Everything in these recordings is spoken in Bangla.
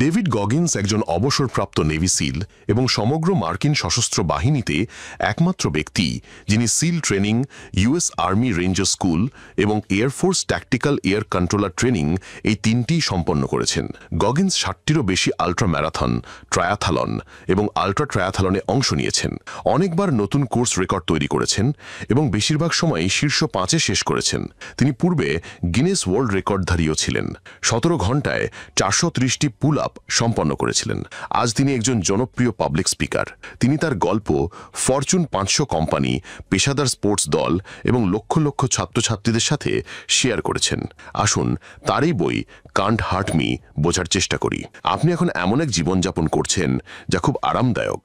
ডেভিড গগিন্স একজন অবসরপ্রাপ্ত নেভি সিল এবং সমগ্র মার্কিন সশস্ত্র বাহিনীতে একমাত্র ব্যক্তি যিনি SEAL training, US army ranger school এবং air force tactical air controller training এই তিনটিই সম্পন্ন করেছেন। গগিন্স 60টিরও বেশি আল্ট্রা ম্যারাথন, ট্রায়াথালন এবং আল্ট্রা ট্রায়াথালনে অংশ নিয়েছেন। অনেকবার নতুন কোর্স রেকর্ড তৈরি করেছেন এবং বেশিরভাগ সময়ই শীর্ষ 5-এ শেষ করেছেন। তিনি পূর্বে গিনেস ওয়ার্ল্ড রেকর্ডধারীও ছিলেন। 17 ঘন্টায় 430টি পুল আপ সম্পন্ন করেছিলেন। আজ তিনি একজন জনপ্রিয় পাবলিক স্পিকার। তিনি তার গল্প ফরচুন 500 কোম্পানি, পেশাদার স্পোর্টস দল এবং লক্ষ লক্ষ ছাত্রছাত্রীদের সাথে শেয়ার করেছেন। আসুন তার এই বই কান্ট হার্ট মি বোঝার চেষ্টা করি। আপনি এখন এমন এক জীবনযাপন করছেন যা খুব আরামদায়ক,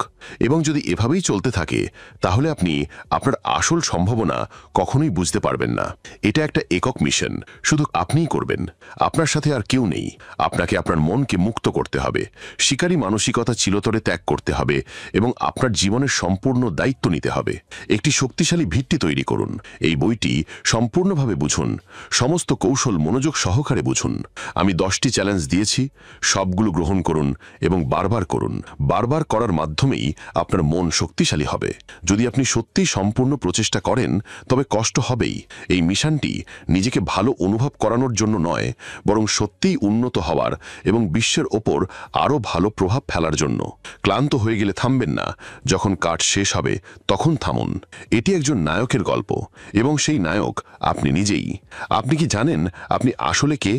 এবং যদি এভাবেই চলতে থাকে তাহলে আপনি আপনার আসল সম্ভাবনা কখনোই বুঝতে পারবেন না। এটা একটা একক মিশন, শুধু আপনিই করবেন, আপনার সাথে আর কেউ নেই। আপনাকে আপনার মনকে মুক্ত করতে হবে, শিকারী মানসিকতা চিরতরে ত্যাগ করতে হবে এবং আপনার জীবনের সম্পূর্ণ দায়িত্ব নিতে হবে। একটি শক্তিশালী ভিত্তি তৈরি করুন। এই বইটি সম্পূর্ণভাবে বুঝুন, সমস্ত কৌশল মনোযোগ সহকারে বুঝুন। আমি 10টি চ্যালেঞ্জ দিয়েছি, সবগুলো গ্রহণ করুন এবং বারবার করুন। বারবার করার মাধ্যমেই আপনার মন শক্তিশালী হবে। যদি আপনি সত্যিই সম্পূর্ণ প্রচেষ্টা করেন তবে কষ্ট হবেই। এই মিশনটি নিজেকে ভালো অনুভব করানোর জন্য নয়, বরং সত্যিই উন্নত হওয়ার এবং বিশ্বের ওপর আরও ভালো প্রভাব ফেলার জন্য। ক্লান্ত হয়ে গেলে থামবেন না, যখন কাজ শেষ হবে তখন থামুন। এটি একজন নায়কের গল্প, এবং সেই নায়ক আপনি নিজেই। আপনি কি জানেন আপনি আসলে কে?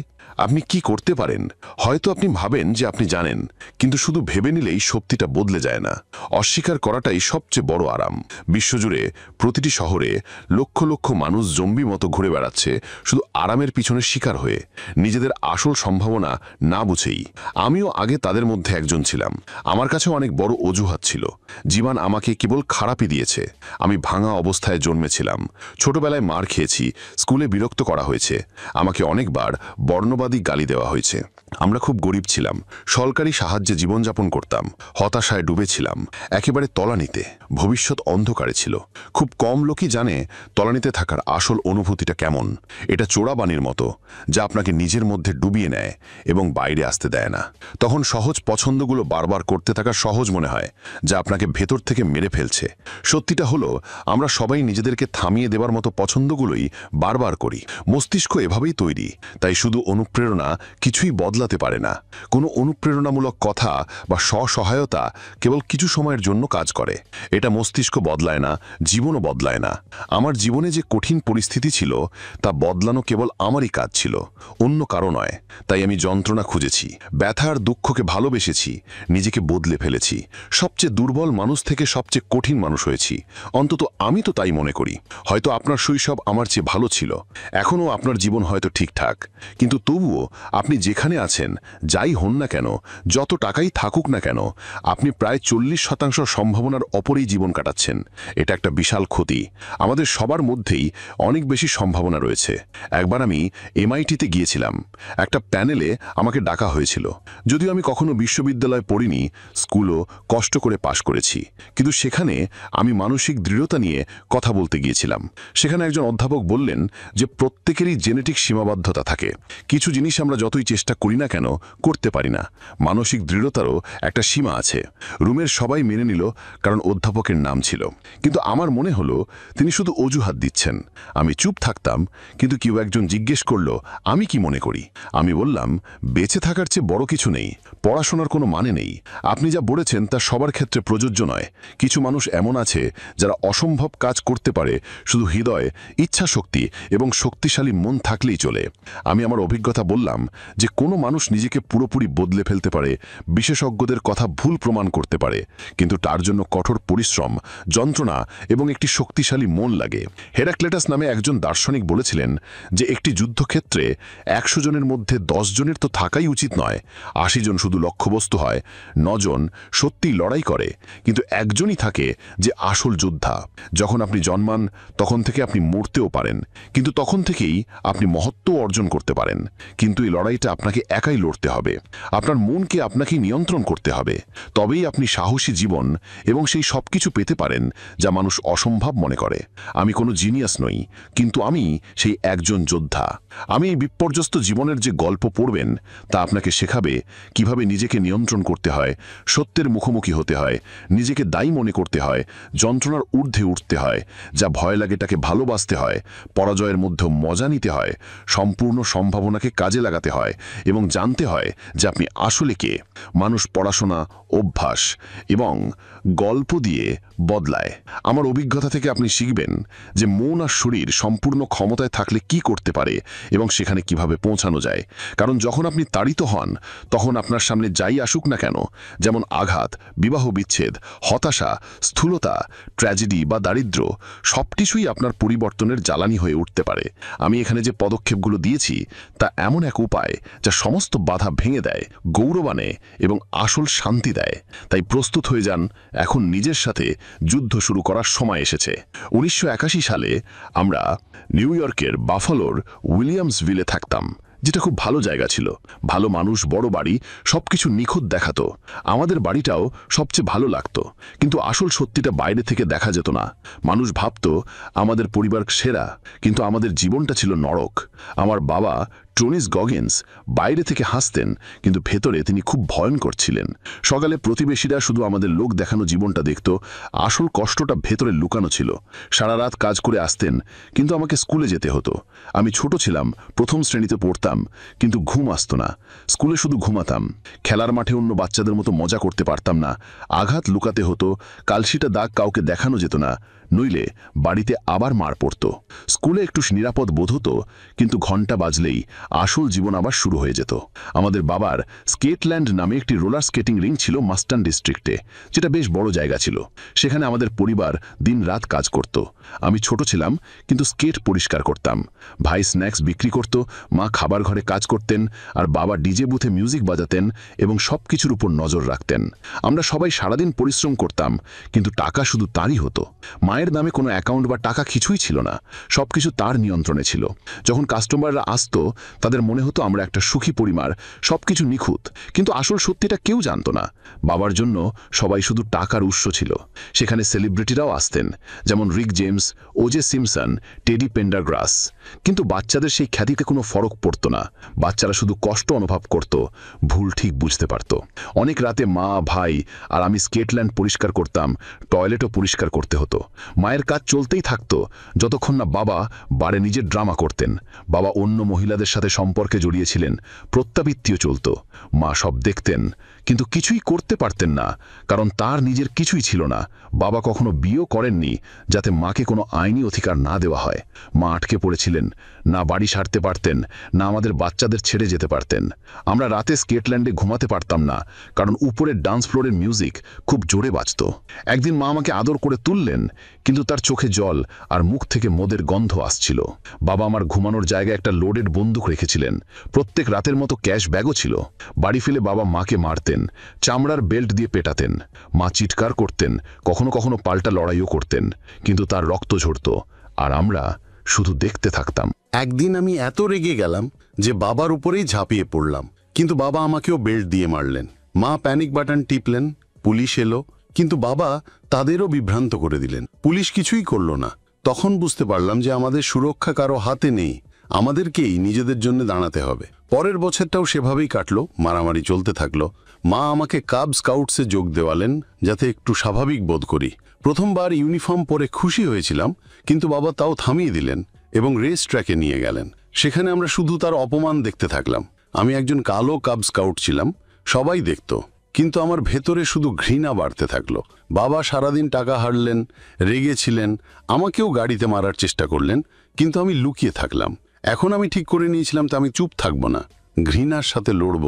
আপনি কি করতে পারেন? হয়তো আপনি ভাবেন যে আপনি জানেন, কিন্তু শুধু ভেবে নিলেই শক্তিটা বদলে যায় না। অস্বীকার করাটাই সবচেয়ে বড় আরাম। বিশ্বজুড়ে প্রতিটি শহরে লক্ষ লক্ষ মানুষ জম্বি মতো ঘুরে বেড়াচ্ছে, শুধু আরামের পিছনে শিকার হয়ে, নিজেদের আসল সম্ভাবনা না বুঝেই। আমিও আগে তাদের মধ্যে একজন ছিলাম। আমার কাছেও অনেক বড় অজুহাত ছিল। জীবন আমাকে কেবল খারাপই দিয়েছে। আমি ভাঙা অবস্থায় জন্মেছিলাম, ছোটবেলায় মার খেয়েছি, স্কুলে বিরক্ত করা হয়েছে, আমাকে অনেকবার বর্ণবাদী গালি দেওয়া হয়েছে। আমরা খুব গরিব ছিলাম, সরকারি সাহায্যে জীবনযাপন করতাম, হতাশায় ডুবেছিলাম, একেবারে তলানিতে। ভবিষ্যৎ অন্ধকারে ছিল। খুব কম লোকই জানে তলানিতে থাকার আসল অনুভূতিটা কেমন। এটা চোরাবানির মতো, যা আপনাকে নিজের মধ্যে ডুবিয়ে নেয় এবং বাইরে আসতে দেয় না। তখন সহজ পছন্দগুলো বারবার করতে থাকা সহজ মনে হয়, যা আপনাকে ভেতর থেকে মেরে ফেলছে। সত্যিটা হলো, আমরা সবাই নিজেদেরকে থামিয়ে দেবার মতো পছন্দগুলোই বারবার করি। মস্তিষ্ক এভাবেই তৈরি। তাই শুধু অনুপ্রেরণা কিছুই বদলাতে পারে না। কোনো অনুপ্রেরণামূলক কথা বা স্বসহায়তা কেবল কিছু সময়ের জন্য কাজ করে। এটা মস্তিষ্ক বদলায় না, জীবনও বদলায় না। আমার জীবনে যে কঠিন পরিস্থিতি ছিল তা বদলানো কেবল আমারই কাজ ছিল, অন্য কারো নয়। তাই আমি যন্ত্রণা খুঁজেছি, ব্যথা আর দুঃখকে ভালোবেসেছি, নিজেকে বদলে ফেলেছি। সবচেয়ে দুর্বল মানুষ থেকে সবচেয়ে কঠিন মানুষ হয়েছি। অন্তত আমি তো তাই মনে করি। হয়তো আপনার শৈশব আমার চেয়ে ভালো ছিল, এখনও আপনার জীবন হয়তো ঠিকঠাক, কিন্তু তবুও আপনি যেখানে আছেন, যাই হন না কেন, যত টাকাই থাকুক না কেন, আপনি প্রায় 40% সম্ভাবনার অপরেই জীবন কাটাচ্ছেন। এটা একটা বিশাল ক্ষতি। আমাদের সবার মধ্যেই অনেক বেশি সম্ভাবনা রয়েছে। একবার আমি MIT-তে গিয়েছিলাম। একটা প্যানেলে আমাকে ডাকা হয়েছিল। যদিও আমি কখনো বিশ্ববিদ্যালয়ে পড়িনি, স্কুলও কষ্ট করে পাশ করেছি, কিন্তু সেখানে আমি মানসিক দৃঢ়তা নিয়ে কথা বলতে গিয়েছিলাম। সেখানে একজন অধ্যাপক বললেন যে প্রত্যেকেরই জেনেটিক সীমাবদ্ধতা থাকে। কিছু জিনিস আমরা যতই চেষ্টা করি না কেন করতে পারি না। মানসিক দৃঢ়তারও একটা সীমা আছে। রুমের সবাই মেনে নিল, কারণ অধ্যাপকের নাম ছিল। কিন্তু আমার মনে হলো তিনি শুধু অজুহাত দিচ্ছেন। আমি চুপ থাকতাম, কিন্তু কেউ একজন জিজ্ঞেস করলো আমি কি মনে করি। আমি বললাম, বেঁচে থাকার চেয়ে বড় কিছু নেই, পড়াশোনার কোনো মানে নেই। আপনি যা বলেছেন তা সবার ক্ষেত্রে প্রযোজ্য নয়। কিছু মানুষ এমন আছে যারা অসম্ভব কাজ করতে পারে, শুধু হৃদয়, ইচ্ছাশক্তি এবং শক্তিশালী মন থাকলেই চলে। আমি আমার অভিজ্ঞতা বললাম যে কোনো মানুষ নিজেকে পুরোপুরি বদলে ফেলতে পারে, বিশেষজ্ঞদের কথা ভুল প্রমাণ করতে পারে, কিন্তু তার জন্য কঠোর পরিশ্রম, যন্ত্রণা এবং একটি শক্তিশালী মন লাগে। হেরাক্লেটাস নামে একজন দার্শনিক বলেছিলেন যে একটি যুদ্ধক্ষেত্রে 100 জনের মধ্যে 10 জনের তো থাকাই উচিত নয়। 80 জন শুধু লক্ষ্যবস্তু হয়, 9 জন সত্যিই লড়াই করে, কিন্তু একজনই থাকে যে আসল যোদ্ধা। যখন আপনি জন্মান তখন থেকে আপনি মরতেও পারেন, কিন্তু তখন থেকেই আপনি মহত্ব অর্জন করতে পারেন। কিন্তু এই লড়াইটা আপনাকে একাই লড়তে হবে। আপনার মনকে আপনাকেই নিয়ন্ত্রণ করতে হবে। তবেই আপনি সাহসী জীবন এবং সেই সব কিছু পেতে পারেন যা মানুষ অসম্ভব মনে করে। আমি কোনো জিনিয়াস নই, কিন্তু আমি সেই একজন যোদ্ধা। আমি এই বিপর্যস্ত জীবনের যে গল্প পড়বেন তা আপনাকে শেখাবে কিভাবে নিজেকে নিয়ন্ত্রণ করতে হয়, সত্যের মুখোমুখি হতে হয়, নিজেকে দায়ী মনে করতে হয়, যন্ত্রণার ঊর্ধ্বে উঠতে হয়, যা ভয় লাগে তাকে ভালোবাসতে হয়, পরাজয়ের মধ্যে মজা নিতে হয়, সম্পূর্ণ সম্ভাবনাকে কাজে লাগাতে হয় এবং জানতে হয় যে আপনি আসলে কে। মানুষ পড়াশোনা, অভ্যাস এবং গল্প দিয়ে বদলায়। আমার অভিজ্ঞতা থেকে আপনি শিখবেন যে মন আর শরীর সম্পূর্ণ ক্ষমতায় থাকলে কি করতে পারে এবং সেখানে কিভাবে পৌঁছানো যায়। কারণ যখন আপনি তাড়িত হন তখন আপনার সামনে যাই আসুক না কেন, যেমন আঘাত, বিবাহ বিচ্ছেদ, হতাশা, স্থূলতা, ট্র্যাজেডি বা দারিদ্র্য, সবকিছুই আপনার পরিবর্তনের জ্বালানি হয়ে উঠতে পারে। আমি এখানে যে পদক্ষেপগুলো দিয়েছি তা এমন এক উপায় যা সমস্ত বাধা ভেঙে দেয়, গৌরব আনে এবং আসল শান্তি দেয়। তাই প্রস্তুত হয়ে যান, এখন নিজের সাথে যুদ্ধ শুরু করার সময় এসেছে। 1981 সালে আমরা নিউ ইয়র্কের বাফালোর উইলিয়ামসভিলে থাকতাম, যেটা খুব ভালো জায়গা ছিল। ভালো মানুষ, বড় বাড়ি, সবকিছু নিখুঁত দেখাতো। আমাদের বাড়িটাও সবচেয়ে ভালো লাগতো, কিন্তু আসল সত্যিটা বাইরে থেকে দেখা যেত না। মানুষ ভাবতো আমাদের পরিবার সেরা, কিন্তু আমাদের জীবনটা ছিল নরক। আমার বাবা টনিস গগিন্স বাইরে থেকে হাসতেন, কিন্তু ভেতরে তিনি খুব ভয়ঙ্কর ছিলেন। সকালে প্রতিবেশীরা শুধু আমাদের লোক দেখানো জীবনটা দেখত, আসল কষ্টটা ভেতরে লুকানো ছিল। সারা রাত কাজ করে আসতেন, কিন্তু আমাকে স্কুলে যেতে হতো। আমি ছোট ছিলাম, প্রথম শ্রেণীতে পড়তাম, কিন্তু ঘুম আসতো না। স্কুলে শুধু ঘুমাতাম। খেলার মাঠে অন্য বাচ্চাদের মতো মজা করতে পারতাম না। আঘাত লুকাতে হতো, কালশিটা দাগ কাউকে দেখানো যেত না, নইলে বাড়িতে আবার মার পড়ত। স্কুলে একটু নিরাপদ বোধ হতো, কিন্তু ঘন্টা বাজলেই আসল জীবন আবার শুরু হয়ে যেত। আমাদের বাবার স্কেটল্যান্ড নামে একটি রোলার স্কেটিং রিং ছিল মাস্টান ডিস্ট্রিক্টে, যেটা বেশ বড় জায়গা ছিল। সেখানে আমাদের পরিবার দিন রাত কাজ করত। আমি ছোট ছিলাম, কিন্তু স্কেট পরিষ্কার করতাম। ভাই স্ন্যাক্স বিক্রি করত, মা খাবার ঘরে কাজ করতেন, আর বাবা ডিজে বুথে মিউজিক বাজাতেন এবং সবকিছুর উপর নজর রাখতেন। আমরা সবাই সারাদিন পরিশ্রম করতাম, কিন্তু টাকা শুধু তারই হতো। মায়ের নামে কোনো অ্যাকাউন্ট বা টাকা কিছুই ছিল না, সবকিছু তার নিয়ন্ত্রণে ছিল। যখন কাস্টমাররা আসতো তাদের মনে হতো আমরা একটা সুখী পরিবার, সবকিছু নিখুঁত, কিন্তু আসল সত্যিটা কেউ জানতো না। বাবার জন্য সবাই শুধু টাকার উৎস ছিল। সেখানে সেলিব্রিটিরাও আসতেন, যেমন রিক জেমস, ওজে সিমসন, টেডি পেন্ডারগ্রাস, কিন্তু বাচ্চাদের সেই খ্যাতিতে কোনো ফরক পড়তো না। বাচ্চারা শুধু কষ্ট অনুভব করত, ভুল ঠিক বুঝতে পারত। অনেক রাতে মা, ভাই আর আমি স্কেটল্যান্ড পরিষ্কার করতাম, টয়লেটও পরিষ্কার করতে হতো। মায়ের কাজ চলতেই থাকতো যতক্ষণ না বাবা বারে নিজের ড্রামা করতেন। বাবা অন্য মহিলাদের সাথে সম্পর্কে জড়িয়েছিলেন, প্রত্যাবৃত্তিও চলত। মা সব দেখতেন, কিন্তু কিছুই করতে পারতেন না, কারণ তার নিজের কিছুই ছিল না। বাবা কখনো বিয়েও করেননি যাতে মাকে কোনো আইনি অধিকার না দেওয়া হয়। মা আটকে পড়েছিলেন, না বাড়ি ছাড়তে পারতেন, না আমাদের বাচ্চাদের ছেড়ে যেতে পারতেন। আমরা রাতে স্কেটল্যান্ডে ঘুমাতে পারতাম না, কারণ উপরের ডান্স ফ্লোরের মিউজিক খুব জোরে বাজত। একদিন মা আমাকে আদর করে তুললেন, কিন্তু তার চোখে জল আর মুখ থেকে মদের গন্ধ আসছিল। বাবা আমার ঘুমানোর জায়গায় একটা লোডেড বন্দুক রেখেছিলেন। প্রত্যেক রাতের মতো ক্যাশ ব্যাগও ছিল। বাড়ি ফেলে বাবা মাকে মারতেন, চামড়ার বেল্ট দিয়ে পেটাতেন। মা চিৎকার করতেন, কখনো কখনো পাল্টা লড়াইও করতেন, কিন্তু তার রক্ত ঝরত আর আমরা শুধু দেখতে থাকতাম। একদিন আমি এত রেগে গেলাম যে বাবার উপরেই ঝাঁপিয়ে পড়লাম, কিন্তু বাবা আমাকেও বেল্ট দিয়ে মারলেন। মা প্যানিক বাটন টিপলেন, পুলিশ এলো, কিন্তু বাবা তাদেরও বিভ্রান্ত করে দিলেন। পুলিশ কিছুই করলো না। তখন বুঝতে পারলাম যে আমাদের সুরক্ষা কারো হাতে নেই, আমাদেরকেই নিজেদের জন্য দাঁড়াতে হবে। পরের বছরটাও সেভাবেই কাটলো, মারামারি চলতে থাকলো। মা আমাকে কাব স্কাউটসে যোগ দেওয়ালেন যাতে একটু স্বাভাবিক বোধ করি। প্রথমবার ইউনিফর্ম পরে খুশি হয়েছিলাম, কিন্তু বাবা তাও থামিয়ে দিলেন এবং রেস ট্র্যাকে নিয়ে গেলেন। সেখানে আমরা শুধু তার অপমান দেখতে থাকলাম। আমি একজন কালো কাব স্কাউট ছিলাম, সবাই দেখত, কিন্তু আমার ভেতরে শুধু ঘৃণা বাড়তে থাকলো। বাবা সারাদিন টাকা হারলেন, রেগেছিলেন, আমাকেও গাড়িতে মারার চেষ্টা করলেন, কিন্তু আমি লুকিয়ে থাকলাম। এখন আমি ঠিক করে নিয়েছিলাম তা আমি চুপ থাকব না, ঘৃণার সাথে লড়ব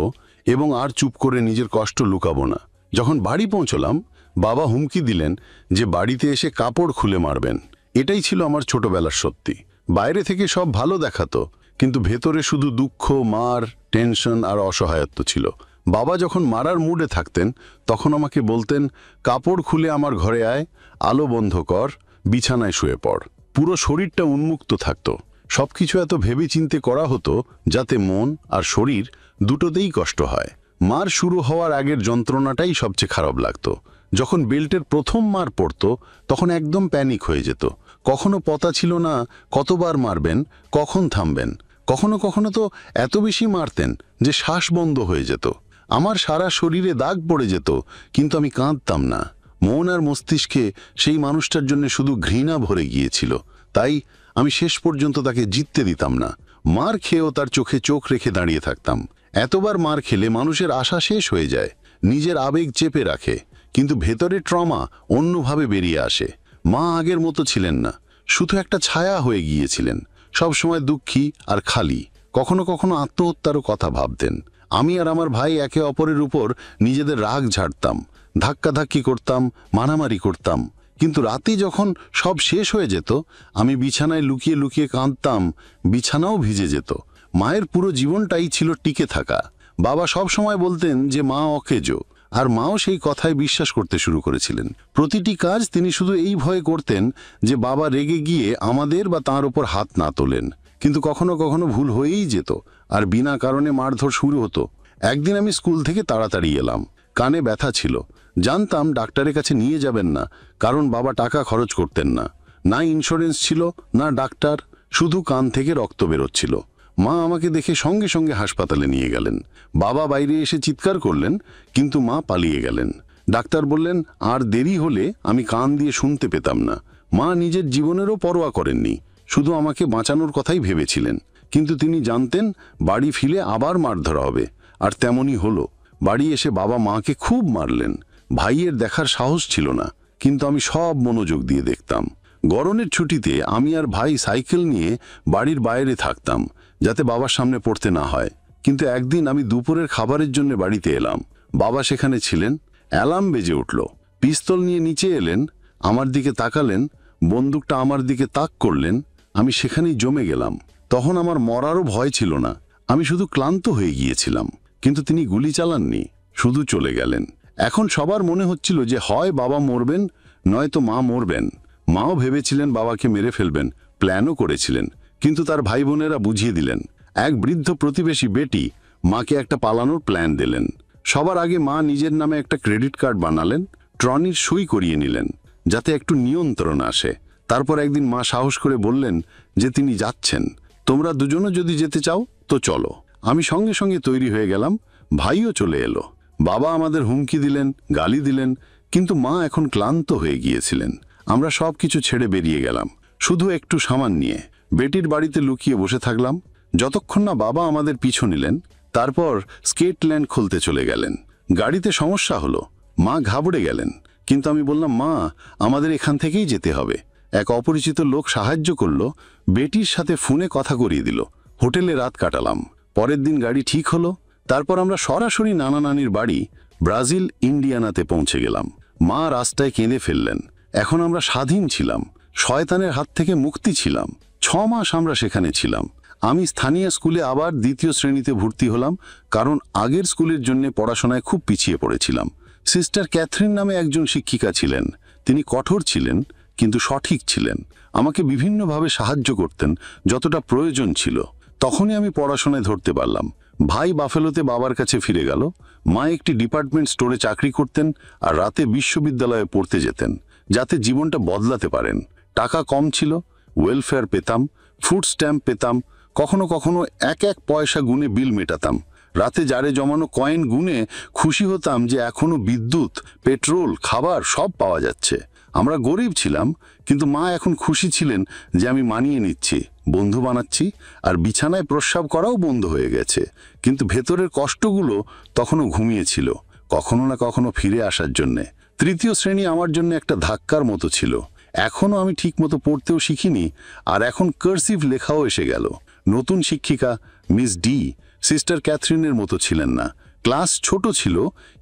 এবং আর চুপ করে নিজের কষ্ট লুকাবো না। যখন বাড়ি পৌঁছলাম, বাবা হুমকি দিলেন যে বাড়িতে এসে কাপড় খুলে মারবেন। এটাই ছিল আমার ছোটবেলার সত্যি। বাইরে থেকে সব ভালো দেখাতো, কিন্তু ভেতরে শুধু দুঃখ, মার, টেনশন আর অসহায়ত্ব ছিল। বাবা যখন মারার মুডে থাকতেন তখন আমাকে বলতেন, কাপড় খুলে আমার ঘরে আয়, আলো বন্ধ কর, বিছানায় শুয়ে পড়। পুরো শরীরটা উন্মুক্ত থাকতো। সবকিছু এত ভেবেচিন্তে করা হতো যাতে মন আর শরীর দুটোতেই কষ্ট হয়। মার শুরু হওয়ার আগের যন্ত্রণাটাই সবচেয়ে খারাপ লাগতো। যখন বেল্টের প্রথম মার পড়তো তখন একদম প্যানিক হয়ে যেত। কখনো পতা ছিল না কতবার মারবেন, কখন থামবেন। কখনো কখনো তো এত বেশি মারতেন যে শ্বাস বন্ধ হয়ে যেত। আমার সারা শরীরে দাগ পড়ে যেত, কিন্তু আমি কাঁদতাম না। মন আর মস্তিষ্কে সেই মানুষটার জন্য শুধু ঘৃণা ভরে গিয়েছিল। তাই আমি শেষ পর্যন্ত তাকে জিততে দিতাম না। মার খেয়েও তার চোখে চোখ রেখে দাঁড়িয়ে থাকতাম। এতবার মার খেলে মানুষের আশা শেষ হয়ে যায়, নিজের আবেগ চেপে রাখে, কিন্তু ভেতরে ট্রমা অন্যভাবে বেরিয়ে আসে। মা আগের মতো ছিলেন না, শুধু একটা ছায়া হয়ে গিয়েছিলেন, সবসময় দুঃখী আর খালি। কখনো কখনো আত্মহত্যারও কথা ভাবতেন। আমি আর আমার ভাই একে অপরের উপর নিজেদের রাগ ঝাড়তাম, ধাক্কাধাক্কি করতাম, মারামারি করতাম। কিন্তু রাতে যখন সব শেষ হয়ে যেত, আমি বিছানায় লুকিয়ে লুকিয়ে কাঁদতাম, বিছানাও ভিজে যেত। মায়ের পুরো জীবনটাই ছিল টিকে থাকা। বাবা সব সময় বলতেন যে মা অকেজো, আর মাও সেই কথায় বিশ্বাস করতে শুরু করেছিলেন। প্রতিটি কাজ তিনি শুধু এই ভয়ে করতেন যে বাবা রেগে গিয়ে আমাদের বা তাঁর ওপর হাত না তোলেন। কিন্তু কখনো কখনো ভুল হয়েই যেত, আর বিনা কারণে মারধর শুরু হতো। একদিন আমি স্কুল থেকে তাড়াতাড়ি এলাম, কানে ব্যথা ছিল। জানতাম ডাক্তারের কাছে নিয়ে যাবেন না, কারণ বাবা টাকা খরচ করতেন না। না ইন্স্যুরেন্স ছিল, না ডাক্তার, শুধু কান থেকে রক্ত বেরোচ্ছিল। মা আমাকে দেখে সঙ্গে সঙ্গে হাসপাতালে নিয়ে গেলেন। বাবা বাইরে এসে চিৎকার করলেন, কিন্তু মা পালিয়ে গেলেন। ডাক্তার বললেন আর দেরি হলে আমি কান দিয়ে শুনতে পেতাম না। মা নিজের জীবনেরও পরোয়া করেননি, শুধু আমাকে বাঁচানোর কথাই ভেবেছিলেন। কিন্তু তিনি জানতেন বাড়ি ফিরে আবার মারধর হবে, আর তেমনই হলো। বাড়ি এসে বাবা মাকে খুব মারলেন। ভাইয়ের দেখার সাহস ছিল না, কিন্তু আমি সব মনোযোগ দিয়ে দেখতাম। গরমের ছুটিতে আমি আর ভাই সাইকেল নিয়ে বাড়ির বাইরে থাকতাম, যাতে বাবার সামনে পড়তে না হয়। কিন্তু একদিন আমি দুপুরের খাবারের জন্য বাড়িতে এলাম। বাবা সেখানে ছিলেন। অ্যালার্ম বেজে উঠল। পিস্তল নিয়ে নিচে এলেন, আমার দিকে তাকালেন, বন্দুকটা আমার দিকে তাক করলেন। আমি সেখানেই জমে গেলাম। তখন আমার মরারও ভয় ছিল না, আমি শুধু ক্লান্ত হয়ে গিয়েছিলাম। কিন্তু তিনি গুলি চালাননি, শুধু চলে গেলেন। এখন সবার মনে হচ্ছিল যে হয় বাবা মরবেন, নয়তো মা মরবেন। মাও ভেবেছিলেন বাবাকে মেরে ফেলবেন, প্ল্যানও করেছিলেন। কিন্তু তার ভাই বোনেরা বুঝিয়ে দিলেন। এক বৃদ্ধ প্রতিবেশী বেটি মাকে একটা পালানোর প্ল্যান দিলেন। সবার আগে মা নিজের নামে একটা ক্রেডিট কার্ড বানালেন, ট্রনির সই করিয়ে নিলেন, যাতে একটু নিয়ন্ত্রণ আসে। তারপর একদিন মা সাহস করে বললেন যে তিনি যাচ্ছেন, তোমরা দুজনও যদি যেতে চাও তো চলো। আমি সঙ্গে সঙ্গে তৈরি হয়ে গেলাম। ভাইও চলে এলো। বাবা আমাদের হুমকি দিলেন, গালি দিলেন, কিন্তু মা এখন ক্লান্ত হয়ে গিয়েছিলেন। আমরা সব কিছু ছেড়ে বেরিয়ে গেলাম, শুধু একটু সামান নিয়ে। বেটির বাড়িতে লুকিয়ে বসে থাকলাম, যতক্ষণ না বাবা আমাদের পিছু নিলেন। তারপর স্কেটল্যান্ড খুলতে চলে গেলেন। গাড়িতে সমস্যা হলো, মা ঘাবড়ে গেলেন। কিন্তু আমি বললাম, মা আমাদের এখান থেকেই যেতে হবে। এক অপরিচিত লোক সাহায্য করলো, বেটির সাথে ফোনে কথা করিয়ে দিল। হোটেলে রাত কাটালাম। পরের দিন গাড়ি ঠিক হলো। তারপর আমরা সরাসরি নানা নানির বাড়ি ব্রাজিল ইন্ডিয়ানাতে পৌঁছে গেলাম। মা রাস্তায় কেঁদে ফেললেন। এখন আমরা স্বাধীন ছিলাম, শয়তানের হাত থেকে মুক্তি ছিলাম। 6 মাস আমরা সেখানে ছিলাম। আমি স্থানীয় স্কুলে আবার 2য় শ্রেণীতে ভর্তি হলাম, কারণ আগের স্কুলের জন্য পড়াশোনায় খুব পিছিয়ে পড়েছিলাম। সিস্টার ক্যাথরিন নামে একজন শিক্ষিকা ছিলেন। তিনি কঠোর ছিলেন, কিন্তু সঠিক ছিলেন। আমাকে বিভিন্নভাবে সাহায্য করতেন যতটা প্রয়োজন ছিল। তখনই আমি পড়াশোনায় ধরতে পারলাম। ভাই বাফেলোতে বাবার কাছে ফিরে গেল। মা একটি ডিপার্টমেন্ট স্টোরে চাকরি করতেন, আর রাতে বিশ্ববিদ্যালয়ে পড়তে যেতেন, যাতে জীবনটা বদলাতে পারেন। টাকা কম ছিল, ওয়েলফেয়ার পেতাম, ফুড স্ট্যাম্প পেতাম, কখনো কখনো এক পয়সা গুনে বিল মেটাতাম। রাতে জারে জমানো কয়েন গুনে খুশি হতাম যে এখনো বিদ্যুৎ, পেট্রোল, খাবার সব পাওয়া যাচ্ছে। আমরা গরিব ছিলাম, কিন্তু মা এখন খুশি ছিলেন যে আমি মানিয়ে নিচ্ছি, বন্ধু বানাচ্ছি, আর বিছানায় প্রস্রাব করাও বন্ধ হয়ে গেছে। কিন্তু ভেতরের কষ্টগুলো তখনও ঘুমিয়েছিল, কখনো না কখনো ফিরে আসার জন্যে। 3য় শ্রেণী আমার জন্য একটা ধাক্কার মতো ছিল। এখনও আমি ঠিকমতো পড়তেও শিখিনি, আর এখন কার্সিভ লেখাও এসে গেল। নতুন শিক্ষিকা মিস ডি সিস্টার ক্যাথরিনের মতো ছিলেন না। ক্লাস ছোট ছিল,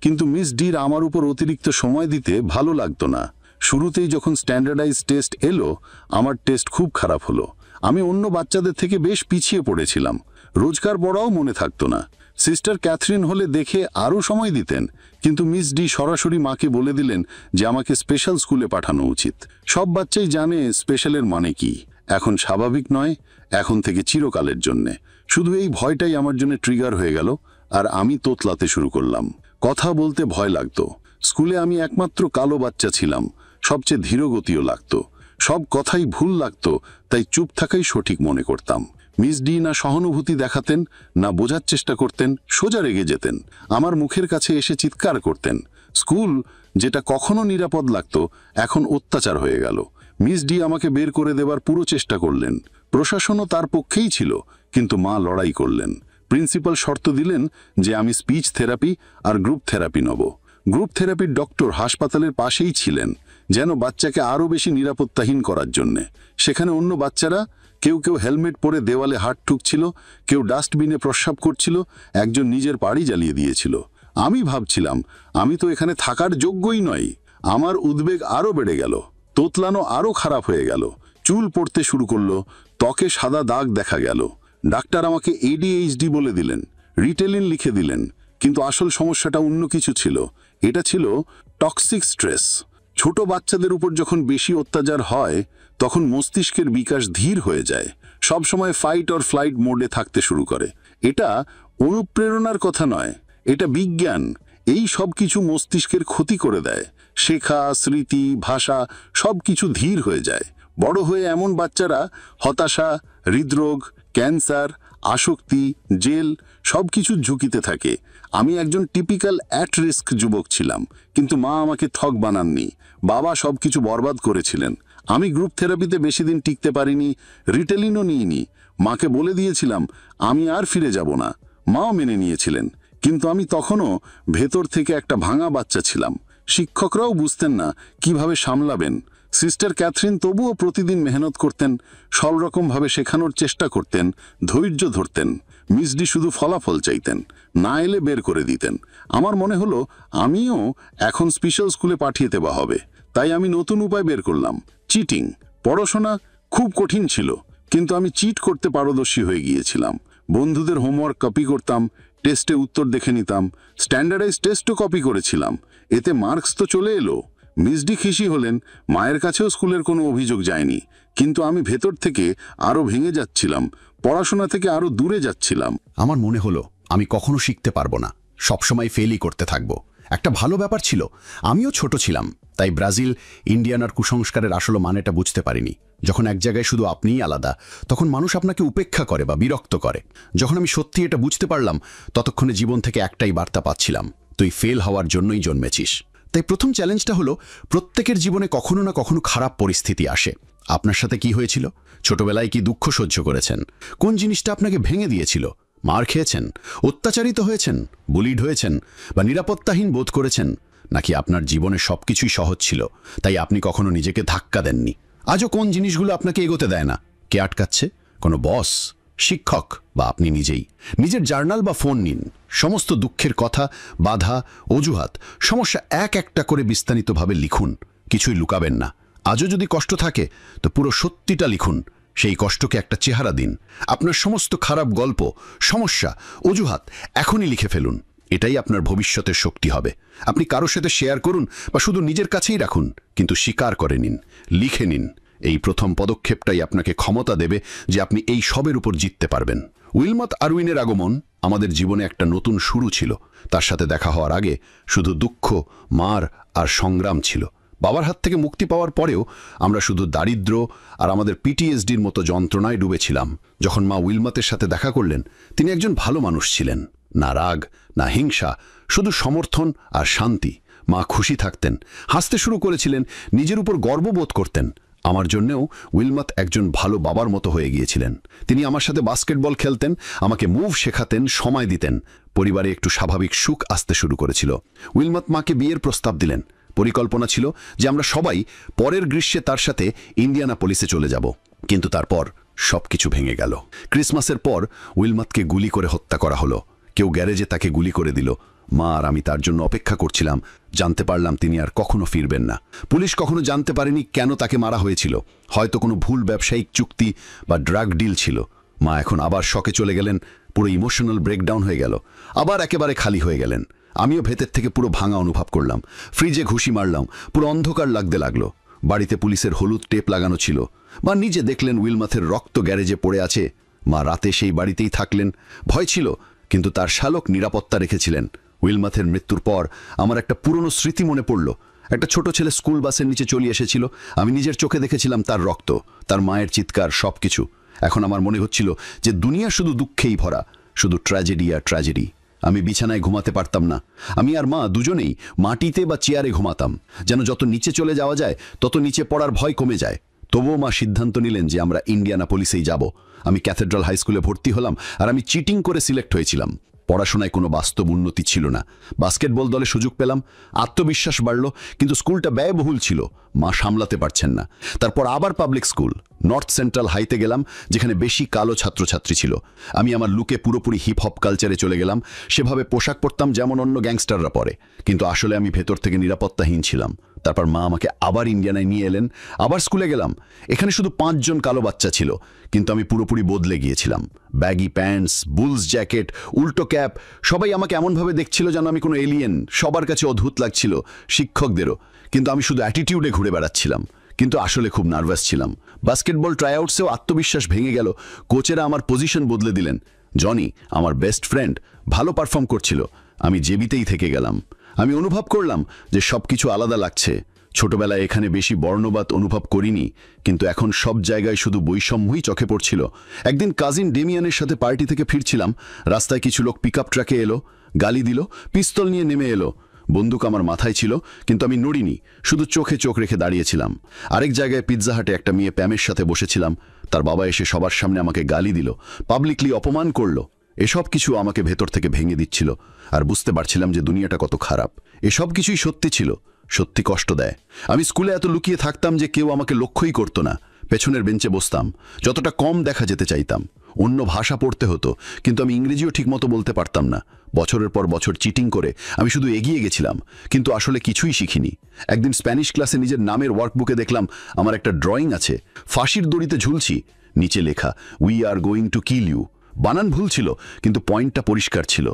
কিন্তু মিস ডির আমার উপর অতিরিক্ত সময় দিতে ভালো লাগতো না। শুরুতেই যখন স্ট্যান্ডার্ডাইজ টেস্ট এলো, আমার টেস্ট খুব খারাপ হলো। আমি অন্য বাচ্চাদের থেকে বেশ পিছিয়ে পড়েছিলাম। রোজকার পড়াও মনে থাকতো না। সিস্টার ক্যাথরিন হলে দেখে আরও সময় দিতেন, কিন্তু মিস ডি সরাসরি মাকে বলে দিলেন যে আমাকে স্পেশাল স্কুলে পাঠানো উচিত। সব বাচ্চাই জানে স্পেশালের মানে কি। এখন স্বাভাবিক নয়, এখন থেকে চিরকালের জন্যে। শুধু এই ভয়টাই আমার জন্য ট্রিগার হয়ে গেল। আর আমি তোতলাতে শুরু করলাম। কথা বলতে ভয় লাগতো। স্কুলে আমি একমাত্র কালো বাচ্চা ছিলাম, সবচেয়ে ধীরগতিও লাগতো। সব কথাই ভুল লাগতো, তাই চুপ থাকাই সঠিক মনে করতাম। মিস ডি না সহানুভূতি দেখাতেন, না বোঝার চেষ্টা করতেন, সোজা রেগে যেতেন। আমার মুখের কাছে এসে চিৎকার করতেন। স্কুল যেটা কখনো নিরাপদ লাগতো, এখন অত্যাচার হয়ে গেল। মিস ডি আমাকে বের করে দেবার পুরো চেষ্টা করলেন। প্রশাসনও তার পক্ষেই ছিল, কিন্তু মা লড়াই করলেন। প্রিন্সিপাল শর্ত দিলেন যে আমি স্পিচ থেরাপি আর গ্রুপ থেরাপি নেব। গ্রুপ থেরাপির ডক্টর হাসপাতালের পাশেই ছিলেন, যেন বাচ্চাকে আরও বেশি নিরাপত্তাহীন করার জন্যে। সেখানে অন্য বাচ্চারা কেউ হেলমেট পরে দেওয়ালে হাত ঠুকছিল, কেউ ডাস্টবিনে প্রস্রাব করছিল, একজন নিজের বাড়ি জ্বালিয়ে দিয়েছিল। আমি ভাবছিলাম আমি তো এখানে থাকার যোগ্যই নই। আমার উদ্বেগ আরও বেড়ে গেল। তোতলানো আরও খারাপ হয়ে গেল। চুল পড়তে শুরু করলো, ত্বকে সাদা দাগ দেখা গেল। ডাক্তার আমাকে ADHD বলে দিলেন, রিটেলিন লিখে দিলেন। কিন্তু আসল সমস্যাটা অন্য কিছু ছিল। এটা ছিল টক্সিক স্ট্রেস। ছোট বাচ্চাদের উপর যখন বেশি অত্যাচার হয়, তখন মস্তিষ্কের বিকাশ ধীর হয়ে যায়, সবসময় ফাইট অর ফ্লাইট মোডে থাকতে শুরু করে। এটা অনুপ্রেরণার কথা নয়, এটা বিজ্ঞান। এই সব কিছু মস্তিষ্কের ক্ষতি করে দেয়। শেখা, স্মৃতি, ভাষা সব কিছু ধীর হয়ে যায়। বড় হয়ে এমন বাচ্চারা হতাশা, হৃদরোগ, ক্যান্সার, আসক্তি, জেল সব কিছুর ঝুঁকিতে থাকে। আমি একজন টিপিক্যাল অ্যাট রিস্ক যুবক ছিলাম, কিন্তু মা আমাকে থক বানাননি। বাবা সব কিছু বরবাদ করেছিলেন। আমি গ্রুপ থেরাপিতে বেশি দিন টিকতে পারিনি, রিটেলিনও নিইনি। মাকে বলে দিয়েছিলাম আমি আর ফিরে যাব না। মাও মেনে নিয়েছিলেন, কিন্তু আমি তখনও ভেতর থেকে একটা ভাঙা বাচ্চা ছিলাম। শিক্ষকরাও বুঝতেন না কিভাবে সামলাবেন। সিস্টার ক্যাথরিন তবুও প্রতিদিন মেহনত করতেন, সব রকমভাবে শেখানোর চেষ্টা করতেন, ধৈর্য ধরতেন। মিস ডি শুধু ফলাফল চাইতেন, না এলে বের করে দিতেন। আমার মনে হলো আমিও এখন স্পেশাল স্কুলে পাঠিয়ে দেওয়া হবে। তাই আমি নতুন উপায় বের করলাম, চিটিং। পড়াশোনা খুব কঠিন ছিল, কিন্তু আমি চিট করতে পারদর্শী হয়ে গিয়েছিলাম। বন্ধুদের হোমওয়ার্ক কপি করতাম, টেস্টে উত্তর দেখে নিতাম, স্ট্যান্ডার্ডাইজ টেস্টও কপি করেছিলাম। এতে মার্কস তো চলে এলো। মিস ডি খুশি হলেন। মায়ের কাছেও স্কুলের কোনো অভিযোগ যায়নি। কিন্তু আমি ভেতর থেকে আরও ভেঙে যাচ্ছিলাম, পড়াশোনা থেকে আরও দূরে যাচ্ছিলাম। আমার মনে হলো আমি কখনো শিখতে পারবো না, সবসময় ফেলই করতে থাকবো। একটা ভালো ব্যাপার ছিল, আমিও ছোট ছিলাম, তাই ব্রাজিল, ইন্ডিয়ানার কুসংস্কারের আসল মানেটা বুঝতে পারিনি। যখন এক জায়গায় শুধু আপনিই আলাদা, তখন মানুষ আপনাকে উপেক্ষা করে বা বিরক্ত করে। যখন আমি সত্যি এটা বুঝতে পারলাম, ততক্ষণে জীবন থেকে একটাই বার্তা পাচ্ছিলাম, তুই ফেল হওয়ার জন্যই জন্মেছিস। তাই প্রথম চ্যালেঞ্জটা হলো, প্রত্যেকের জীবনে কখনো না কখনো খারাপ পরিস্থিতি আসে। আপনার সাথে কি হয়েছিল? ছোটবেলায় কি দুঃখ সহ্য করেছেন? কোন জিনিসটা আপনাকে ভেঙে দিয়েছিল? মার খেয়েছেন, অত্যাচারিত হয়েছেন, বুলিড হয়েছেন, বা নিরাপত্তাহীন বোধ করেছেন? নাকি আপনার জীবনে সবকিছুই সহজ ছিল, তাই আপনি কখনো নিজেকে ধাক্কা দেননি? আজও কোন জিনিসগুলো আপনাকে এগোতে দেয় না? কে আটকাচ্ছে? কোনো বস, শিক্ষক, বা আপনি নিজেই? নিজের জার্নাল বা ফোন নিন, সমস্ত দুঃখের কথা, বাধা, অজুহাত, সমস্যা এক একটা করে বিস্তারিতভাবে লিখুন। কিছুই লুকাবেন না। আজও যদি কষ্ট থাকে, তো পুরো সত্যিটা লিখুন। সেই কষ্টকে একটা চেহারা দিন। আপনার সমস্ত খারাপ গল্প, সমস্যা, অজুহাত এখনই লিখে ফেলুন। এটাই আপনার ভবিষ্যতের শক্তি হবে। আপনি কারোর সাথে শেয়ার করুন বা শুধু নিজের কাছেই রাখুন, কিন্তু স্বীকার করে নিন, লিখে নিন। এই প্রথম পদক্ষেপটাই আপনাকে ক্ষমতা দেবে যে আপনি এই সবের উপর জিততে পারবেন। উইলমট আরউইনের আগমন আমাদের জীবনে একটা নতুন শুরু ছিল। তার সাথে দেখা হওয়ার আগে শুধু দুঃখ, মার আর সংগ্রাম ছিল। বাবার হাত থেকে মুক্তি পাওয়ার পরেও আমরা শুধু দারিদ্র্য আর আমাদের PTSDর মতো যন্ত্রণায় ডুবেছিলাম। যখন মা উইলমতের সাথে দেখা করলেন, তিনি একজন ভালো মানুষ ছিলেন। না রাগ, না হিংসা, শুধু সমর্থন আর শান্তি। মা খুশি থাকতেন, হাসতে শুরু করেছিলেন, নিজের উপর গর্ববোধ করতেন। আমার জন্যেও উইলমত একজন ভালো বাবার মতো হয়ে গিয়েছিলেন। তিনি আমার সাথে বাস্কেটবল খেলতেন, আমাকে মুভ শেখাতেন, সময় দিতেন। পরিবারে একটু স্বাভাবিক সুখ আসতে শুরু করেছিল। উইলমত মাকে বিয়ের প্রস্তাব দিলেন। পরিকল্পনা ছিল যে আমরা সবাই পরের গ্রীষ্মে তার সাথে ইন্ডিয়ানাপলিসে চলে যাব। কিন্তু তারপর সবকিছু ভেঙে গেল। ক্রিসমাসের পর উইলমতকে গুলি করে হত্যা করা হলো। কেউ গ্যারেজে তাকে গুলি করে দিল। মা আর আমি তার জন্য অপেক্ষা করছিলাম। জানতে পারলাম তিনি আর কখনো ফিরবেন না। পুলিশ কখনো জানতে পারেনি কেন তাকে মারা হয়েছিল। হয়তো কোনো ভুল ব্যবসায়িক চুক্তি বা ড্রাগ ডিল ছিল। মা এখন আবার শকে চলে গেলেন, পুরো ইমোশনাল ব্রেকডাউন হয়ে গেল, আবার একেবারে খালি হয়ে গেলেন। আমিও ভেতর থেকে পুরো ভাঙা অনুভব করলাম। ফ্রিজে ঘুষি মারলাম, পুরো অন্ধকার লাগতে লাগলো। বাড়িতে পুলিশের হলুদ টেপ লাগানো ছিল। মা নিজে দেখলেন উইলমথের রক্ত গ্যারেজে পড়ে আছে। মা রাতে সেই বাড়িতেই থাকলেন। ভয় ছিল কিন্তু তার শালক নিরাপত্তা রেখেছিলেন। উইলমাথের মৃত্যুর পর আমার একটা পুরনো স্মৃতি মনে পড়ল। একটা ছোট ছেলে স্কুল বাসের নিচে চলে এসেছিল। আমি নিজের চোখে দেখেছিলাম তার রক্ত, তার মায়ের চিৎকার, সবকিছু। এখন আমার মনে হচ্ছিল যে দুনিয়া শুধু দুঃখেই ভরা, শুধু ট্র্যাজেডি আর ট্র্যাজেডি। আমি বিছানায় ঘুমাতে পারতাম না। আমি আর মা দুজনেই মাটিতে বা চেয়ারে ঘুমাতাম, যেন যত নিচে চলে যাওয়া যায় তত নিচে পড়ার ভয় কমে যায়। তবুও মা সিদ্ধান্ত নিলেন যে আমরা ইন্ডিয়ানাপলিসেই যাব। আমি ক্যাথেড্রাল হাই স্কুলে ভর্তি হলাম, আর আমি চিটিং করে সিলেক্ট হয়েছিলাম। পড়াশোনায় কোনো বাস্তব উন্নতি ছিল না। বাস্কেটবল দলে সুযোগ পেলাম, আত্মবিশ্বাস বাড়ল, কিন্তু স্কুলটা ব্যয়বহুল ছিল, মা সামলাতে পারছেন না। তারপর আবার পাবলিক স্কুল, নর্থ সেন্ট্রাল হাইতে গেলাম, যেখানে বেশি কালো ছাত্রছাত্রী ছিল। আমি আমার লুকে পুরোপুরি হিপ হপ কালচারে চলে গেলাম। সেভাবে পোশাক পরতাম যেমন অন্য গ্যাংস্টাররা পরে, কিন্তু আসলে আমি ভেতর থেকে নিরাপত্তাহীন ছিলাম। তারপর মা আমাকে আবার ইন্ডিয়ানায় নিয়ে এলেন, আবার স্কুলে গেলাম। এখানে শুধু 5 জন কালো বাচ্চা ছিল, কিন্তু আমি পুরোপুরি বদলে গিয়েছিলাম। ব্যাগি প্যান্টস, বুলস জ্যাকেট, উল্টো ক্যাপ, সবাই আমাকে এমনভাবে দেখছিল যেন আমি কোনো এলিয়েন। সবার কাছে অদ্ভুত লাগছিল, শিক্ষকদেরও। কিন্তু আমি শুধু অ্যাটিটিউডে ঘুরে বেড়াচ্ছিলাম, কিন্তু আসলে খুব নার্ভাস ছিলাম। বাস্কেটবল ট্রাইআউটসেও আত্মবিশ্বাস ভেঙে গেল। কোচেরা আমার পজিশন বদলে দিলেন। জনি, আমার বেস্ট ফ্রেন্ড, ভালো পারফর্ম করছিল, আমি জেবিতেই থেকে গেলাম। আমি অনুভব করলাম যে সবকিছু আলাদা লাগছে। ছোটবেলায় এখানে বেশি বর্ণবাদ অনুভব করিনি, কিন্তু এখন সব জায়গায় শুধু বৈষম্যই চোখে পড়ছিল। একদিন কাজিন ডেমিয়ানের সাথে পার্টি থেকে ফিরছিলাম। রাস্তায় কিছু লোক পিকআপ ট্রাকে এলো, গালি দিল, পিস্তল নিয়ে নেমে এলো। বন্দুক আমার মাথায় ছিল, কিন্তু আমি নড়িনি, শুধু চোখে চোখ রেখে দাঁড়িয়েছিলাম। আরেক জায়গায় পিৎজা হাটে একটা মেয়ে প্যামের সাথে বসেছিলাম। তার বাবা এসে সবার সামনে আমাকে গালি দিল, পাবলিকলি অপমান করলো। এসব কিছু আমাকে ভেতর থেকে ভেঙে দিচ্ছিল, আর বুঝতে পারছিলাম যে দুনিয়াটা কত খারাপ। এসব কিছুই সত্যি ছিল, সত্যি কষ্ট দেয়। আমি স্কুলে এত লুকিয়ে থাকতাম যে কেউ আমাকে লক্ষ্যই করতো না। পেছনের বেঞ্চে বসতাম, যতটা কম দেখা যেতে চাইতাম। অন্য ভাষা পড়তে হতো, কিন্তু আমি ইংরেজিও ঠিকমতো বলতে পারতাম না। বছরের পর বছর চিটিং করে আমি শুধু এগিয়ে গেছিলাম, কিন্তু আসলে কিছুই শিখিনি। একদিন স্প্যানিশ ক্লাসে নিজের নামের ওয়ার্কবুকে দেখলাম আমার একটা ড্রয়িং আছে, ফাঁসির দড়িতে ঝুলছি, নিচে লেখা we are going to kill you. বানান ভুল ছিল, কিন্তু পয়েন্টটা পরিষ্কার ছিল।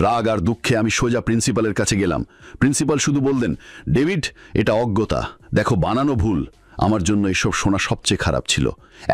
রাগ আর দুঃখে আমি সোজা প্রিন্সিপালের কাছে গেলাম। প্রিন্সিপাল শুধু বললেন, ডেভিড, এটা অজ্ঞতা, দেখো বানানো ভুল। আমার জন্য এসব শোনা সবচেয়ে খারাপ ছিল।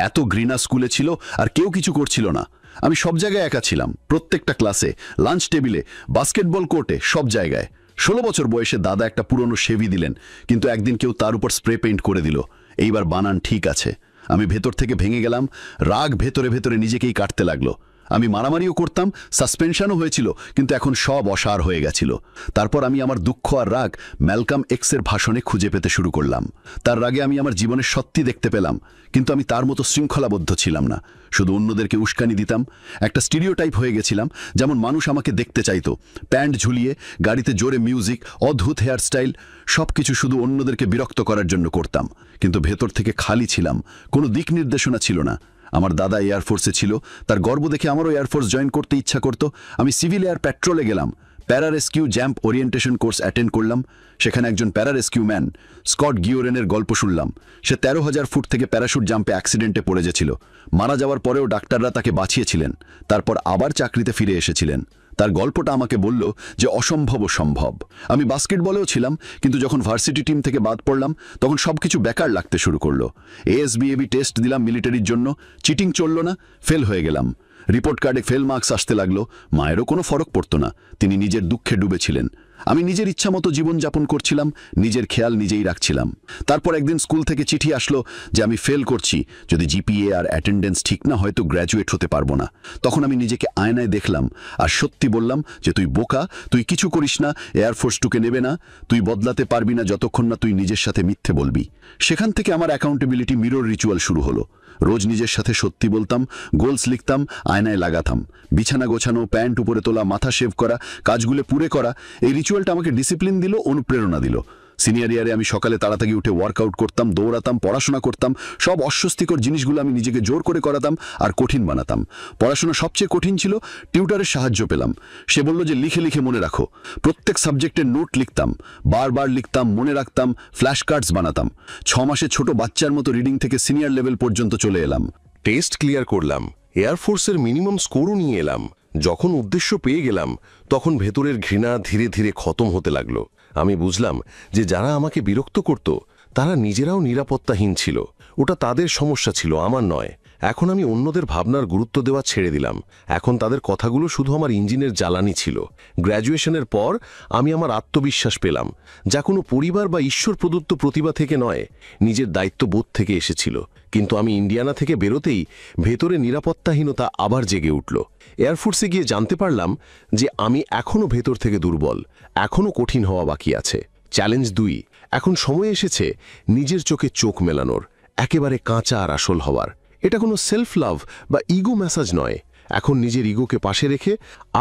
এত ঘৃণা স্কুলে ছিল, আর কেউ কিছু করছিল না। আমি সব জায়গায় একা ছিলাম, প্রত্যেকটা ক্লাসে, লাঞ্চ টেবিলে, বাস্কেটবল কোর্টে, সব জায়গায়। 16 বছর বয়সে দাদা একটা পুরনো শেভি দিলেন, কিন্তু একদিন কেউ তার উপর স্প্রে পেইন্ট করে দিল। এইবার বানান ঠিক আছে। আমি ভেতর থেকে ভেঙে গেলাম, রাগ ভেতরে ভেতরে নিজেকেই কাটতে লাগলো। আমি মারামারিও করতাম, সাসপেনশনও হয়েছিল, কিন্তু এখন সব অসার হয়ে গেছিল। তারপর আমি আমার দুঃখ আর রাগ ম্যালকাম এক্সের ভাষণে খুঁজে পেতে শুরু করলাম। তার রাগে আমি আমার জীবনের সত্যি দেখতে পেলাম, কিন্তু আমি তার মতো শৃঙ্খলাবদ্ধ ছিলাম না, শুধু অন্যদেরকে উস্কানি দিতাম। একটা স্টিরিওটাইপ হয়ে গেছিলাম, যেমন মানুষ আমাকে দেখতে চাইতো। প্যান্ট ঝুলিয়ে, গাড়িতে জোরে মিউজিক, অদ্ভুত হেয়ারস্টাইল, সবকিছু শুধু অন্যদেরকে বিরক্ত করার জন্য করতাম। কিন্তু ভেতর থেকে খালি ছিলাম, কোনো দিক নির্দেশনা ছিল না। আমার দাদা এয়ারফোর্সে ছিল, তার গর্ব দেখে আমারও এয়ারফোর্স জয়েন করতে ইচ্ছা করতো। আমি সিভিল এয়ার পেট্রোলে গেলাম, প্যারা rescue XAMPP orientation course attend করলাম। সেখানে একজন প্যারা রেস্কিউ ম্যান স্কট গিওরেনের গল্প শুনলাম। সে 13,000 ফুট থেকে প্যারাশুট জাম্পে অ্যাক্সিডেন্টে পড়ে গেছিল। মারা যাওয়ার পরেও ডাক্তাররা তাকে বাঁচিয়েছিলেন, তারপর আবার চাকরিতে ফিরে এসেছিলেন। তার গল্পটা আমাকে বলল যে অসম্ভব সম্ভব। আমি বাস্কেটবলেও ছিলাম, কিন্তু যখন ভার্সিটি টিম থেকে বাদ পড়লাম তখন সবকিছু বেকার লাগতে শুরু করলো। এএসবিএবি টেস্ট দিলাম মিলিটারির জন্য, চিটিং চলল না, ফেল হয়ে গেলাম। রিপোর্ট কার্ডে ফেল মার্কস আসতে লাগলো। মায়েরও কোনো ফরক পড়তো না, তিনি নিজের দুঃখে ডুবেছিলেন। আমি নিজের ইচ্ছা মতো জীবনযাপন করছিলাম, নিজের খেয়াল নিজেই রাখছিলাম। তারপর একদিন স্কুল থেকে চিঠি আসলো যে আমি ফেল করছি, যদি জিপিএ আর অ্যাটেন্ডেন্স ঠিক না হয় তো গ্র্যাজুয়েট হতে পারবো না। তখন আমি নিজেকে আয়নায় দেখলাম আর সত্যি বললাম যে তুই বোকা, তুই কিছু করিস না, এয়ারফোর্স টুকে নেবে না, তুই বদলাতে পারবি না যতক্ষণ না তুই নিজের সাথে মিথ্যে বলবি। সেখান থেকে আমার অ্যাকাউন্টেবিলিটি মিরর রিচুয়াল শুরু হলো। রোজ নিজের সাথে সত্যি বলতাম, গোলস লিখতাম, আয়নায় লাগাতাম। বিছানা গোছানো, প্যান্ট উপরে তোলা, মাথা শেভ করা, কাজগুলো পুরে করা, এই রিচুয়ালটা আমাকে ডিসিপ্লিন দিল, অনুপ্রেরণা দিল। সিনিয়র ইয়ারে আমি সকালে তাড়াতাড়ি উঠে ওয়ার্কআউট করতাম, দৌড়াতাম, পড়াশোনা করতাম। সব অস্বস্তিকর জিনিসগুলো আমি নিজেকে জোর করে করাতাম আর কঠিন বানাতাম। পড়াশোনা সবচেয়ে কঠিন ছিল, টিউটারের সাহায্য পেলাম। সে বলল যে লিখে লিখে মনে রাখো। প্রত্যেক সাবজেক্টের নোট লিখতাম, বারবার লিখতাম, মনে রাখতাম, ফ্ল্যাশ কার্ডস বানাতাম। 6 মাসে ছোট বাচ্চার মতো রিডিং থেকে সিনিয়র লেভেল পর্যন্ত চলে এলাম। টেস্ট ক্লিয়ার করলাম, এয়ারফোর্সের মিনিমাম স্কোরও নিয়ে এলাম। যখন উদ্দেশ্য পেয়ে গেলাম তখন ভেতরের ঘৃণা ধীরে ধীরে খতম হতে লাগলো। আমি বুঝলাম যে যারা আমাকে বিরক্ত করত তারা নিজেরাও নিরাপত্তাহীন ছিল। ওটা তাদের সমস্যা ছিল, আমার নয়। এখন আমি অন্যদের ভাবনার গুরুত্ব দেওয়া ছেড়ে দিলাম। এখন তাদের কথাগুলো শুধু আমার ইঞ্জিনের জ্বালানি ছিল। গ্র্যাজুয়েশনের পর আমি আমার আত্মবিশ্বাস পেলাম, যা কোনো পরিবার বা ঈশ্বর প্রদত্ত প্রতিভা থেকে নয়, নিজের দায়িত্ববোধ থেকে এসেছিল। কিন্তু আমি ইন্ডিয়ানা থেকে বেরোতেই ভেতরে নিরাপত্তাহীনতা আবার জেগে উঠল। এয়ারফোর্সে গিয়ে জানতে পারলাম যে আমি এখনও ভেতর থেকে দুর্বল, এখনও কঠিন হওয়া বাকি আছে। চ্যালেঞ্জ 2, এখন সময় এসেছে নিজের চোখে চোখ মেলানোর, একেবারে কাঁচা আর আসল হওয়ার। এটা কোনো সেলফ লাভ বা ইগো ম্যাসাজ নয়। এখন নিজের ইগোকে পাশে রেখে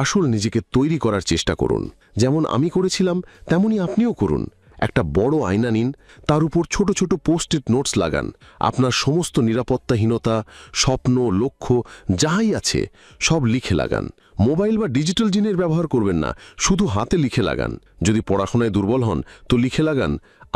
আসল নিজেকে তৈরি করার চেষ্টা করুন। যেমন আমি করেছিলাম তেমনই আপনিও করুন। একটা বড় আয়না নিন, তার উপর ছোট ছোট পোস্ট-ইট নোটস লাগান। আপনার সমস্ত নিরাপত্তাহীনতা, স্বপ্ন, লক্ষ্য যাই আছে সব লিখে লাগান। মোবাইল বা ডিজিটাল জিনিস ব্যবহার করবেন না, শুধু হাতে লিখে লাগান। যদি পড়াশোনায় দুর্বল হন তো লিখে লাগান,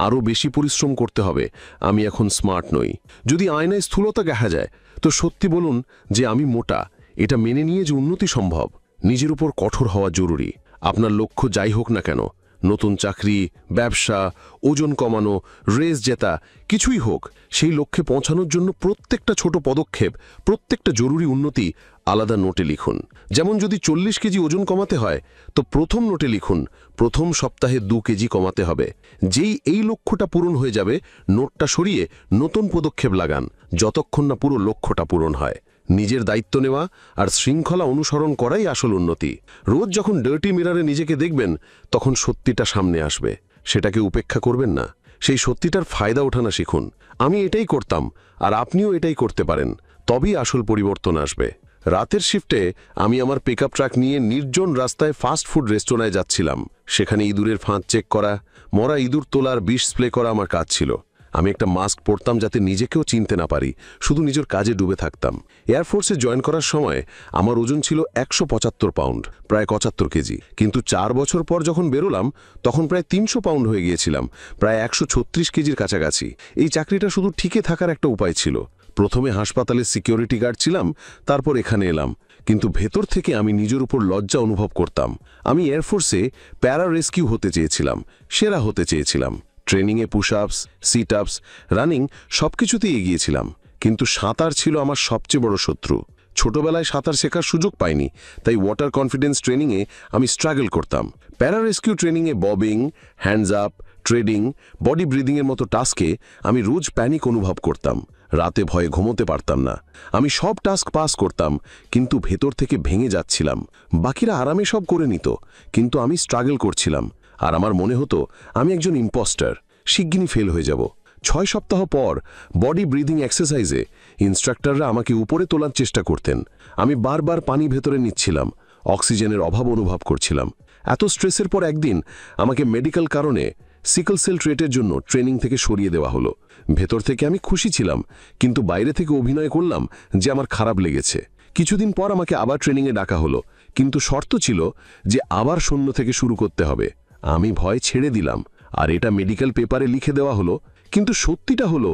আরও বেশি পরিশ্রম করতে হবে, আমি এখন স্মার্ট নই। যদি আয়নায় স্থূলতা দেখা যায় তো সত্যি বলুন যে আমি মোটা। এটা মেনে নিয়ে যে উন্নতি সম্ভব। নিজের উপর কঠোর হওয়া জরুরি। আপনার লক্ষ্য যাই হোক না কেন, নতুন চাকরি, ব্যবসা, ওজন কমানো, রেস জেতা, কিছুই হোক, সেই লক্ষ্যে পৌঁছানোর জন্য প্রত্যেকটা ছোট পদক্ষেপ, প্রত্যেকটা জরুরি উন্নতি আলাদা নোটে লিখুন। যেমন যদি 40 কেজি ওজন কমাতে হয় তো প্রথম নোটে লিখুন প্রথম সপ্তাহে 2 কেজি কমাতে হবে। যেই এই লক্ষ্যটা পূরণ হয়ে যাবে, নোটটা সরিয়ে নতুন পদক্ষেপ লাগান, যতক্ষণ না পুরো লক্ষ্যটা পূরণ হয়। নিজের দায়িত্ব নেওয়া আর শৃঙ্খলা অনুসরণ করাই আসল উন্নতি। রোজ যখন ডার্টি মিররে নিজেকে দেখবেন তখন সত্যিটা সামনে আসবে, সেটাকে উপেক্ষা করবেন না। সেই সত্যিটার ফায়দা ওঠানো শিখুন। আমি এটাই করতাম আর আপনিও এটাই করতে পারেন, তবেই আসল পরিবর্তন আসবে। রাতের শিফটে আমি আমার পিকআপ ট্রাক নিয়ে নির্জন রাস্তায় ফাস্ট ফুড রেস্টুরেন্টে যাচ্ছিলাম। সেখানে ইঁদুরের ফাঁদ চেক করা, মরা ইঁদুর তোলার বিষ স্প্রে করা আমার কাজ ছিল। আমি একটা মাস্ক পরতাম যাতে নিজেকেও চিনতে না পারি, শুধু নিজের কাজে ডুবে থাকতাম। এয়ারফোর্সে জয়েন করার সময় আমার ওজন ছিল 175 পাউন্ড, প্রায় 75 কেজি। কিন্তু 4 বছর পর যখন বেরোলাম তখন প্রায় 300 পাউন্ড হয়ে গিয়েছিলাম, প্রায় 136 কেজির কাছাকাছি। এই চাকরিটা শুধু ঠিকই থাকার একটা উপায় ছিল। প্রথমে হাসপাতালে সিকিউরিটি গার্ড ছিলাম, তারপর এখানে এলাম। কিন্তু ভেতর থেকে আমি নিজের উপর লজ্জা অনুভব করতাম। আমি এয়ারফোর্সে প্যারা রেস্কিউ হতে চেয়েছিলাম, সেরা হতে চেয়েছিলাম। ট্রেনিংয়ে পুশ আপস, সিট আপস, রানিং সবকিছুতেই এগিয়েছিলাম। কিন্তু সাঁতার ছিল আমার সবচেয়ে বড় শত্রু। ছোটবেলায় সাঁতার শেখার সুযোগ পাইনি, তাই ওয়াটার কনফিডেন্স ট্রেনিংয়ে আমি স্ট্রাগল করতাম। প্যারা রেস্কিউ ট্রেনিংয়ে bobbing, hands up, treading, body ব্রিদিংয়ের মতো টাস্কে আমি রোজ প্যানিক অনুভব করতাম। রাতে ভয়ে ঘুমোতে পারতাম না। আমি সব টাস্ক পাস করতাম, কিন্তু ভেতর থেকে ভেঙে যাচ্ছিলাম। বাকিরা আরামে সব করে নিত, কিন্তু আমি স্ট্রাগল করছিলাম। আর আমার মনে হতো আমি একজন ইম্পোস্টার, শিগগিরই ফেল হয়ে যাব। 6 সপ্তাহ পর বডি ব্রিদিং এক্সারসাইজে ইনস্ট্রাক্টররা আমাকে উপরে তোলার চেষ্টা করতেন। আমি বারবার পানি ভেতরে নিচ্ছিলাম, অক্সিজেনের অভাব অনুভব করছিলাম। এত স্ট্রেসের পর একদিন আমাকে মেডিকেল কারণে সিকল সেল ট্রেটের জন্য ট্রেনিং থেকে সরিয়ে দেওয়া হলো। ভেতর থেকে আমি খুশি ছিলাম, কিন্তু বাইরে থেকে অভিনয় করলাম যে আমার খারাপ লেগেছে। কিছুদিন পর আমাকে আবার ট্রেনিংয়ে ডাকা হলো, কিন্তু শর্ত ছিল যে আবার শূন্য থেকে শুরু করতে হবে। আমি ভয় ছেড়ে দিলাম, আর এটা মেডিকেল পেপারে লিখে দেওয়া হলো। কিন্তু সত্যিটা হলো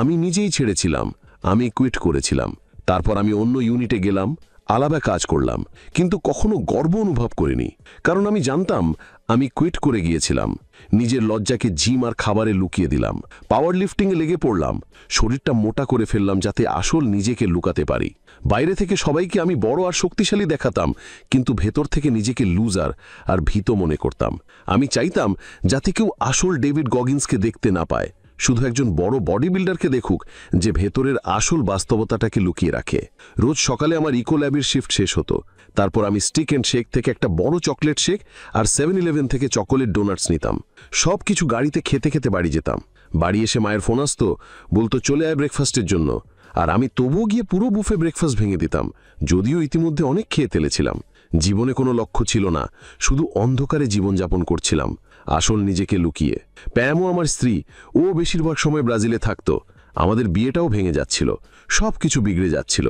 আমি নিজেই ছেড়েছিলাম, আমি কুইট করেছিলাম। তারপর আমি অন্য ইউনিটে গেলাম, আলাদা কাজ করলাম, কিন্তু কখনো গর্ব অনুভব করিনি, কারণ আমি জানতাম আমি কুইট করে গিয়েছিলাম। নিজের লজ্জাকে জিম আর খাবারে লুকিয়ে দিলাম। পাওয়ার লিফটিংয়ে লেগে পড়লাম, শরীরটা মোটা করে ফেললাম যাতে আসল নিজেকে লুকাতে পারি। বাইরে থেকে সবাইকে আমি বড় আর শক্তিশালী দেখাতাম, কিন্তু ভেতর থেকে নিজেকে লুজার আর ভীত মনে করতাম। আমি চাইতাম যাতে কেউ আসল ডেভিড গগিন্সকে দেখতে না পায়, শুধু একজন বড় বডি বিল্ডারকে দেখুক যে ভেতরের আসল বাস্তবতাটাকে লুকিয়ে রাখে। রোজ সকালে আমার ইকো ল্যাবের শিফট শেষ হতো। তারপর আমি স্টিক অ্যান্ড শেক থেকে একটা বড় চকলেট শেক আর 7-Eleven থেকে চকোলেট ডোনাটস নিতাম। সব কিছু গাড়িতে খেতে খেতে বাড়ি যেতাম। বাড়ি এসে মায়ের ফোন আসতো, বলতো চলে আয় ব্রেকফাস্টের জন্য। আর আমি তবুও গিয়ে পুরো বুফে ব্রেকফাস্ট ভেঙে দিতাম, যদিও ইতিমধ্যে অনেক খেয়ে ফেলেছিলাম। জীবনে কোনো লক্ষ্য ছিল না, শুধু অন্ধকারে জীবনযাপন করছিলাম, আসল নিজেকে লুকিয়ে। প্যামও আমার স্ত্রী, ও বেশিরভাগ সময় ব্রাজিলে থাকতো। আমাদের বিয়েটাও ভেঙে যাচ্ছিল, সব কিছু বিগড়ে যাচ্ছিল।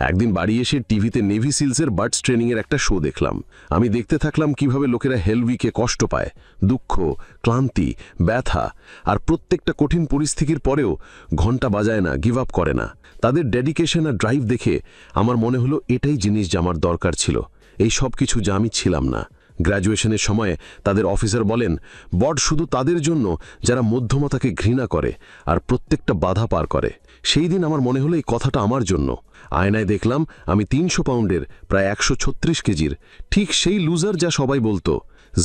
একদিন বাড়ি এসে টিভিতে নেভি সিলসের বার্ডস ট্রেনিংয়ের একটা শো দেখলাম। আমি দেখতে থাকলাম কিভাবে লোকেরা হেলভিকে কষ্ট পায়, দুঃখ, ক্লান্তি, ব্যথা, আর প্রত্যেকটা কঠিন পরিস্থিতির পরেও ঘন্টা বাজায় না, গিভ আপ করে না। তাদের ডেডিকেশন আর ড্রাইভ দেখে আমার মনে হলো এটাই জিনিস যা আমার দরকার ছিল। এই সব কিছু যা আমি ছিলাম না। গ্র্যাজুয়েশনের সময় তাদের অফিসার বলেন, বড শুধু তাদের জন্য যারা মধ্যমতাকে ঘৃণা করে আর প্রত্যেকটা বাধা পার করে। সেই দিন আমার মনে হলো এই কথাটা আমার জন্য। আয়নায় দেখলাম আমি 300 পাউন্ডের, প্রায় 136 কেজির, ঠিক সেই লুজার যা সবাই বলতো,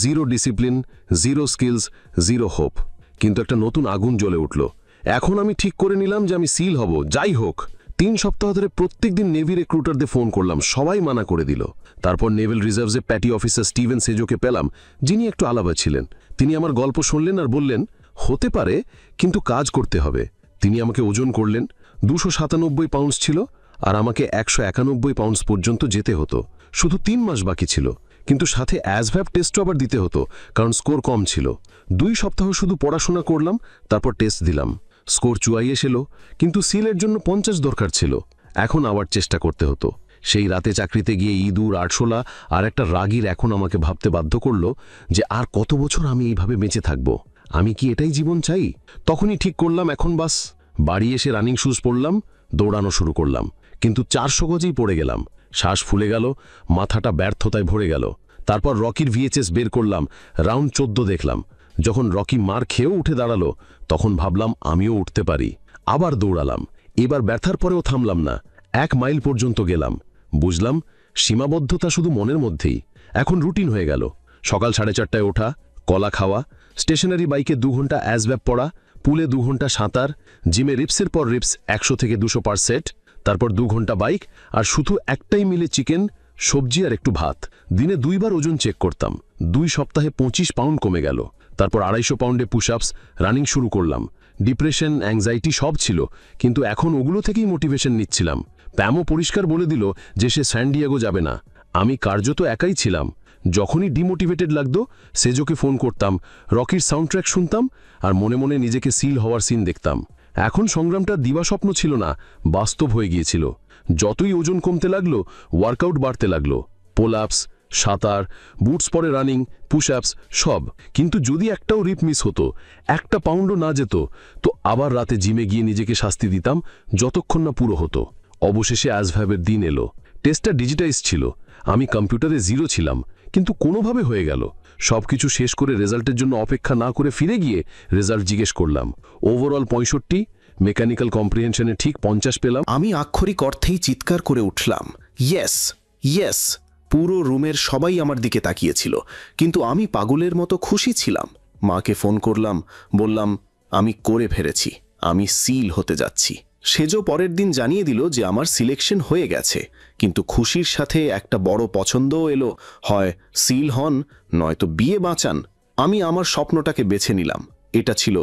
zero discipline, zero skills, zero hope. কিন্তু একটা নতুন আগুন জ্বলে উঠল। এখন আমি ঠিক করে নিলাম যে আমি সিল হব, যাই হোক। 3 সপ্তাহ ধরে প্রত্যেকদিন নেভি রিক্রুটারদের ফোন করলাম, সবাই মানা করে দিল। তারপর নেভেল রিজার্ভসে প্যাটি অফিসার স্টিভেন সেজোকে পেলাম, যিনি একটু আলাদা ছিলেন। তিনি আমার গল্প শুনলেন আর বললেন, হতে পারে, কিন্তু কাজ করতে হবে। তিনি আমাকে ওজন করলেন। 297 পাউন্ডস ছিল, আর আমাকে 191 পাউন্ডস পর্যন্ত যেতে হতো। শুধু 3 মাস বাকি ছিল, কিন্তু সাথে অ্যাসভ্যাব টেস্টও আবার দিতে হতো, কারণ স্কোর কম ছিল। 2 সপ্তাহ শুধু পড়াশোনা করলাম, তারপর টেস্ট দিলাম। স্কোর 44 এলো, কিন্তু সিলের জন্য 50 দরকার ছিল। এখন আবার চেষ্টা করতে হতো। সেই রাতে চাকরিতে গিয়ে ইঁদুর, আরশোলা আর একটা রাগীর এখন আমাকে ভাবতে বাধ্য করল যে আর কত বছর আমি এইভাবে বেঁচে থাকব। আমি কি এটাই জীবন চাই? তখনই ঠিক করলাম, এখন বাস। বাড়ি এসে রানিং শুজ পরলাম, দৌড়ানো শুরু করলাম। কিন্তু 400 গজেই পড়ে গেলাম। শ্বাস ফুলে গেল, মাথাটা ব্যর্থতায় ভরে গেল। তারপর রকির VHS বের করলাম, রাউন্ড 14 দেখলাম। যখন রকি মার খেয়েও উঠে দাঁড়ালো, তখন ভাবলাম আমিও উঠতে পারি। আবার দৌড়ালাম। এবার ব্যথার পরেও থামলাম না। 1 মাইল পর্যন্ত গেলাম। বুঝলাম সীমাবদ্ধতা শুধু মনের মধ্যেই। এখন রুটিন হয়ে গেল। সকাল 4:30টায় ওঠা, কলা খাওয়া, স্টেশনারি বাইকে 2 ঘন্টা অ্যাসভ্যাব পড়া, পুলে 2 ঘন্টা সাঁতার, জিমে রিপসের পর রিপস 100 থেকে 200 পার সেট, তারপর 2 ঘন্টা বাইক, আর শুধু একটাই মিলে চিকেন, সবজি আর একটু ভাত। দিনে 2 বার ওজন চেক করতাম। 2 সপ্তাহে 25 পাউন্ড কমে গেল। তারপর 250 পাউন্ডে পুশ আপস, রানিং শুরু করলাম। ডিপ্রেশন, অ্যাংজাইটি সব ছিল, কিন্তু এখন ওগুলো থেকেই মোটিভেশন নিচ্ছিলাম। প্যামও পরিষ্কার বলে দিল যে সে স্যান ডিয়েগো যাবে না। আমি কার্যত একাই ছিলাম। যখনই ডিমোটিভেটেড লাগতো, সেজোকে ফোন করতাম, রকির সাউন্ড ট্র্যাক শুনতাম, আর মনে মনে নিজেকে সিল হওয়ার সিন দেখতাম। এখন সংগ্রামটা দিবাস্বপ্ন ছিল না, বাস্তব হয়ে গিয়েছিল। যতই ওজন কমতে লাগলো, ওয়ার্কআউট বাড়তে লাগলো। পোল আপস, সাঁতার, বুটস পরে রানিং, পুশ আপস সব। কিন্তু যদি একটাও রিপ মিস হতো, 1 পাউন্ডও না যেত, তো আবার রাতে জিমে গিয়ে নিজেকে শাস্তি দিতাম, যতক্ষণ না পুরো হতো। অবশেষে অ্যাসভ্যাবের দিন এলো। টেস্টটা ডিজিটাইজ ছিল। আমি কম্পিউটারে 0 ছিলাম, কিন্তু কোনোভাবে হয়ে গেল। সবকিছু শেষ করে রেজাল্টের জন্য অপেক্ষা না করে ফিরে গিয়ে রেজাল্ট জিজ্ঞেস করলাম। ওভারঅল 65, মেকানিক্যাল কম্প্রিহেনশনে ঠিক 50 পেলাম। আমি আক্ষরিক অর্থেই চিৎকার করে উঠলাম, ইয়েস, ইয়েস। পুরো রুমের সবাই আমার দিকে তাকিয়েছিল, কিন্তু আমি পাগলের মতো খুশি ছিলাম। মাকে ফোন করলাম, বললাম আমি করে ফেলেছি, আমি সিল হতে যাচ্ছি। সেজো পরের দিন জানিয়ে দিল যে আমার সিলেকশন হয়ে গেছে, কিন্তু খুশির সাথে একটা বড় পছন্দও এলো, হয় সিল হন, নয়তো বিয়ে বাঁচান। আমি আমার স্বপ্নটাকে বেছে নিলাম। এটা ছিল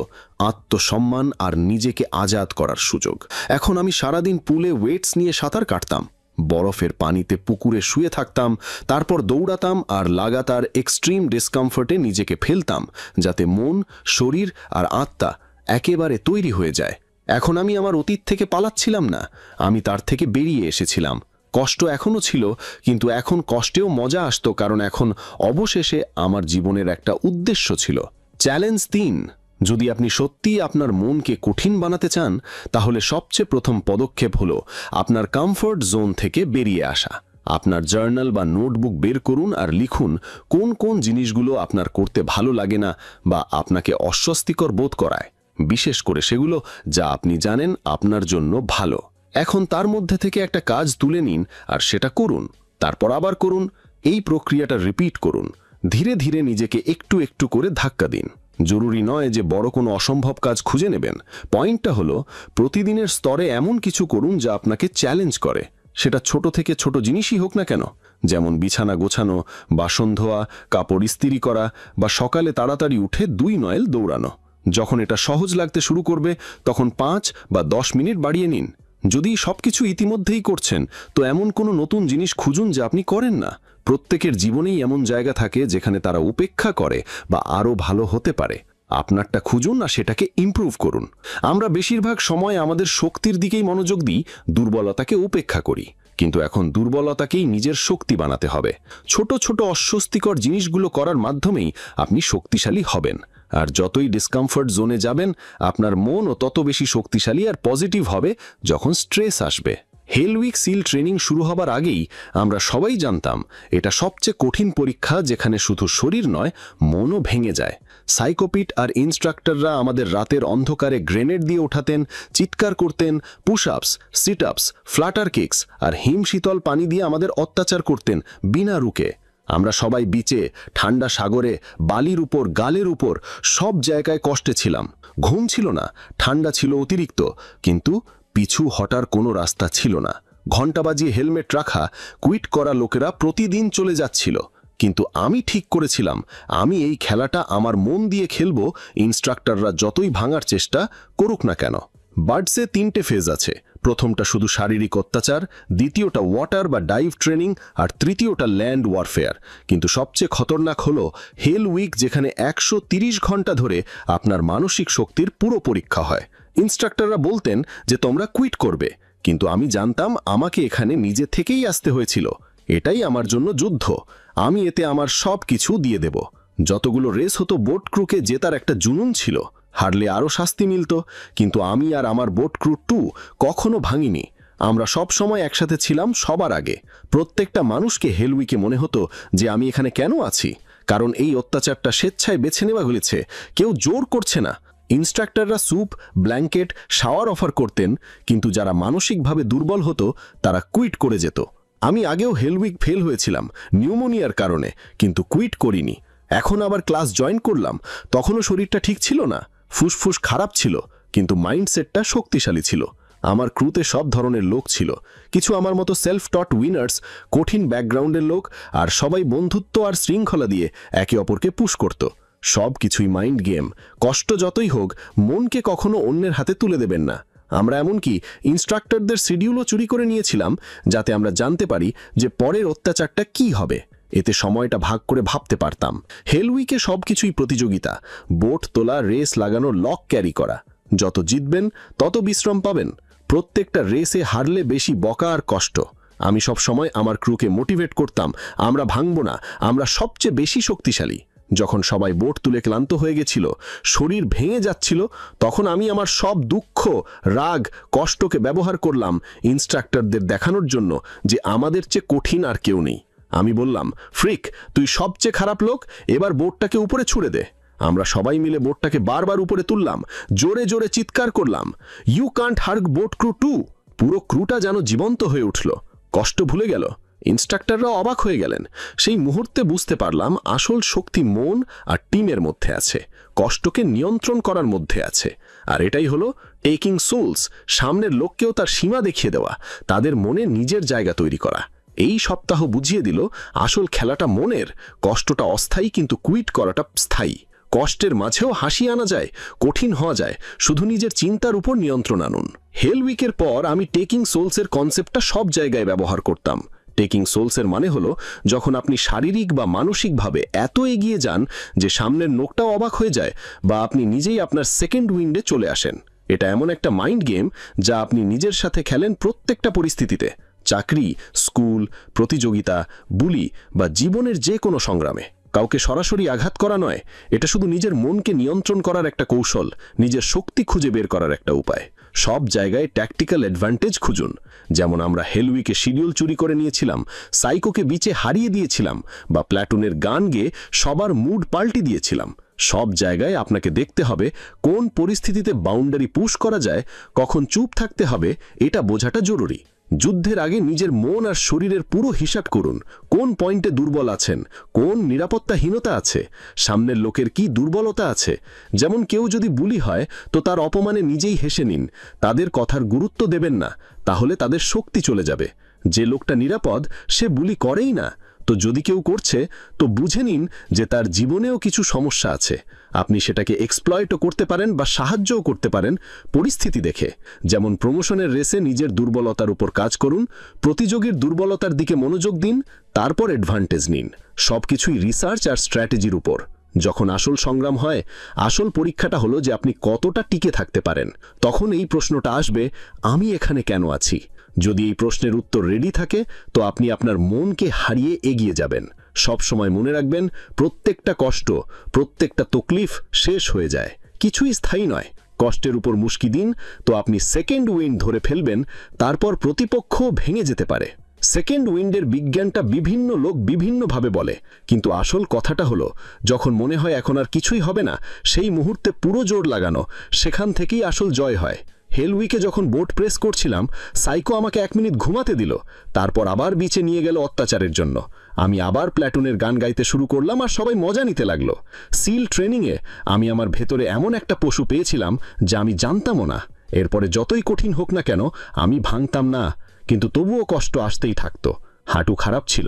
আত্মসম্মান আর নিজেকে আজাদ করার সুযোগ। এখন আমি সারাদিন পুলে ওয়েটস নিয়ে সাঁতার কাটতাম, বরফের পানিতে পুকুরে শুয়ে থাকতাম, তারপর দৌড়াতাম আর লাগাতার এক্সট্রিম ডিসকমফর্টে নিজেকে ফেলতাম, যাতে মন, শরীর আর আত্মা একেবারে তৈরি হয়ে যায়। এখন আমি আমার অতীত থেকে পালাচ্ছিলাম না, আমি তার থেকে বেরিয়ে এসেছিলাম। কষ্ট এখনও ছিল, কিন্তু এখন কষ্টেও মজা আসতো, কারণ এখন অবশেষে আমার জীবনের একটা উদ্দেশ্য ছিল। চ্যালেঞ্জ 3, যদি আপনি সত্যিই আপনার মনকে কঠিন বানাতে চান, তাহলে সবচেয়ে প্রথম পদক্ষেপ হলো আপনার কমফোর্ট জোন থেকে বেরিয়ে আসা। আপনার জার্নাল বা নোটবুক বের করুন আর লিখুন কোন কোন জিনিসগুলো আপনার করতে ভালো লাগে না বা আপনাকে অস্বস্তিকর বোধ করায়, বিশেষ করে সেগুলো যা আপনি জানেন আপনার জন্য ভালো। এখন তার মধ্যে থেকে একটা কাজ তুলে নিন আর সেটা করুন, তারপর আবার করুন। এই প্রক্রিয়াটা রিপিট করুন। ধীরে ধীরে নিজেকে একটু একটু করে ধাক্কা দিন। জরুরি নয় যে বড় কোনো অসম্ভব কাজ খুঁজে নেবেন। পয়েন্টটা হলো প্রতিদিনের স্তরে এমন কিছু করুন যা আপনাকে চ্যালেঞ্জ করে। সেটা ছোট থেকে ছোট জিনিসই হোক না কেন, যেমন বিছানা গোছানো, বাসন ধোয়া, কাপড় ইস্ত্রি করা বা সকালে তাড়াতাড়ি উঠে 2 মাইল দৌড়ানো। যখন এটা সহজ লাগতে শুরু করবে, তখন 5 বা 10 মিনিট বাড়িয়ে নিন। যদি সবকিছু ইতিমধ্যেই করছেন, তো এমন কোনো নতুন জিনিস খুঁজুন যা আপনি করেন না। প্রত্যেকের জীবনেই এমন জায়গা থাকে যেখানে তারা উপেক্ষা করে বা আরও ভালো হতে পারে। আপনারটা খুঁজুন আর সেটাকে ইমপ্রুভ করুন। আমরা বেশিরভাগ সময় আমাদের শক্তির দিকেই মনোযোগ দিই, দুর্বলতাকে উপেক্ষা করি। কিন্তু এখন দুর্বলতাকেই নিজের শক্তি বানাতে হবে। ছোট ছোট অস্বস্তিকর জিনিসগুলো করার মাধ্যমেই আপনি শক্তিশালী হবেন। আর যতই ডিসকমফর্ট জোনে যাবেন, আপনার মনও তত বেশি শক্তিশালী আর পজিটিভ হবে যখন স্ট্রেস আসবে। হেল উইক সিল ট্রেনিং শুরু হবার আগেই আমরা সবাই জানতাম এটা সবচেয়ে কঠিন পরীক্ষা, যেখানে শুধু শরীর নয়, মনও ভেঙে যায়। সাইকোপিট আর ইনস্ট্রাক্টররা আমাদের রাতের অন্ধকারে গ্রেনেড দিয়ে ওঠাতেন, চিৎকার করতেন, পুশ আপস, সিট আপস, ফ্লাটার কিক্স আর হিমশীতল পানি দিয়ে আমাদের অত্যাচার করতেন বিনা রুকে। আমরা সবাই বিচে, ঠান্ডা সাগরে, বালির উপর, গালের উপর, সব জায়গায় কষ্টে ছিলাম। ঘুম ছিল না, ঠান্ডা ছিল অতিরিক্ত, কিন্তু পিছু হটার কোনো রাস্তা ছিল না। ঘণ্টা বাজিয়ে হেলমেট রাখা কুইট করা লোকেরা প্রতিদিন চলে যাচ্ছিল, কিন্তু আমি ঠিক করেছিলাম আমি এই খেলাটা আমার মন দিয়ে খেলব, ইনস্ট্রাক্টররা যতই ভাঙার চেষ্টা করুক না কেন। বার্ডসে 3টে ফেজ আছে। প্রথমটা শুধু শারীরিক অত্যাচার, দ্বিতীয়টা ওয়াটার বা ডাইভ ট্রেনিং, আর তৃতীয়টা ল্যান্ড ওয়ারফেয়ার। কিন্তু সবচেয়ে খতরনাক হলো হেল উইক, যেখানে 130 ঘন্টা ধরে আপনার মানসিক শক্তির পুরো পরীক্ষা হয়। ইনস্ট্রাক্টররা বলতেন যে তোমরা কুইট করবে, কিন্তু আমি জানতাম আমাকে এখানে নিজে থেকেই আসতে হয়েছিল। এটাই আমার জন্য যুদ্ধ। আমি এতে আমার সব কিছু দিয়ে দেব। যতগুলো রেস হতো, বোট ক্রুকে জেতার একটা জুনুন ছিল। হারলে আরও শাস্তি মিলত, কিন্তু আমি আর আমার বোট ক্রু 2 কখনো ভাঙিনি। আমরা সব সময় একসাথে ছিলাম, সবার আগে। প্রত্যেকটা মানুষকে হেল উইকে মনে হতো যে আমি এখানে কেন আছি, কারণ এই অত্যাচারটা স্বেচ্ছায় বেছে নেওয়া হয়েছে, কেউ জোর করছে না। ইনস্ট্রাক্টররা স্যুপ, ব্ল্যাঙ্কেট, শাওয়ার অফার করতেন, কিন্তু যারা মানসিকভাবে দুর্বল হতো তারা কুইট করে যেত। আমি আগেও হেল উইক ফেল হয়েছিলাম নিউমোনিয়ার কারণে, কিন্তু কুইট করিনি। এখন আবার ক্লাস জয়েন করলাম, তখনও শরীরটা ঠিক ছিল না, ফুসফুস খারাপ ছিল, কিন্তু মাইন্ডসেটটা শক্তিশালী ছিল। আমার ক্রুতে সব ধরনের লোক ছিল, কিছু আমার মতো সেলফ টট উইনার্স, কঠিন ব্যাকগ্রাউন্ডের লোক, আর সবাই বন্ধুত্ব আর শৃঙ্খলা দিয়ে একে অপরকে পুশ করত। সব কিছুই মাইন্ড গেম। কষ্ট যতই হোক, মনকে কখনো অন্যের হাতে তুলে দেবেন না। আমরা এমনকি ইনস্ট্রাক্টরদের শিডিউলও চুরি করে নিয়েছিলাম, যাতে আমরা জানতে পারি যে পরের অত্যাচারটা কি হবে। এতে সময়টা ভাগ করে ভাবতে পারতাম। হেল উইকে সবকিছুই প্রতিযোগিতা। বোট তোলা, রেস লাগানো, লক ক্যারি করা। যত জিতবেন তত বিশ্রাম পাবেন। প্রত্যেকটা রেসে হারলে বেশি বকা আর কষ্ট। আমি সব সময় আমার ক্রুকে মোটিভেট করতাম, আমরা ভাঙব না, আমরা সবচেয়ে বেশি শক্তিশালী। যখন সবাই বোট তুলে ক্লান্ত হয়ে গেছিল, শরীর ভেঙে যাচ্ছিল, তখন আমি আমার সব দুঃখ, রাগ, কষ্টকে ব্যবহার করলাম ইনস্ট্রাক্টরদের দেখানোর জন্য যে আমাদের চেয়ে কঠিন আর কেউ নেই। আমি বললাম, ফ্রিক, তুই সবচেয়ে খারাপ লোক, এবার বোটটাকে উপরে ছুড়ে দে। আমরা সবাই মিলে বোটটাকে বারবার উপরে তুললাম, জোরে জোরে চিৎকার করলাম, ইউ কান্ট হার্গ বোট ক্রু 2। পুরো ক্রুটা যেন জীবন্ত হয়ে উঠল, কষ্ট ভুলে গেল। ইনস্ট্রাক্টররা অবাক হয়ে গেলেন। সেই মুহূর্তে বুঝতে পারলাম আসল শক্তি মন আর টিমের মধ্যে আছে, কষ্টকে নিয়ন্ত্রণ করার মধ্যে আছে। আর এটাই হলো টেকিং সোলস, সামনের লোককেও তার সীমা দেখিয়ে দেওয়া, তাদের মনে নিজের জায়গা তৈরি করা। এই সপ্তাহ বুঝিয়ে দিল আসল খেলাটা মনের, কষ্টটা অস্থায়ী, কিন্তু কুইট করাটা স্থায়ী। কষ্টের মাঝেও হাসি আনা যায়, কঠিন হওয়া যায়, শুধু নিজের চিন্তার উপর নিয়ন্ত্রণ আনুন। হেল উইকের পর আমি টেকিং সোলসের কনসেপ্টটা সব জায়গায় ব্যবহার করতাম। টেকিং সোলসের মানে হলো যখন আপনি শারীরিক বা মানসিকভাবে এত এগিয়ে যান যে সামনের নোকটাও অবাক হয়ে যায়, বা আপনি নিজেই আপনার সেকেন্ড উইন্ডে চলে আসেন। এটা এমন একটা মাইন্ড গেম যা আপনি নিজের সাথে খেলেন প্রত্যেকটা পরিস্থিতিতে। চাকরি, স্কুল, প্রতিযোগিতা, বুলি বা জীবনের যে কোনো সংগ্রামে। কাউকে সরাসরি আঘাত করা নয়, এটা শুধু নিজের মনকে নিয়ন্ত্রণ করার একটা কৌশল, নিজের শক্তি খুঁজে বের করার একটা উপায়। সব জায়গায় ট্যাকটিক্যাল অ্যাডভান্টেজ খুঁজুন। যেমন আমরা হেল উইকে শিডিউল চুরি করে নিয়েছিলাম, সাইকোকে বিচে হারিয়ে দিয়েছিলাম, বা প্ল্যাটুনের গান গেয়ে সবার মুড পাল্টে দিয়েছিলাম। সব জায়গায় আপনাকে দেখতে হবে কোন পরিস্থিতিতে বাউন্ডারি পুশ করা যায়, কখন চুপ থাকতে হবে, এটা বোঝাটা জরুরি। যুদ্ধের আগে নিজের মন আর শরীরের পুরো হিসাব করুন, কোন পয়েন্টে দুর্বল আছেন, কোন নিরাপত্তাহীনতা আছে, সামনের লোকের কি দুর্বলতা আছে। যেমন কেউ যদি বুলি হয় তো তার অপমানে নিজেই হেসে নিন, তাদের কথার গুরুত্ব দেবেন না, তাহলে তাদের শক্তি চলে যাবে। যে লোকটা নিরাপদ সে বুলি করেই না, তো যদি কেউ করছে তো বুঝে নিন যে তার জীবনেও কিছু সমস্যা আছে। আপনি সেটাকে এক্সপ্লয়েটও করতে পারেন বা সাহায্যও করতে পারেন পরিস্থিতি দেখে। যেমন প্রমোশনের রেসে নিজের দুর্বলতার উপর কাজ করুন, প্রতিযোগীর দুর্বলতার দিকে মনোযোগ দিন, তারপর অ্যাডভান্টেজ নিন। সবকিছুই রিসার্চ আর স্ট্র্যাটেজির উপর। যখন আসল সংগ্রাম হয়, আসল পরীক্ষাটা হলো যে আপনি কতটা টিকে থাকতে পারেন। তখন এই প্রশ্নটা আসবে, আমি এখানে কেন আছি? যদি এই প্রশ্নের উত্তর রেডি থাকে তো আপনি আপনার মনকে হারিয়ে এগিয়ে যাবেন। সব সময় মনে রাখবেন, প্রত্যেকটা কষ্ট, প্রত্যেকটা তকলিফ শেষ হয়ে যায়, কিছুই স্থায়ী নয়। কষ্টের উপর মুশকি দিন তো আপনি সেকেন্ড উইন্ড ধরে ফেলবেন, তারপর প্রতিপক্ষ ভেঙে যেতে পারে। সেকেন্ড উইন্ডের বিজ্ঞানটা বিভিন্ন লোক বিভিন্নভাবে বলে, কিন্তু আসল কথাটা হলো যখন মনে হয় এখন আর কিছুই হবে না, সেই মুহূর্তে পুরো জোর লাগানো, সেখান থেকেই আসল জয় হয়। হেল উইকে যখন বোট প্রেস করছিলাম, সাইকো আমাকে 1 মিনিট ঘুমাতে দিল, তারপর আবার বিচে নিয়ে গেল অত্যাচারের জন্য। আমি আবার প্ল্যাটুনের গান গাইতে শুরু করলাম আর সবাই মজা নিতে লাগলো। সিল ট্রেনিংয়ে আমি আমার ভেতরে এমন একটা পশু পেয়েছিলাম যা আমি জানতামও না। এরপরে যতই কঠিন হোক না কেন আমি ভাঙতাম না, কিন্তু তবুও কষ্ট আসতেই থাকতো। হাঁটু খারাপ ছিল,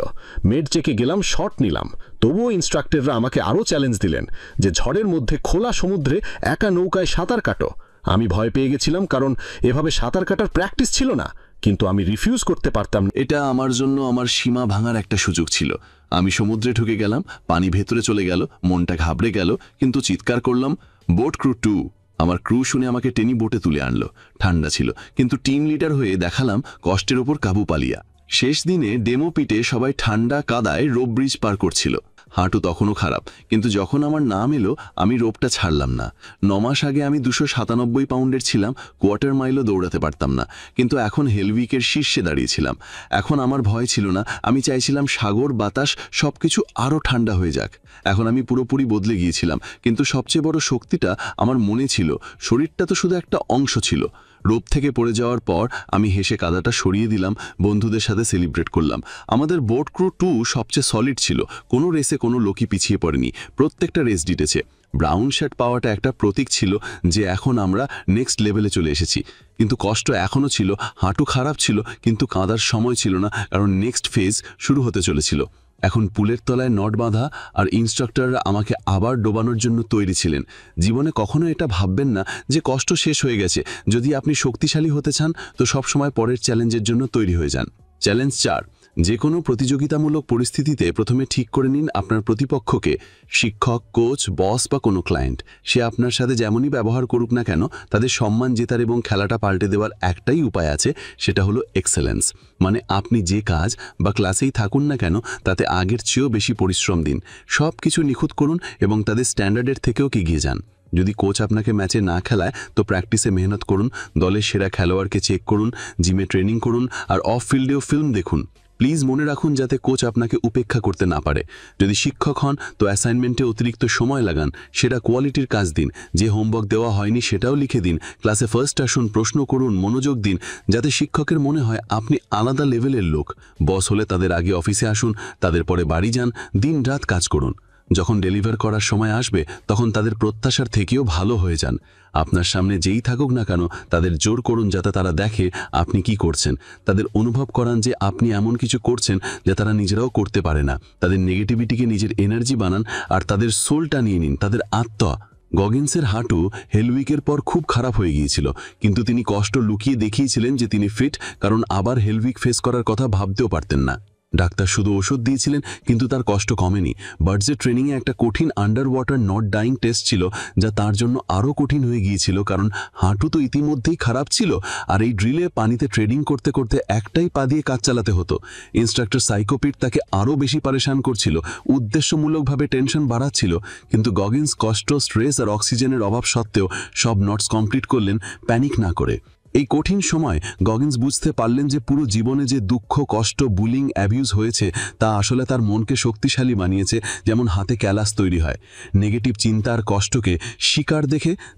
মেড চেকে গেলাম, শট নিলাম, তবুও ইনস্ট্রাক্টররা আমাকে আরও চ্যালেঞ্জ দিলেন যে ঝড়ের মধ্যে খোলা সমুদ্রে একা নৌকায় সাঁতার কাটো। আমি ভয় পেয়ে গেছিলাম, কারণ এভাবে সাঁতার কাটার প্র্যাকটিস ছিল না, কিন্তু আমি রিফিউজ করতে পারতাম না। এটা আমার জন্য আমার সীমা ভাঙার একটা সুযোগ ছিল। আমি সমুদ্রে ঢুকে গেলাম, পানি ভেতরে চলে গেল, মনটা ঘাবড়ে গেল, কিন্তু চিৎকার করলাম, বোট ক্রু 2। আমার ক্রু শুনে আমাকে টেনি বোটে তুলে আনলো। ঠান্ডা ছিল, কিন্তু টিম লিডার হয়ে দেখালাম কষ্টের ওপর কাবু পালিয়া। শেষ দিনে ডেমো পিটে সবাই ঠান্ডা কাদায় রোপ ব্রিজ পার করছিল। হাঁটু তখনও খারাপ, কিন্তু যখন আমার নাম এলো আমি রোপটা ছাড়লাম না। 9 মাস আগে আমি 297 পাউন্ডের ছিলাম, কোয়ার্টার মাইলও দৌড়াতে পারতাম না, কিন্তু এখন হেলউইকের শীর্ষে দাঁড়িয়েছিলাম। এখন আমার ভয় ছিল না, আমি চাইছিলাম সাগর, বাতাস সবকিছু আরও ঠান্ডা হয়ে যাক। এখন আমি পুরোপুরি বদলে গিয়েছিলাম, কিন্তু সবচেয়ে বড় শক্তিটা আমার মনে ছিল, শরীরটা তো শুধু একটা অংশ ছিল। রোপ থেকে পড়ে যাওয়ার পর আমি হেসে কাদাটা সরিয়ে দিলাম, বন্ধুদের সাথে সেলিব্রেট করলাম। আমাদের বোট ক্রু 2 সবচেয়ে সলিড ছিল, কোনো রেসে কোনো লোকই পিছিয়ে পড়েনি, প্রত্যেকটা রেস জিতেছে। ব্রাউন শার্ট পাওয়াটা একটা প্রতীক ছিল যে এখন আমরা নেক্সট লেভেলে চলে এসেছি। কিন্তু কষ্ট এখনও ছিল, হাঁটু খারাপ ছিল, কিন্তু কাঁদার সময় ছিল না, কারণ নেক্সট ফেজ শুরু হতে চলেছিল। এখন পুলের তলায় নট বাঁধা, আর ইনস্ট্রাক্টররা আমাকে আবার ডোবানোর জন্য তৈরি ছিলেন। জীবনে কখনো এটা ভাববেন না যে কষ্ট শেষ হয়ে গেছে। যদি আপনি শক্তিশালী হতে চান তো সবসময় পরের চ্যালেঞ্জের জন্য তৈরি হয়ে যান। চ্যালেঞ্জ 4, যে কোনো প্রতিযোগিতামূলক পরিস্থিতিতে প্রথমে ঠিক করে নিন আপনার প্রতিপক্ষকে। শিক্ষক, কোচ, বস বা কোনো ক্লায়েন্ট, সে আপনার সাথে যেমনই ব্যবহার করুক না কেন, তাদের সম্মান জেতার এবং খেলাটা পাল্টে দেওয়ার একটাই উপায় আছে, সেটা হলো এক্সেলেন্স। মানে আপনি যে কাজ বা ক্লাসেই থাকুন না কেন তাতে আগের চেয়েও বেশি পরিশ্রম দিন, সব কিছু নিখুঁত করুন এবং তাদের স্ট্যান্ডার্ডের থেকেও এগিয়ে যান। যদি কোচ আপনাকে ম্যাচে না খেলায় তো প্র্যাকটিসে মেহনত করুন, দলের সেরা খেলোয়াড়কে চেক করুন, জিমে ট্রেনিং করুন, আর অফ ফিল্ডেও ফিল্ম দেখুন। প্লিজ মনে রাখুন যাতে কোচ আপনাকে উপেক্ষা করতে না পারে। যদি শিক্ষক হন তো অ্যাসাইনমেন্টে অতিরিক্ত সময় লাগান, সেটা কোয়ালিটির কাজ দিন। যে হোমওয়ার্ক দেওয়া হয়নি সেটাও লিখে দিন। ক্লাসে ফার্স্ট আসুন, প্রশ্ন করুন, মনোযোগ দিন, যাতে শিক্ষকের মনে হয় আপনি আলাদা লেভেলের লোক। বস হলে তাদের আগে অফিসে আসুন, তাদের পরে বাড়ি যান, দিন রাত কাজ করুন। যখন ডেলিভার করার সময় আসবে তখন তাদের প্রত্যাশার থেকেও ভালো হয়ে যান। আপনার সামনে যেই থাকুক না কেন তাদের জোর করুন যাতে তারা দেখে আপনি কি করছেন। তাদের অনুভব করান যে আপনি এমন কিছু করছেন যা তারা নিজেরাও করতে পারে না। তাদের নেগেটিভিটিকে নিজের এনার্জি বানান আর তাদের সোলটা নিয়ে নিন, তাদের আত্মা। গগিন্সের হাঁটু হেলউইকের পর খুব খারাপ হয়ে গিয়েছিল, কিন্তু তিনি কষ্ট লুকিয়ে দেখিয়েছিলেন যে তিনি ফিট, কারণ আবার হেলউইক ফেস করার কথা ভাবতেও পারতেন না। ডাক্তার শুধু ওষুধ দিয়েছিলেন, কিন্তু তার কষ্ট কমেনি। বার্ডসের ট্রেনিংয়ে একটা কঠিন under water not dying test ছিল, যা তার জন্য আরও কঠিন হয়ে গিয়েছিল, কারণ হাঁটু তো ইতিমধ্যেই খারাপ ছিল, আর এই ড্রিলে পানিতে ট্রেডিং করতে করতে একটাই পা দিয়ে কাজ চালাতে হতো। ইনস্ট্রাক্টর সাইকোপিট তাকে আরও বেশি পারেশান করছিল, উদ্দেশ্যমূলকভাবে টেনশন বাড়াচ্ছিল, কিন্তু গগিন্স কষ্ট, স্ট্রেস আর অক্সিজেনের অভাব সত্ত্বেও সব নটস কমপ্লিট করলেন, প্যানিক না করে। এই কঠিন সময় গগিন্স বুঝতে পারলেন যে পুরো জীবনে যে দুঃখ, কষ্ট, বুলিং, অ্যাবিউজ হয়েছে তা আসলে তার মনকে শক্তিশালী বানিয়েছে। যেমন হাতে ক্যালাস তৈরি হয়। নেগেটিভ চিন্তা আর কষ্টকে শিকার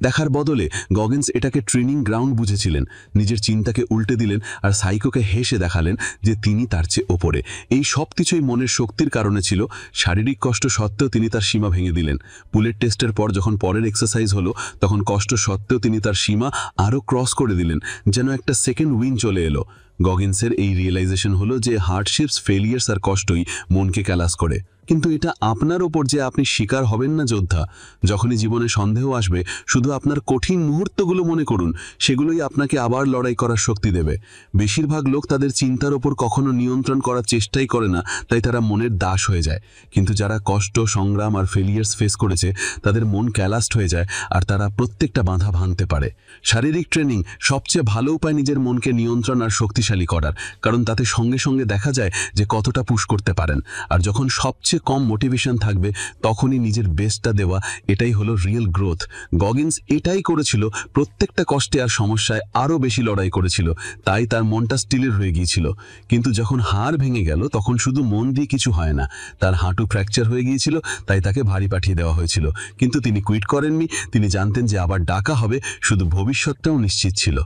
দেখার বদলে গগিন্স এটাকে ট্রেনিং গ্রাউন্ড বুঝেছিলেন। নিজের চিন্তাকে উল্টে দিলেন আর সাইকোকে হেসে দেখালেন যে তিনি তার চেয়ে ওপরে। এই সব কিছুই মনের শক্তির কারণে ছিল। শারীরিক কষ্ট সত্ত্বেও তিনি তার সীমা ভেঙে দিলেন। পুলের টেস্টের পর যখন পরের এক্সারসাইজ হলো তখন কষ্ট সত্ত্বেও তিনি তার সীমা আরও ক্রস করে দিলেন, যেন একটা সেকেন্ড উইন চলে এলো। গগিন্সের এই রিয়েলাইজেশন হলো যে হার্ডশিপস, ফেলিয়ার্স আর কষ্টই মনকে ক্যালাস করে। কিন্তু এটা আপনার ওপর যে আপনি শিকার হবেন না যোদ্ধা। যখনই জীবনে সন্দেহ আসবে শুধু আপনার কঠিন মুহূর্তগুলো মনে করুন, সেগুলোই আপনাকে আবার লড়াই করার শক্তি দেবে। বেশিরভাগ লোক তাদের চিন্তার ওপর কখনো নিয়ন্ত্রণ করার চেষ্টাই করে না, তাই তারা মনের দাস হয়ে যায়। কিন্তু যারা কষ্ট, সংগ্রাম আর ফেলিয়ার্স ফেস করেছে তাদের মন ক্যালাস্ট হয়ে যায় আর তারা প্রত্যেকটা বাধা ভাঙতে পারে। শারীরিক ট্রেনিং সবচেয়ে ভালো উপায় নিজের মনকে নিয়ন্ত্রণ আর শক্তিশালী করার, কারণ তাতে সঙ্গে সঙ্গে দেখা যায় যে কতটা পুশ করতে পারেন। আর যখন সবচেয়ে সবচেয়ে কম মোটিভেশন থাকবে তখনই নিজের বেস্টটা দেওয়া, এটাই হলো রিয়েল গ্রোথ। গগিন্স এটাই করেছিল, প্রত্যেকটা কষ্টে আর সমস্যায় আরও বেশি লড়াই করেছিল, তাই তার মনটা স্টিলের হয়ে গিয়েছিল। কিন্তু যখন হাড় ভেঙে গেল তখন শুধু মন দিয়ে কিছু হয় না, তার হাঁটু ফ্র্যাকচার হয়ে গিয়েছিল, তাই তাকে ভারী পাঠিয়ে দেওয়া হয়েছিল। কিন্তু তিনি কুইট করেননি, তিনি জানতেন যে আবার ডাকা হবে, শুধু ভবিষ্যৎটাও নিশ্চিত ছিল।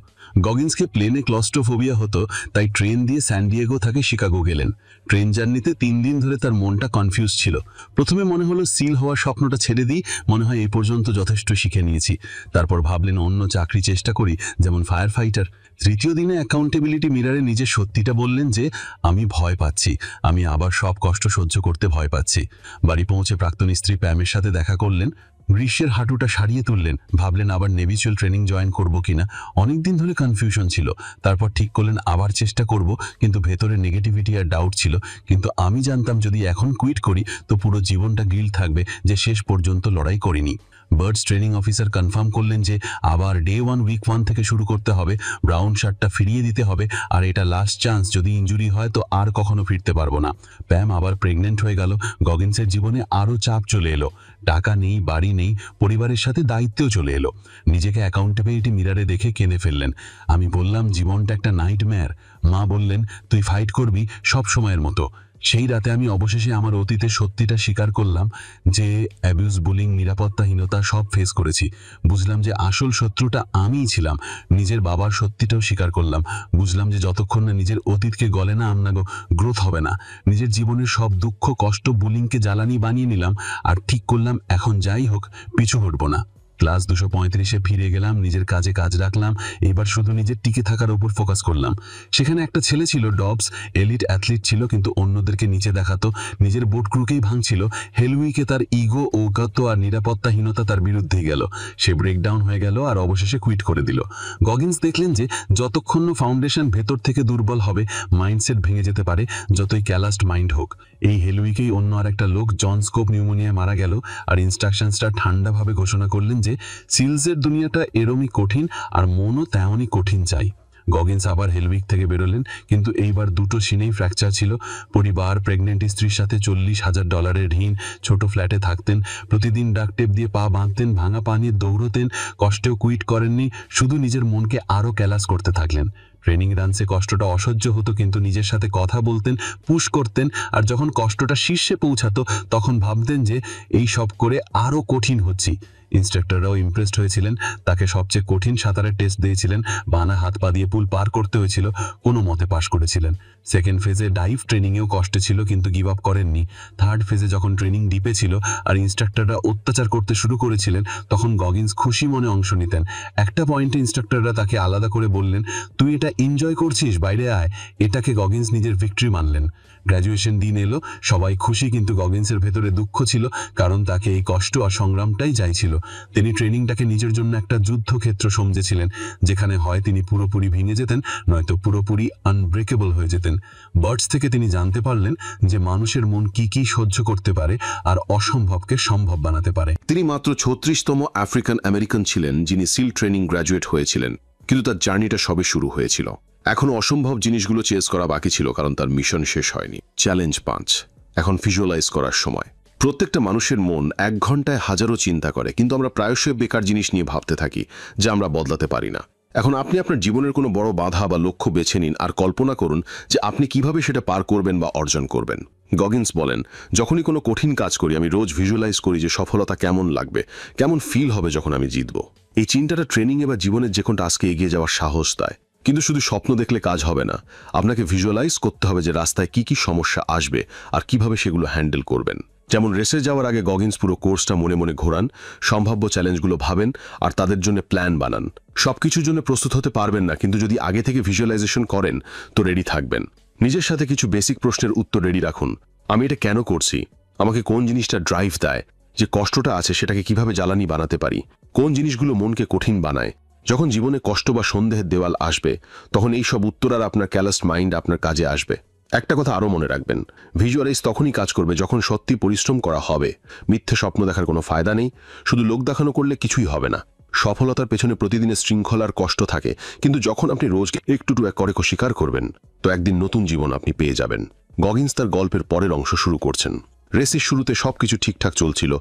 গগিন্সকে প্লেনে ক্লস্ট্রোফোবিয়া হতো, তাই ট্রেন দিয়ে স্যান ডিয়েগো থেকে শিকাগো গেলেন। ট্রেন জার্নিতে 3 দিন ধরে তার মনটা কনফিউজ ছিল। প্রথমে মনে হলো সিল হওয়ার স্বপ্নটা ছেড়ে দিই, মনে হয় এই পর্যন্ত যথেষ্ট শিখে নিয়েছি। তারপর ভাবলেন অন্য চাকরি চেষ্টা করি, যেমন ফায়ার ফাইটার। তৃতীয় দিনে অ্যাকাউন্টেবিলিটি মিরারে নিজের সত্যিটা বললেন যে আমি ভয় পাচ্ছি, আমি আবার সব কষ্ট সহ্য করতে ভয় পাচ্ছি। বাড়ি পৌঁছে প্রাক্তন স্ত্রী প্যামের সাথে দেখা করলেন, গ্রীষ্মের হাঁটুটা সারিয়ে তুললেন, ভাবলেন আবার নেভিচুয়াল ট্রেনিং জয়েন করব কিনা। অনেকদিন ধরে কনফিউশন ছিল, তারপর ঠিক করলেন আবার চেষ্টা করব, কিন্তু ভেতরে নেগেটিভিটি আর ডাউট ছিল। কিন্তু আমি জানতাম যদি এখন কুইট করি তো পুরো জীবনটা গিল্ট থাকবে যে শেষ পর্যন্ত লড়াই করিনি। বার্ডস ট্রেনিং অফিসার কনফার্ম করলেন যে আবার ডে 1 উইক 1 থেকে শুরু করতে হবে, ব্রাউন শার্টটা ফিরিয়ে দিতে হবে, আর এটা লাস্ট চান্স, যদি ইনজুরি হয় তো আর কখনো ফিরতে পারবো না। প্যাম আবার প্রেগনেন্ট হয়ে গেল, গগিন্সের জীবনে আরও চাপ চলে এলো, টাকা নেই, বাড়ি নেই, পরিবারের সাথে দায়িত্বও চলে এলো। নিজেকে অ্যাকাউন্টেবিলিটি মিরারে দেখে কেঁদে ফেললেন। আমি বললাম জীবনটা একটা নাইটমেয়ার। মা বললেন তুই ফাইট করবি সব সময়ের মতো। সেই রাতে আমি অবশেষে আমার অতীতের সত্যিটা স্বীকার করলাম, যে অ্যাবিউজ, বুলিং, নিরাপত্তাহীনতা সব ফেস করেছি। বুঝলাম যে আসল শত্রুটা আমিই ছিলাম। নিজের বাবার সত্যিটাও স্বীকার করলাম। বুঝলাম যে যতক্ষণ না নিজের অতীতকে গলে না আননাগো, গ্রোথ হবে না। নিজের জীবনের সব দুঃখ, কষ্ট, বুলিংকে জ্বালানি বানিয়ে নিলাম, আর ঠিক করলাম এখন যাই হোক পিছু হটবো না। ক্লাস 235-এ ফিরে গেলাম, নিজের কাজে কাজ রাখলাম, এবার শুধু নিজের টিকে থাকার উপর ফোকাস করলাম। সেখানে একটা ছেলে ছিল, ডবস, এলিট অ্যাথলিট ছিল, কিন্তু অন্যদেরকে নিচে দেখাতো, নিজের বোট ক্রুকেই ভাঙছিল। হেলউইকে তার ইগো, ঔগত্য আর নিরাপত্তাহীনতা তার বিরুদ্ধেই গেল। সে ব্রেকডাউন হয়ে গেল আর অবশেষে কুইট করে দিল। গগিন্স দেখলেন যে যতক্ষণ ফাউন্ডেশন ভেতর থেকে দুর্বল হবে, মাইন্ডসেট ভেঙে যেতে পারে, যতই ক্যালাস্ট মাইন্ড হোক। এই হেলউইকেই অন্য আর একটা লোক জন স্কোপ নিউমোনিয়ায় মারা গেল, আর ইনস্ট্রাকশনসটা ঠান্ডাভাবে ঘোষণা করলেন যে সিলসের দুনিয়াটা এরমই কঠিন, আর মনও তেমনই কঠিন চাই। গগিন্স আবার হেলউইক থেকে বেরোলেন, কিন্তু এইবার দুটো সিনেই ফ্র্যাকচার ছিল। পরিবার, প্রেগনেন্ট স্ত্রীর সাথে $40,000 ঋণ, ছোট ফ্ল্যাটে থাকতেন, প্রতিদিন ডাক টেপ দিয়ে পা বাঁধতেন, ভাঙা পা নিয়ে দৌড়তেন। কষ্টেও কুইট করেননি, শুধু নিজের মনকে আরও ক্যালাস করতে থাকলেন। ট্রেনিং রানসে কষ্টটা অসহ্য হতো, কিন্তু নিজের সাথে কথা বলতেন, পুশ করতেন, আর যখন কষ্টটা শীর্ষে পৌঁছাতো তখন ভাবতেন যে এই সব করে আরও কঠিন হচ্ছি। ইন্সট্রাক্টররাও ইমপ্রেসড হয়েছিলেন, তাকে সবচেয়ে কঠিন সাঁতারের টেস্ট দিয়েছিলেন, বানা হাত পা দিয়ে পুল পার করতে হয়েছিল, কোনো মতে পাশ করেছিলেন। সেকেন্ড ফেজে ডাইভ ট্রেনিংয়েও কষ্ট ছিল, কিন্তু গিভ আপ করেননি। থার্ড ফেজে যখন ট্রেনিং ডিপে ছিল আর ইন্সট্রাক্টররা অত্যাচার করতে শুরু করেছিলেন, তখন গগিন্স খুশি মনে অংশ নিতেন। একটা পয়েন্টে ইন্সট্রাক্টররা তাকে আলাদা করে বললেন, তুই এটা এনজয় করছিস, বাইরে আয়। এটাকে গগিন্স নিজের ভিক্টরি মানলেন। গ্র্যাজুয়েশন দিন এলো, সবাই খুশি, কিন্তু গগিন্সের ভেতরে দুঃখ ছিল, কারণ তাকে এই কষ্ট আর সংগ্রামটাই চাইছিল। তিনি ট্রেনিংটাকে নিজের জন্য একটা যুদ্ধক্ষেত্র সমঝেছিলেন, যেখানে হয় তিনি পুরোপুরি ভেঙে যেতেন, নয়তো পুরোপুরি আনব্রেকেবল হয়ে যেতেন। বার্ডস থেকে তিনি জানতে পারলেন যে মানুষের মন কি কি সহ্য করতে পারে আর অসম্ভবকে সম্ভব বানাতে পারে। তিনি মাত্র 36তম আফ্রিকান আমেরিকান ছিলেন যিনি সিল ট্রেনিং গ্র্যাজুয়েট হয়েছিলেন, কিন্তু তার জার্নিটা সবে শুরু হয়েছিল। এখনো অসম্ভব জিনিসগুলো চেস করা বাকি ছিল, কারণ তার মিশন শেষ হয়নি। চ্যালেঞ্জ 5, এখন ভিজুয়ালাইজ করার সময়। প্রত্যেকটা মানুষের মন 1 ঘন্টায় হাজারো চিন্তা করে, কিন্তু আমরা প্রায়শই বেকার জিনিস নিয়ে ভাবতে থাকি যা আমরা বদলাতে পারি না। এখন আপনি আপনার জীবনের কোনো বড় বাধা বা লক্ষ্য বেছে নিন, আর কল্পনা করুন যে আপনি কিভাবে সেটা পার করবেন বা অর্জন করবেন। গগিন্স বলেন, যখনই কোনো কঠিন কাজ করি আমি রোজ ভিজুয়ালাইজ করি যে সফলতা কেমন লাগবে, কেমন ফিল হবে যখন আমি জিতব। এই চিন্তাটা ট্রেনিংয়ে বা জীবনের যে কোনো টাস্কে এগিয়ে যাওয়ার সাহস দেয়। কিন্তু শুধু স্বপ্ন দেখলে কাজ হবে না, আপনাকে ভিজুয়ালাইজ করতে হবে যে রাস্তায় কি কি সমস্যা আসবে আর কিভাবে সেগুলো হ্যান্ডেল করবেন। যেমন রেসে যাওয়ার আগে গগিন্স পুরো কোর্সটা মনে মনে ঘোরান, সম্ভাব্য চ্যালেঞ্জগুলো ভাবেন আর তাদের জন্য প্ল্যান বানান। সবকিছুর জন্য প্রস্তুত হতে পারবেন না, কিন্তু যদি আগে থেকে ভিজুয়ালাইজেশন করেন তো রেডি থাকবেন। নিজের সাথে কিছু বেসিক প্রশ্নের উত্তর রেডি রাখুন। আমি এটা কেন করছি? আমাকে কোন জিনিসটা ড্রাইভ দেয়? যে কষ্টটা আছে সেটাকে কিভাবে জ্বালানি বানাতে পারি? কোন জিনিসগুলো মনকে কঠিন বানায়? যখন জীবনে কষ্ট বা সন্দেহের দেওয়াল আসবে, তখন এই সব উত্তর আর আপনার ক্যালাস্ট মাইন্ড আপনার কাজে আসবে। একটা কথা আরও মনে রাখবেন, ভিজুয়ালাইজ তখনই কাজ করবে যখন সত্যি পরিশ্রম করা হবে। মিথ্যে স্বপ্ন দেখার কোনো ফায়দা নেই, শুধু লোক দেখানো করলে কিছুই হবে না। সফলতার পেছনে প্রতিদিনের শৃঙ্খলার কষ্ট থাকে, কিন্তু যখন আপনি রোজ একটু করে স্বীকার করবেন, তো একদিন নতুন জীবন আপনি পেয়ে যাবেন। গগিন্স তার গল্পের পরের অংশ শুরু করছেন। রেসের শুরুতে সবকিছু ঠিকঠাক চলছিল,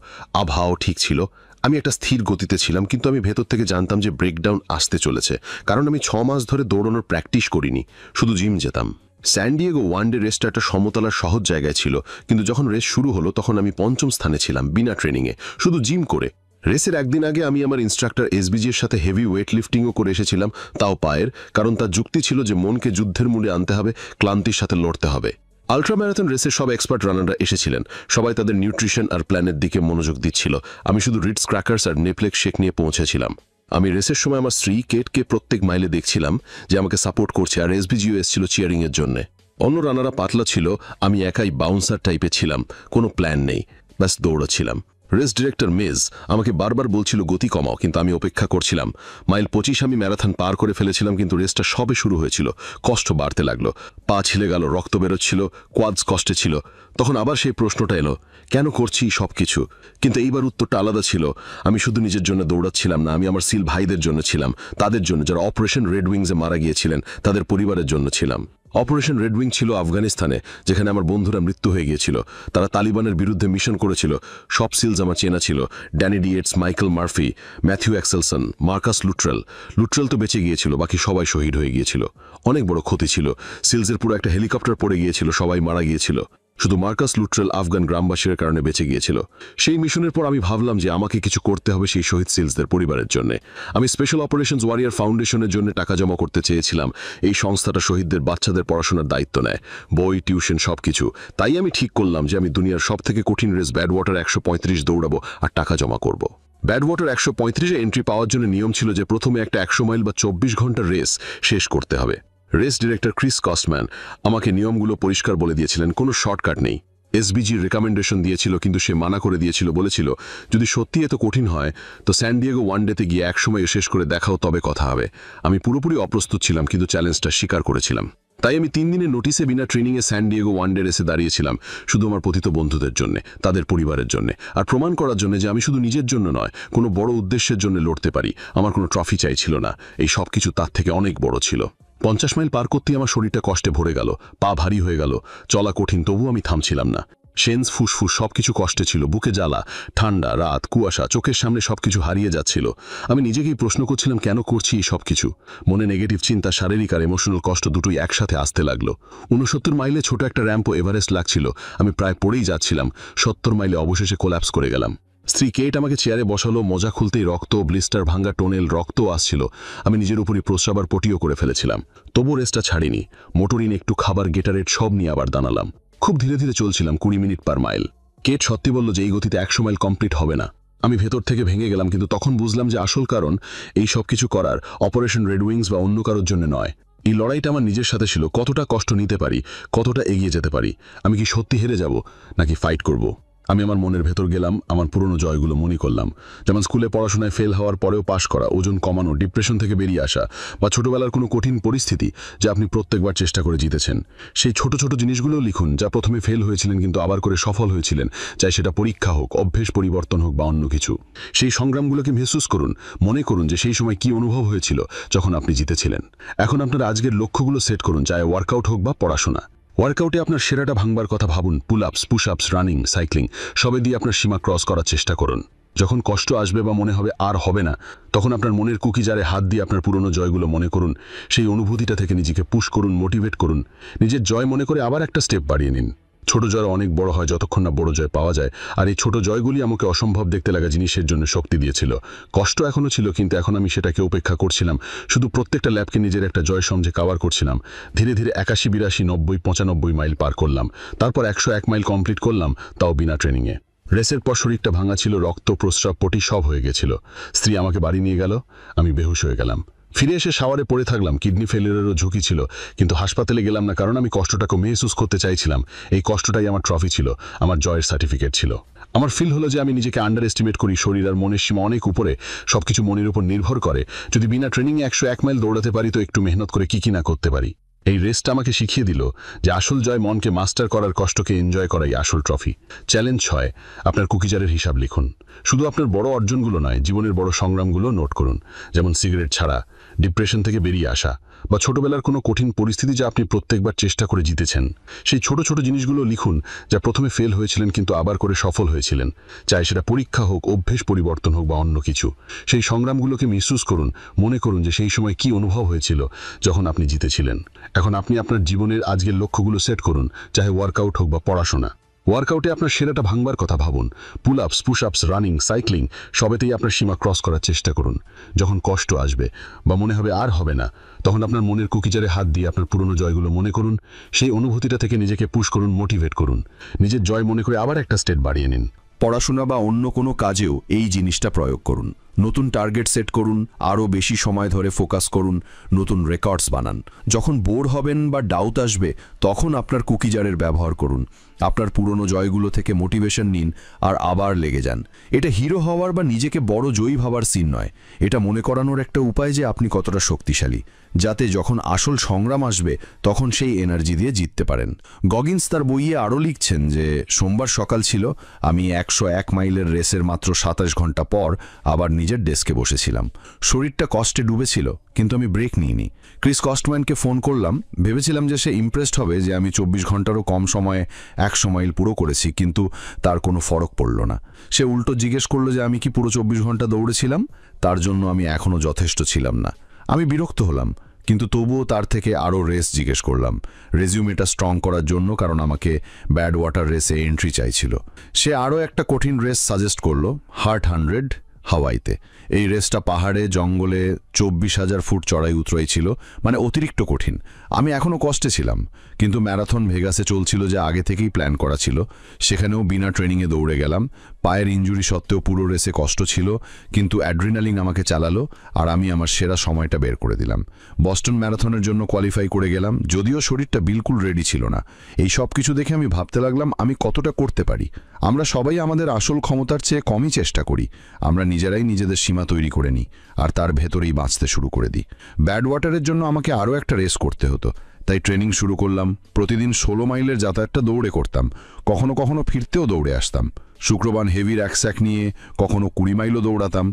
আবহাওয়াও ঠিক ছিল, আমি একটা স্থির গতিতে ছিলাম, কিন্তু আমি ভেতর থেকে জানতাম যে ব্রেকডাউন আসতে চলেছে, কারণ আমি 6 মাস ধরে দৌড়ানোর প্র্যাকটিস করিনি, শুধু জিম যেতাম। স্যান ডিয়েগো ওয়ানডে রেসটা একটা সমতলার সহজ জায়গায় ছিল, কিন্তু যখন রেস শুরু হলো তখন আমি 5ম স্থানে ছিলাম, বিনা ট্রেনিংয়ে, শুধু জিম করে। রেসের একদিন আগে আমি আমার ইনস্ট্রাক্টর এসবিজির সাথে হেভি ওয়েট লিফটিংও করে এসেছিলাম, তাও পায়ের, কারণ তার যুক্তি ছিল যে মনকে যুদ্ধের মূলে আনতে হবে, ক্লান্তির সাথে লড়তে হবে। আল্ট্রা ম্যারাথন রেসের সব এক্সপার্ট রানাররা এসেছিলেন, সবাই তাদের নিউট্রিশন আর প্ল্যানের দিকে মনোযোগ দিচ্ছিল। আমি শুধু রিটস ক্র্যাকার্স আর নেপ্লেক্স শেক নিয়ে পৌঁছেছিলাম। আমি রেসের সময় আমার স্ত্রী কেটকে প্রত্যেক মাইলে দেখছিলাম যে আমাকে সাপোর্ট করছে, আর এসবিজিও এসেছিল চিয়ারিংয়ের জন্যে। অন্য রানাররা পাতলা ছিল, আমি একাই বাউন্সার টাইপে ছিলাম, কোনো প্ল্যান নেই, ব্যাস দৌড়াচ্ছিলাম। রেস ডিরেক্টর মেজ আমাকে বারবার বলছিল গতি কমাও, কিন্তু আমি অপেক্ষা করছিলাম। মাইল 25 আমি ম্যারাথন পার করে ফেলেছিলাম, কিন্তু রেসটা সবে শুরু হয়েছিল, কষ্ট বাড়তে লাগলো, পা ছিলে গেল, রক্ত বেরোচ্ছিল, কোয়াডস কষ্টে ছিল। তখন আবার সেই প্রশ্নটা এলো, কেন করছি সব কিছু? কিন্তু এইবার উত্তরটা আলাদা ছিল। আমি শুধু নিজের জন্য দৌড়াচ্ছিলাম না, আমি আমার সিল ভাইদের জন্য ছিলাম, তাদের জন্য যারা অপারেশন রেড উইংসে মারা গিয়েছিলেন, তাদের পরিবারের জন্য ছিলাম। অপারেশন রেড উইং ছিল আফগানিস্তানে, যেখানে আমার বন্ধুরা মৃত্যু হয়ে গিয়েছিল। তারা তালিবানের বিরুদ্ধে মিশন করেছিল। সব সিলস আমার চেনা ছিল, Danny Dietz, Michael Murphy, Matthew Axelson, Marcus Luttrell. Luttrell তো বেঁচে গিয়েছিল, বাকি সবাই শহীদ হয়ে গিয়েছিল। অনেক বড় ক্ষতি ছিল, সিলসের পুরো একটা হেলিকপ্টার পড়ে গিয়েছিল, সবাই মারা গিয়েছিল, শুধু মার্কাস লুট্রেল আফগান গ্রামবাসীর কারণে বেঁচে গিয়েছিল। সেই মিশনের পর আমি ভাবলাম যে আমাকে কিছু করতে হবে সেই শহীদ সিলসদের পরিবারের জন্য। আমি স্পেশাল অপারেশনস ওয়ারিয়ার ফাউন্ডেশনের জন্য টাকা জমা করতে চেয়েছিলাম। এই সংস্থাটা শহীদদের বাচ্চাদের পড়াশোনার দায়িত্ব নেয়, বই, টিউশন, সবকিছু। তাই আমি ঠিক করলাম যে আমি দুনিয়ার সব থেকে কঠিন রেস ব্যাড ওয়াটার 135 দৌড়াবো আর টাকা জমা করব। ব্যাড ওয়াটার 135-এ এন্ট্রি পাওয়ার জন্য নিয়ম ছিল যে প্রথমে একটা 100 মাইল বা 24 ঘন্টার রেস শেষ করতে হবে। রেস ডিরেক্টর ক্রিস কস্টম্যান আমাকে নিয়মগুলো পরিষ্কার বলে দিয়েছিলেন, কোনো শর্টকাট নেই। এসবিজির রেকমেন্ডেশন দিয়েছিল, কিন্তু সে মানা করে দিয়েছিল, বলেছিল যদি সত্যি এত কঠিন হয় তো স্যান ডিয়েগো ওয়ানডেতে গিয়ে এক সময় শেষ করে দেখাও, তবে কথা হবে। আমি পুরোপুরি অপ্রস্তুত ছিলাম, কিন্তু চ্যালেঞ্জটা স্বীকার করেছিলাম। তাই আমি 3 দিনের নোটিসে বিনা ট্রেনিংয়ে স্যান ডিয়েগো ওয়ানডে রেসে দাঁড়িয়েছিলাম, শুধু আমার পতিত বন্ধুদের জন্য, তাদের পরিবারের জন্য, আর প্রমাণ করার জন্য যে আমি শুধু নিজের জন্য নয়, কোনো বড় উদ্দেশ্যের জন্য লড়তে পারি। আমার কোনো ট্রফি চাইছিল না, এই সব কিছু তার থেকে অনেক বড় ছিল। 50 মাইল পার করতেই আমার শরীরটা কষ্টে ভরে গেল, পা ভারী হয়ে গেল, চলা কঠিন, তবু আমি থামছিলাম না। সেন্স, ফুসফুস সবকিছু কষ্টে ছিল, বুকে জ্বালা, ঠান্ডা, রাত, কুয়াশা, চোখের সামনে সবকিছু হারিয়ে যাচ্ছিল। আমি নিজেকেই প্রশ্ন করছিলাম কেন করছি এই সবকিছু। মনে নেগেটিভ চিন্তা, শারীরিক আর ইমোশনাল কষ্ট দুটোই একসাথে আসতে লাগলো। 69 মাইলে ছোট একটা র্যাম্পও এভারেস্ট লাগছিল, আমি প্রায় পড়েই যাচ্ছিলাম। 70 মাইলে অবশেষে কোল্যাপস করে গেলাম। স্ত্রী কেট আমাকে চেয়ারে বসালো, মোজা খুলতেই রক্ত, ব্লিস্টার, ভাঙ্গা টোনেল, রক্তও আসছিল। আমি নিজের উপরই প্রস্রাব আর পটিও করে ফেলেছিলাম, তবু রেসটা ছাড়িনি। মোটরিন, একটু খাবার, গেটারেট সব নিয়ে আবার দাঁড়ালাম। খুব ধীরে ধীরে চলছিলাম, 20 মিনিট পার মাইল। কেট সত্যি বলল যে এই গতিতে 100 মাইল কমপ্লিট হবে না। আমি ভেতর থেকে ভেঙে গেলাম, কিন্তু তখন বুঝলাম যে আসল কারণ এই সব কিছু করার অপারেশন রেড উইংস বা অন্য কারোর জন্য নয়। এই লড়াইটা আমার নিজের সাথে ছিল, কতটা কষ্ট নিতে পারি, কতটা এগিয়ে যেতে পারি। আমি কি সত্যি হেরে যাব নাকি ফাইট করব? আমি আমার মনের ভেতর গেলাম, আমার পুরনো জয়গুলো মনে করলাম, যেমন স্কুলে পড়াশোনায় ফেল হওয়ার পরেও পাশ করা, ওজন কমানো, ডিপ্রেশন থেকে বেরিয়ে আসা, বা ছোটবেলার কোনো কঠিন পরিস্থিতি যা আপনি প্রত্যেকবার চেষ্টা করে জিতেছেন। সেই ছোট ছোট জিনিসগুলোও লিখুন, যা প্রথমে ফেল হয়েছিলেন কিন্তু আবার করে সফল হয়েছিলেন, চাই সেটা পরীক্ষা হোক, অভ্যেস পরিবর্তন হোক বা অন্য কিছু। সেই সংগ্রামগুলোকে মেহসুস করুন, মনে করুন যে সেই সময় কি অনুভব হয়েছিল যখন আপনি জিতেছিলেন। এখন আপনার আজকের লক্ষ্যগুলো সেট করুন, চাই ওয়ার্কআউট হোক বা পড়াশোনা। ওয়ার্কআউটে আপনার সেরাটা ভাঙবার কথা ভাবুন, পুল আপস, পুশ আপস, রানিং, সাইক্লিং, সবে দিয়ে আপনার সীমা ক্রস করার চেষ্টা করুন। যখন কষ্ট আসবে বা মনে হবে আর হবে না, তখন আপনার মনের কুকিজারে হাত দিয়ে আপনার পুরনো জয়গুলো মনে করুন। সেই অনুভূতিটা থেকে নিজেকে পুশ করুন, মোটিভেট করুন। নিজের জয় মনে করে আবার একটা স্টেপ বাড়িয়ে নিন। ছোট জয় অনেক বড় হয় যতক্ষণ না বড় জয় পাওয়া যায়, আর এই ছোট জয়গুলি আমাকে অসম্ভব দেখতে লাগা জিনিসের জন্য শক্তি দিয়েছিল। কষ্ট এখনও ছিল, কিন্তু এখন আমি সেটাকে উপেক্ষা করছিলাম, শুধু প্রত্যেকটা ল্যাপকে নিজের একটা জয় সমঝে কাভার করছিলাম। ধীরে ধীরে 81, 82, 90, 95 মাইল পার করলাম, তারপর 101 মাইল কমপ্লিট করলাম, তাও বিনা ট্রেনিংয়ে। রেসের পর শরীরটা ভাঙা ছিল, রক্ত, প্রস্রাব, পটি সব হয়ে গেছিল। স্ত্রী আমাকে বাড়ি নিয়ে গেল, আমি বেহুশ হয়ে গেলাম। ফিরে এসে শাওয়ারে পড়ে থাকলাম, কিডনি ফেলিয়ারেরও ঝুঁকি ছিল, কিন্তু হাসপাতালে গেলাম না, কারণ আমি কষ্টটাকে মেহসুস করতে চাইছিলাম। এই কষ্টটাই আমার ট্রফি ছিল, আমার জয়ের সার্টিফিকেট ছিল। আমার ফিল হলো যে আমি নিজেকে আন্ডার এস্টিমেট করি, শরীর আর মনের সীমা অনেক উপরে, সবকিছু মনের উপর নির্ভর করে। যদি বিনা ট্রেনিংয়ে 101 মাইল দৌড়াতে পারি, তো একটু মেহনত করে কি না করতে পারি। এই রেসটা আমাকে শিখিয়ে দিল যে আসল জয় মনকে মাস্টার করার, কষ্টকে এনজয় করাই আসল ট্রফি। চ্যালেঞ্জ 6, আপনার কুকিজারের হিসাব লিখুন। শুধু আপনার বড় অর্জনগুলো নয়, জীবনের বড় সংগ্রামগুলো নোট করুন, যেমন সিগারেট ছাড়া, ডিপ্রেশন থেকে বেরিয়ে আসা, বা ছোটবেলার কোনো কঠিন পরিস্থিতি যা আপনি প্রত্যেকবার চেষ্টা করে জিতেছেন। সেই ছোট ছোট জিনিসগুলো লিখুন যা প্রথমে ফেল হয়েছিলেন কিন্তু আবার করে সফল হয়েছিলেন। চাই সেটা পরীক্ষা হোক, অভ্যেস পরিবর্তন হোক বা অন্য কিছু। সেই সংগ্রামগুলোকে মিহসুস করুন, মনে করুন যে সেই সময় কি অনুভব হয়েছিল যখন আপনি জিতেছিলেন। এখন আপনি আপনার জীবনের আজকের লক্ষ্যগুলো সেট করুন, চাহে ওয়ার্কআউট হোক বা পড়াশোনা। ওয়ার্কআউটে আপনার সেরাটা ভাঙবার কথা ভাবুন। পুল আপস, পুশ আপস, রানিং, সাইক্লিং সবেতেই আপনার সীমা ক্রস করার চেষ্টা করুন। যখন কষ্ট আসবে বা মনে হবে আর হবে না, তখন আপনার মনের কুকিজারে হাত দিয়ে আপনার পুরনো জয়গুলো মনে করুন। সেই অনুভূতিটা থেকে নিজেকে পুশ করুন, মোটিভেট করুন। নিজের জয় মনে করে আবার একটা স্টেপ বাড়িয়ে নিন। পড়াশোনা বা অন্য কোনো কাজেও এই জিনিসটা প্রয়োগ করুন। নতুন টার্গেট সেট করুন, আরও বেশি সময় ধরে ফোকাস করুন, নতুন রেকর্ডস বানান। যখন বোর হবেন বা ডাউট আসবে তখন আপনার কুকিজারের ব্যবহার করুন। আপনার পুরনো জয়গুলো থেকে মোটিভেশন নিন আর আবার লেগে যান। এটা হিরো হওয়ার বা নিজেকে বড় জয়ী ভাবার সিন নয়, এটা মনে করানোর একটা উপায় যে আপনি কতটা শক্তিশালী, যাতে যখন আসল সংগ্রাম আসবে তখন সেই এনার্জি দিয়ে জিততে পারেন। গগিন্স তার বইয়ে আরও লিখছেন যে সোমবার সকাল ছিল, আমি 101 মাইলের রেসের মাত্র 27 ঘন্টা পর আবার নিজের ডেস্কে বসেছিলাম। শরীরটা কষ্টে ডুবেছিল কিন্তু আমি ব্রেক নিইনি। ক্রিস কস্টম্যানকে ফোন করলাম, ভেবেছিলাম যে সে ইমপ্রেসড হবে যে আমি 24 ঘন্টারও কম সময়ে 100 মাইল পুরো করেছি, কিন্তু তার কোনো ফরক পড়ল না। সে উল্টো জিজ্ঞেস করলো যে আমি কি পুরো 24 ঘন্টা দৌড়েছিলাম, তার জন্য আমি এখনও যথেষ্ট ছিলাম না। আমি বিরক্ত হলাম, কিন্তু তবুও তার থেকে আরও রেস জিজ্ঞেস করলাম, রেজিউমেটা স্ট্রং করার জন্য, কারণ আমাকে ব্যাড ওয়াটার রেসে এন্ট্রি চাইছিল। সে আরও একটা কঠিন রেস সাজেস্ট করলো, হার্ট 100 হাওয়াইতে। এই রেসটা পাহাড়ে জঙ্গলে 24,000 ফুট চড়াই উতরাই ছিল, মানে অতিরিক্ত কঠিন। আমি এখনও কষ্টে ছিলাম, কিন্তু ম্যারাথন ভেগাসে চলছিল যা আগে থেকেই প্ল্যান করা ছিল। সেখানেও বিনা ট্রেনিংয়ে দৌড়ে গেলাম। পায়ের ইনজুরি সত্ত্বেও পুরো রেসে কষ্ট ছিল, কিন্তু অ্যাড্রিনালিন আমাকে চালালো আর আমি আমার সেরা সময়টা বের করে দিলাম। বস্টন ম্যারাথনের জন্য কোয়ালিফাই করে গেলাম, যদিও শরীরটা বিলকুল রেডি ছিল না। এই সব কিছু দেখে আমি ভাবতে লাগলাম আমি কতটা করতে পারি। আমরা সবাই আমাদের আসল ক্ষমতার চেয়ে কমই চেষ্টা করি। আমরা নিজেরাই নিজেদের সীমা তৈরি করে নিই আর তার ভেতরেই বাঁচতে শুরু করে দিই। ব্যাড ওয়াটারের জন্য আমাকে আরও একটা রেস করতে হতো, তাই ট্রেনিং শুরু করলাম। প্রতিদিন 16 মাইলের যাতায়াতটা দৌড়ে করতাম, কখনো কখনো ফিরতেও দৌড়ে আসতাম। শুক্রবার হেভি র‍্যাকস্যাক নিয়ে কখনো 20 মাইলও দৌড়াতাম।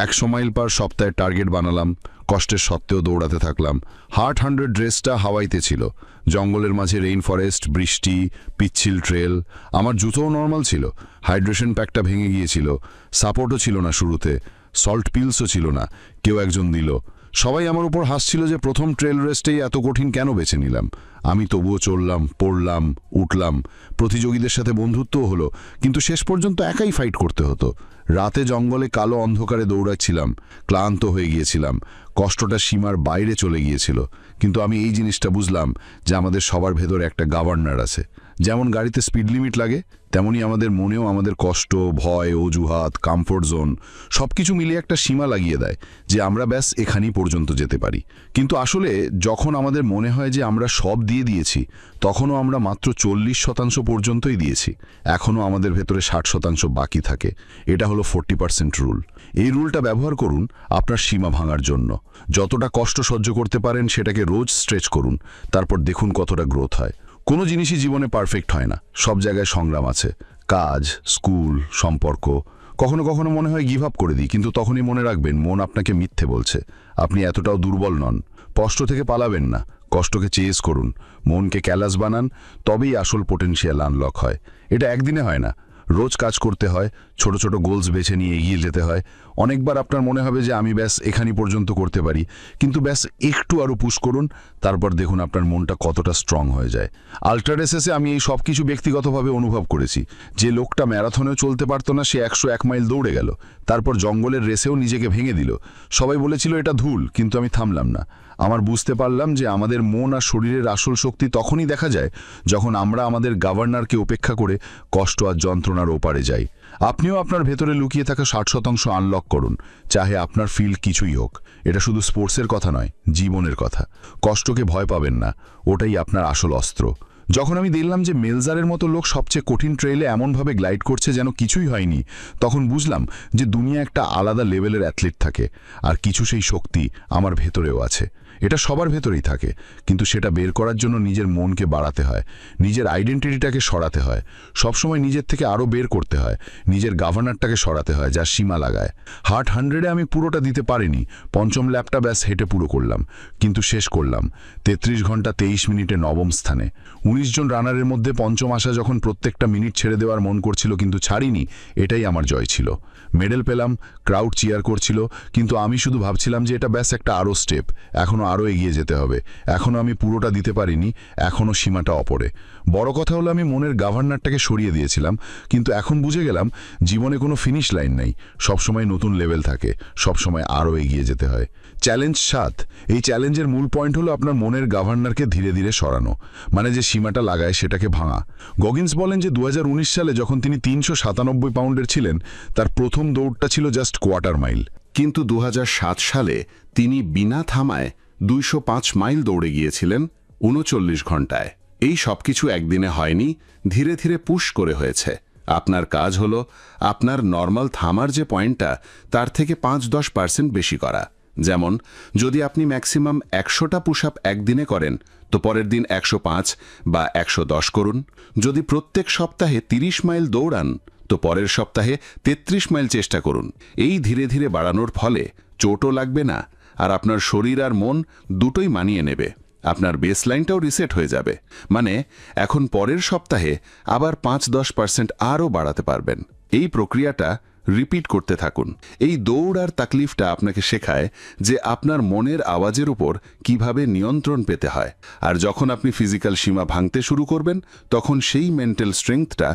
100 মাইল পার সপ্তাহে টার্গেট বানালাম, কষ্টের সত্ত্বেও দৌড়াতে থাকলাম। হার্ট 100 রেসটা হাওয়াইতে ছিল, জঙ্গলের মাঝে রেইন ফরেস্ট, বৃষ্টি, পিচ্ছিল ট্রেল। আমার জুতোও নর্মাল ছিল, হাইড্রেশন প্যাকটা ভেঙে গিয়েছিল, সাপোর্টও ছিল না শুরুতে, সল্ট পিলসও ছিল না, কেউ একজন দিল। সবাই আমার উপর হাসছিল যে প্রথম ট্রেল রেসটাই এত কঠিন কেন বেছে নিলাম। আমি তবুও চললাম, পড়লাম, উঠলাম। প্রতিযোগীদের সাথে বন্ধুত্বও হলো, কিন্তু শেষ পর্যন্ত একাই ফাইট করতে হতো। রাতে জঙ্গলে কালো অন্ধকারে দৌড়াচ্ছিলাম, ক্লান্ত হয়ে গিয়েছিলাম, কষ্টটা সীমার বাইরে চলে গিয়েছিল। কিন্তু আমি এই জিনিসটা বুঝলাম যে আমাদের সবার ভেতরে একটা গভর্নর আছে। যেমন গাড়িতে স্পিড লিমিট লাগে, তেমনই আমাদের মনেও আমাদের কষ্ট, ভয়, অজুহাত, কমফোর্ট জোন সবকিছু মিলিয়ে একটা সীমা লাগিয়ে দেয় যে আমরা ব্যাস এখানেই পর্যন্ত যেতে পারি। কিন্তু আসলে যখন আমাদের মনে হয় যে আমরা সব দিয়ে দিয়েছি, তখনও আমরা মাত্র 40% পর্যন্তই দিয়েছি। এখনও আমাদের ভেতরে 60% বাকি থাকে। এটা হলো 40% রুল। এই রুলটা ব্যবহার করুন আপনার সীমা ভাঙার জন্য। যতটা কষ্ট সহ্য করতে পারেন সেটাকে রোজ স্ট্রেচ করুন, তারপর দেখুন কতটা গ্রোথ হয়। কোনো জিনিসই জীবনে পারফেক্ট হয় না, সব জায়গায় সংগ্রাম আছে। কাজ, স্কুল, সম্পর্ক। কখনো কখনো মনে হয় গিভ আপ করে দিই, কিন্তু তখনই মনে রাখবেন মন আপনাকে মিথ্যে বলছে। আপনি এতটাও দুর্বল নন। কষ্ট থেকে পালাবেন না, কষ্টকে চেজ করুন, মনকে ক্যালাস বানান, তবেই আসল পোটেনশিয়াল আনলক হয়। এটা একদিনে হয় না, রোজ কাজ করতে হয়, ছোট ছোট গোলস বেছে নিয়ে এগিয়ে যেতে হয়। অনেকবার আপনার মনে হবে যে আমি ব্যাস এখানি পর্যন্ত করতে পারি, কিন্তু ব্যাস একটু আরও পুশ করুন, তারপর দেখুন আপনার মনটা কতটা স্ট্রং হয়ে যায়। আল্ট্রা রেসেসে আমি এই সব কিছু ব্যক্তিগতভাবে অনুভব করেছি। যে লোকটা ম্যারাথনেও চলতে পারতো না, সে 101 মাইল দৌড়ে গেল, তারপর জঙ্গলের রেসেও নিজেকে ভেঙে দিল। সবাই বলেছিল এটা ধুল, কিন্তু আমি থামলাম না। আমার বুঝতে পারলাম যে আমাদের মন আর শরীরের আসল শক্তি তখনই দেখা যায় যখন আমরা আমাদের গভর্নরকে উপেক্ষা করে কষ্ট আর যন্ত্রণার ওপারে যাই। আপনিও আপনার ভেতরে লুকিয়ে থাকা 60% আনলক করুন, চাহে আপনার ফিল্ড কিছুই হোক। এটা শুধু স্পোর্টসের কথা নয়, জীবনের কথা। কষ্টকে ভয় পাবেন না, ওটাই আপনার আসল অস্ত্র। যখন আমি দেখলাম যে মেলজারের মতো লোক সবচেয়ে কঠিন ট্রেইলে এমনভাবে গ্লাইড করছে যেন কিছুই হয়নি, তখন বুঝলাম যে দুনিয়া একটা আলাদা লেভেলের অ্যাথলিট থাকে, আর কিছু সেই শক্তি আমার ভেতরেও আছে। এটা সবার ভেতরেই থাকে, কিন্তু সেটা বের করার জন্য নিজের মনকে বাড়াতে হয়, নিজের আইডেন্টিটিটাকে সরাতে হয়, সবসময় নিজের থেকে আরও বের করতে হয়, নিজের গভর্নরটাকে সরাতে হয় যা সীমা লাগায়। হার্ট 100-এ আমি পুরোটা দিতে পারিনি, পঞ্চম ল্যাপটা ব্যাস হেঁটে পুরো করলাম, কিন্তু শেষ করলাম 33 ঘন্টা 23 মিনিটে 9ম স্থানে। 19 জন রানারের মধ্যে পঞ্চম আসা যখন প্রত্যেকটা মিনিট ছেড়ে দেওয়ার মন করছিল কিন্তু ছাড়িনি, এটাই আমার জয় ছিল। মেডেল পেলাম, ক্রাউড চিয়ার করছিল, কিন্তু আমি শুধু ভাবছিলাম যে এটা ব্যাস একটা আরও স্টেপ, এখনও আরও এগিয়ে যেতে হবে, এখনও আমি পুরোটা দিতে পারিনি, এখনও সীমাটা অপরে। বড় কথা হলো আমি মনের গভর্নরটাকে সরিয়ে দিয়েছিলাম, কিন্তু এখন বুঝে গেলাম জীবনে কোনো ফিনিশ লাইন নেই, সবসময় নতুন লেভেল থাকে, সবসময় আরও এগিয়ে যেতে হয়। চ্যালেঞ্জ 7, এই চ্যালেঞ্জের মূল পয়েন্ট হলো আপনার মনের গভর্নরকে ধীরে ধীরে সরানো, মানে যে সীমাটা লাগায় সেটাকে ভাঙা। গগিন্স বলেন যে 2019 সালে যখন তিনি 397 পাউন্ডের ছিলেন, তার প্রথম দৌড়টা ছিল জাস্ট কোয়ার্টার মাইল, কিন্তু 2007 সালে তিনি বিনা থামায় 205 মাইল দৌড়ে গিয়েছিলেন 39 ঘন্টায়। এই সবকিছু একদিনে হয়নি, ধীরে ধীরে পুশ করে হয়েছে। আপনার কাজ হলো আপনার নর্মাল থামার যে পয়েন্টটা তার থেকে 5-10% বেশি করা। যেমন যদি আপনি ম্যাক্সিমাম 100টা পুশ আপ একদিনে করেন, তো পরের দিন 105 বা 110 করুন। যদি প্রত্যেক সপ্তাহে 30 মাইল দৌড়ান, তো পরের সপ্তাহে 33 মাইল চেষ্টা করুন। এই ধীরে ধীরে বাড়ানোর ফলে চোটও লাগবে না, আর আপনার শরীর আর মন দুটোই মানিয়ে নেবে। আপনার বেসলাইনটাও রিসেট হয়ে যাবে, মানে এখন পরের সপ্তাহে আবার 5-10% আরও বাড়াতে পারবেন। এই প্রক্রিয়াটা রিপিট করতে থাকুন। এই দৌড় আর তাকলিফটা আপনাকে শেখায় যে আপনার মনের আওয়াজের উপর কিভাবে নিয়ন্ত্রণ পেতে হয়, আর যখন আপনি ফিজিক্যাল সীমা ভাঙতে শুরু করবেন, তখন সেই মেন্টাল স্ট্রেংথটা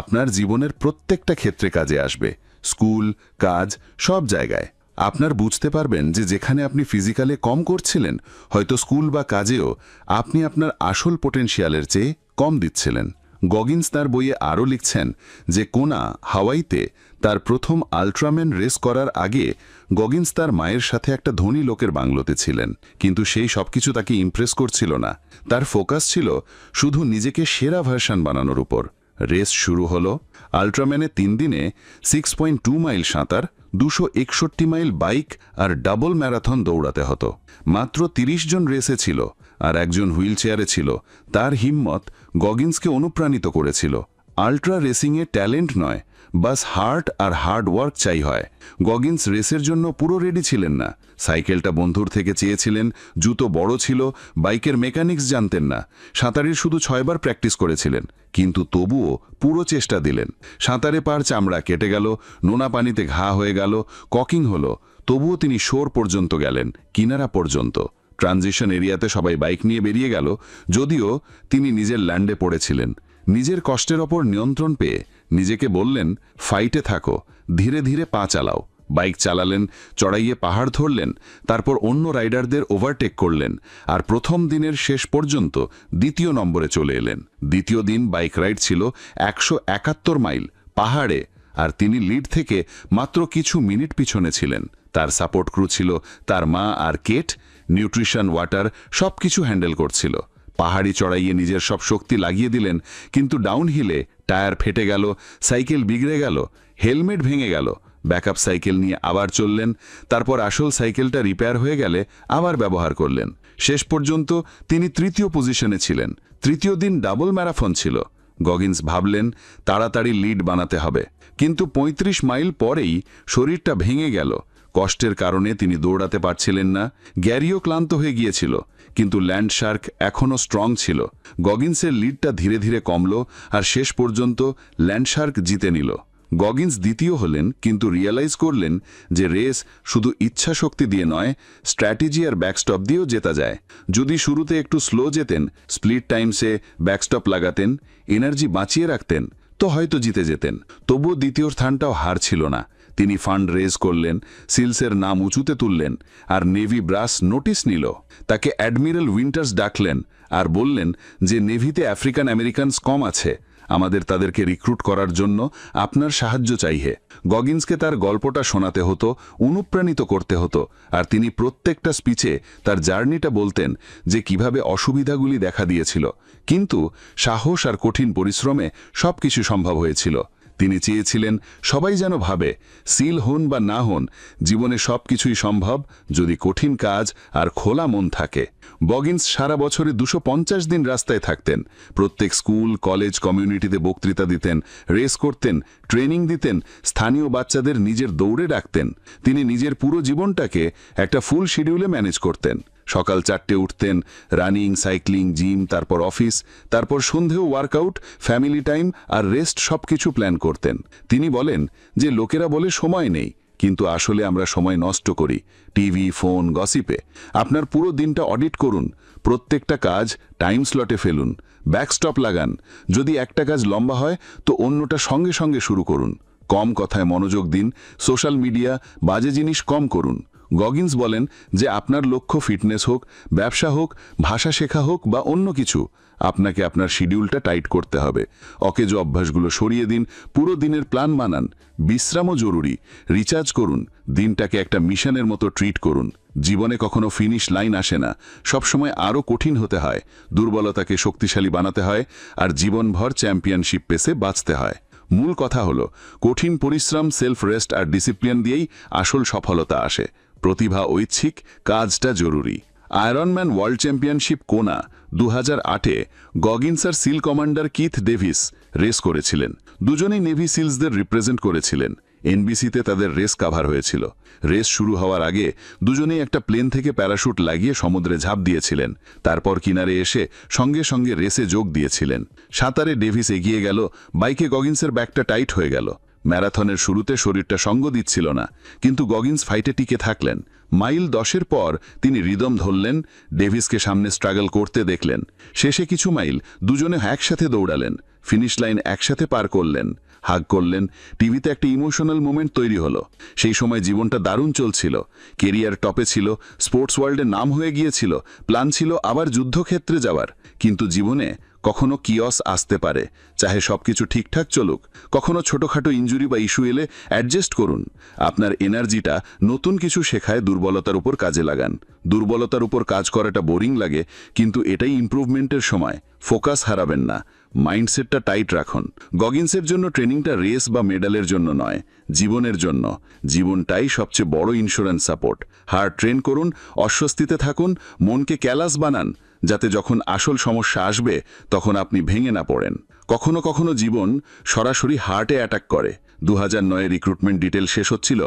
আপনার জীবনের প্রত্যেকটা ক্ষেত্রে কাজে আসবে, স্কুল, কাজ, সব জায়গায়। আপনার বুঝতে পারবেন যে যেখানে আপনি ফিজিক্যালে কম করছিলেন, হয়তো স্কুল বা কাজেও আপনি আপনার আসল পোটেনশিয়ালের চেয়ে কম দিচ্ছিলেন। গগিন্স তার বইয়ে আরও লিখছেন যে কোনা, হাওয়াইতে তার প্রথম আল্ট্রাম্যান রেস করার আগে গগিন্স তার মায়ের সাথে একটা ধনী লোকের বাংলোতে ছিলেন, কিন্তু সেই সবকিছু তাকে ইমপ্রেস করছিল না। তার ফোকাস ছিল শুধু নিজেকে সেরা ভার্সন বানানোর উপর। রেস শুরু হলো। আল্ট্রাম্যানে 3 দিনে 6.2 মাইল সাঁতার, 261 মাইল বাইক আর ডাবল ম্যারাথন দৌড়াতে হতো। মাত্র 30 জন রেসে ছিল, আর একজন হুইল চেয়ারে ছিল। তার হিম্মত গগিন্সকে অনুপ্রাণিত করেছিল। আল্ট্রা রেসিংয়ে ট্যালেন্ট নয়, বাস হার্ট আর হার্ড ওয়ার্ক চাই হয়। গগিন্স রেসের জন্য পুরো রেডি ছিলেন না। সাইকেলটা বন্ধুর থেকে চেয়েছিলেন, জুতো বড় ছিল, বাইকের মেকানিক্স জানতেন না। সাঁতারের শুধু 6 বার প্র্যাকটিস করেছিলেন, কিন্তু তবুও পুরো চেষ্টা দিলেন। সাঁতারে পার চামড়া কেটে গেল, নোনা পানিতে ঘা হয়ে গেল, ককিং হলো, তবুও তিনি শোর পর্যন্ত গেলেন, কিনারা পর্যন্ত। ট্রানজিশন এরিয়াতে সবাই বাইক নিয়ে বেরিয়ে গেল, যদিও তিনি নিজের ল্যান্ডে পড়েছিলেন। নিজের কষ্টের ওপর নিয়ন্ত্রণ পেয়ে নিজেকে বললেন, ফাইটে থাকো, ধীরে ধীরে পা চালাও। বাইক চালালেন, চড়াইয়ে পাহাড় ধরলেন, তারপর অন্য রাইডারদের ওভারটেক করলেন, আর প্রথম দিনের শেষ পর্যন্ত 2য় নম্বরে চলে এলেন। দ্বিতীয় দিন বাইক রাইড ছিল 171 মাইল পাহাড়ে, আর তিনি লিড থেকে মাত্র কিছু মিনিট পিছনে ছিলেন। তার সাপোর্ট ক্রু ছিল তার মা আর কেট, নিউট্রিশন, ওয়াটার সবকিছু হ্যান্ডেল করছিল। পাহাড়ি চড়াইয়ে নিজের সব শক্তি লাগিয়ে দিলেন, কিন্তু ডাউনহিলে টায়ার ফেটে গেল, সাইকেল বিগড়ে গেল, হেলমেট ভেঙে গেল। ব্যাকআপ সাইকেল নিয়ে আবার চললেন, তারপর আসল সাইকেলটা রিপেয়ার হয়ে গেলে আবার ব্যবহার করলেন। শেষ পর্যন্ত তিনি 3য় পজিশনে ছিলেন। 3য় দিন ডাবল ম্যারাথন ছিল। গগিন্স ভাবলেন তাড়াতাড়ি লিড বানাতে হবে, কিন্তু 35 মাইল পরেই শরীরটা ভেঙে গেল। কষ্টের কারণে তিনি দৌড়াতে পারছিলেন না। গ্যারিও ক্লান্ত হয়ে গিয়েছিল, কিন্তু ল্যান্ডশার্ক এখনও স্ট্রং ছিল। গগিন্সের লিডটা ধীরে ধীরে কমল, আর শেষ পর্যন্ত ল্যান্ডশার্ক জিতে নিল। গগিন্স 2য় হলেন, কিন্তু রিয়েলাইজ করলেন যে রেস শুধু ইচ্ছা শক্তি দিয়ে নয়, স্ট্র্যাটেজি আর ব্যাকস্টপ দিয়েও জেতা যায়। যদি শুরুতে একটু স্লো যেতেন, স্প্লিট টাইমসে ব্যাকস্টপ লাগাতেন, এনার্জি বাঁচিয়ে রাখতেন, তো হয়তো জিতে যেতেন। তবুও 2য় স্থানটাও হার ছিল না। তিনি ফান্ড রেজ করলেন, সিলসের নাম উঁচুতে তুললেন, আর নেভি ব্রাস নোটিশ নিল। তাকে অ্যাডমিরাল উইন্টার্স ডাকলেন আর বললেন যে নেভিতে আফ্রিকান আমেরিকানস কম আছে, আমাদের তাদেরকে রিক্রুট করার জন্য আপনার সাহায্য চাইহে। গগিন্সকে তার গল্পটা শোনাতে হতো, অনুপ্রাণিত করতে হতো, আর তিনি প্রত্যেকটা স্পিচে তার জার্নিটা বলতেন যে কিভাবে অসুবিধাগুলি দেখা দিয়েছিল, কিন্তু সাহস আর কঠিন পরিশ্রমে সবকিছু সম্ভব হয়েছিল। তিনি চেয়েছিলেন সবাই যেন ভাবে সিল হন বা না হন, জীবনে সবকিছুই সম্ভব যদি কঠিন কাজ আর খোলা মন থাকে। বগিন্স সারা বছরে 250 দিন রাস্তায় থাকতেন। প্রত্যেক স্কুল, কলেজ, কমিউনিটিতে বক্তৃতা দিতেন, রেস করতেন, ট্রেনিং দিতেন, স্থানীয় বাচ্চাদের নিজের দৌড়ে ডাকতেন। তিনি নিজের পুরো জীবনটাকে একটা ফুল শিডিউলে ম্যানেজ করতেন। সকাল 4টে উঠতেন, রানিং, সাইক্লিং, জিম, তারপর অফিস, তারপর সন্ধেও ওয়ার্কআউট, ফ্যামিলি টাইম আর রেস্ট সবকিছু প্ল্যান করতেন। তিনি বলেন যে লোকেরা বলে সময় নেই, কিন্তু আসলে আমরা সময় নষ্ট করি টিভি, ফোন, গসিপে। আপনার পুরো দিনটা অডিট করুন, প্রত্যেকটা কাজ টাইম স্লটে ফেলুন, ব্যাকস্টপ লাগান। যদি একটা কাজ লম্বা হয় তো অন্যটা সঙ্গে সঙ্গে শুরু করুন। কম কথায় মনোযোগ দিন, সোশ্যাল মিডিয়া, বাজে জিনিস কম করুন। গগিন্স বলেন যে আপনার লক্ষ্য ফিটনেস হোক, ব্যবসা হোক, ভাষা শেখা হোক বা অন্য কিছু, আপনাকে আপনার শিডিউলটা টাইট করতে হবে। অকেজ অভ্যাসগুলো সরিয়ে দিন, পুরো দিনের প্ল্যান বানান। বিশ্রামও জরুরি, রিচার্জ করুন, দিনটাকে একটা মিশনের মতো ট্রিট করুন। জীবনে কখনো ফিনিশ লাইন আসে না, সবসময় আরও কঠিন হতে হয়। দুর্বলতাকে শক্তিশালী বানাতে হয়, আর জীবনভর চ্যাম্পিয়নশিপ পেসে বাঁচতে হয়। মূল কথা হলো কঠিন পরিশ্রম, সেলফ রেস্ট আর ডিসিপ্লিন দিয়েই আসল সফলতা আসে। প্রতিভা ঐচ্ছিক, কাজটা জরুরি। আয়রনম্যান ওয়ার্ল্ড চ্যাম্পিয়নশিপ কোনা 2008-এ গগিন্স আর SEAL commander Keith Davis race করেছিলেন। দুজনেই নেভি সিলসদের রিপ্রেজেন্ট করেছিলেন। এনবিসিতে তাদের রেস কাভার হয়েছিল। রেস শুরু হওয়ার আগে দুজনেই একটা প্লেন থেকে প্যারাশুট লাগিয়ে সমুদ্রে ঝাঁপ দিয়েছিলেন। তারপর কিনারে এসে সঙ্গে সঙ্গে রেসে যোগ দিয়েছিলেন। সাঁতারে ডেভিস এগিয়ে গেল, বাইকে গগিন্সের ব্যাকটা টাইট হয়ে গেল। ম্যারাথনের শুরুতে শরীরটা সঙ্গ দিচ্ছিল না, কিন্তু গগিন্স ফাইটে টিকে থাকলেন। মাইল 10-এর পর তিনি রিদম ধরলেন, ডেভিসকে সামনে স্ট্রাগল করতে দেখলেন। শেষে কিছু মাইল দুজনে একসাথে দৌড়ালেন, ফিনিশ লাইন একসাথে পার করলেন, হাগ করলেন। টিভিতে একটা ইমোশনাল মোমেন্ট তৈরি হলো। সেই সময় জীবনটা দারুণ চলছিল, কেরিয়ার টপে ছিল, স্পোর্টস ওয়ার্ল্ডে নাম হয়ে গিয়েছিল, প্ল্যান ছিল আবার যুদ্ধক্ষেত্রে যাওয়ার। কিন্তু জীবনে কখনো কিয়স আসতে পারে, চাহে সবকিছু ঠিকঠাক চলুক। কখনো ছোটখাটো ইনজুরি বা ইস্যু এলে অ্যাডজাস্ট করুন। আপনার এনার্জিটা নতুন কিছু শেখায় দুর্বলতার উপর কাজে লাগান। দুর্বলতার উপর কাজ করাটা বোরিং লাগে, কিন্তু এটাই ইমপ্রুভমেন্টের সময়। ফোকাস হারাবেন না, মাইন্ডসেটটা টাইট রাখুন। গগিন্সের জন্য ট্রেনিংটা রেস বা মেডালের জন্য নয়, জীবনের জন্য। জীবনটাই সবচেয়ে বড় ইন্স্যুরেন্স সাপোর্ট। হার্ড ট্রেন করুন, অস্বস্তিতে থাকুন, মনকে ক্যালাস বানান, যাতে যখন আসল সমস্যা আসবে তখন আপনি ভেঙে না পড়েন। কখনো কখনো জীবন সরাসরি হার্টে অ্যাটাক করে। 2009-এ রিক্রুটমেন্ট ডিটেল শেষ হচ্ছিল।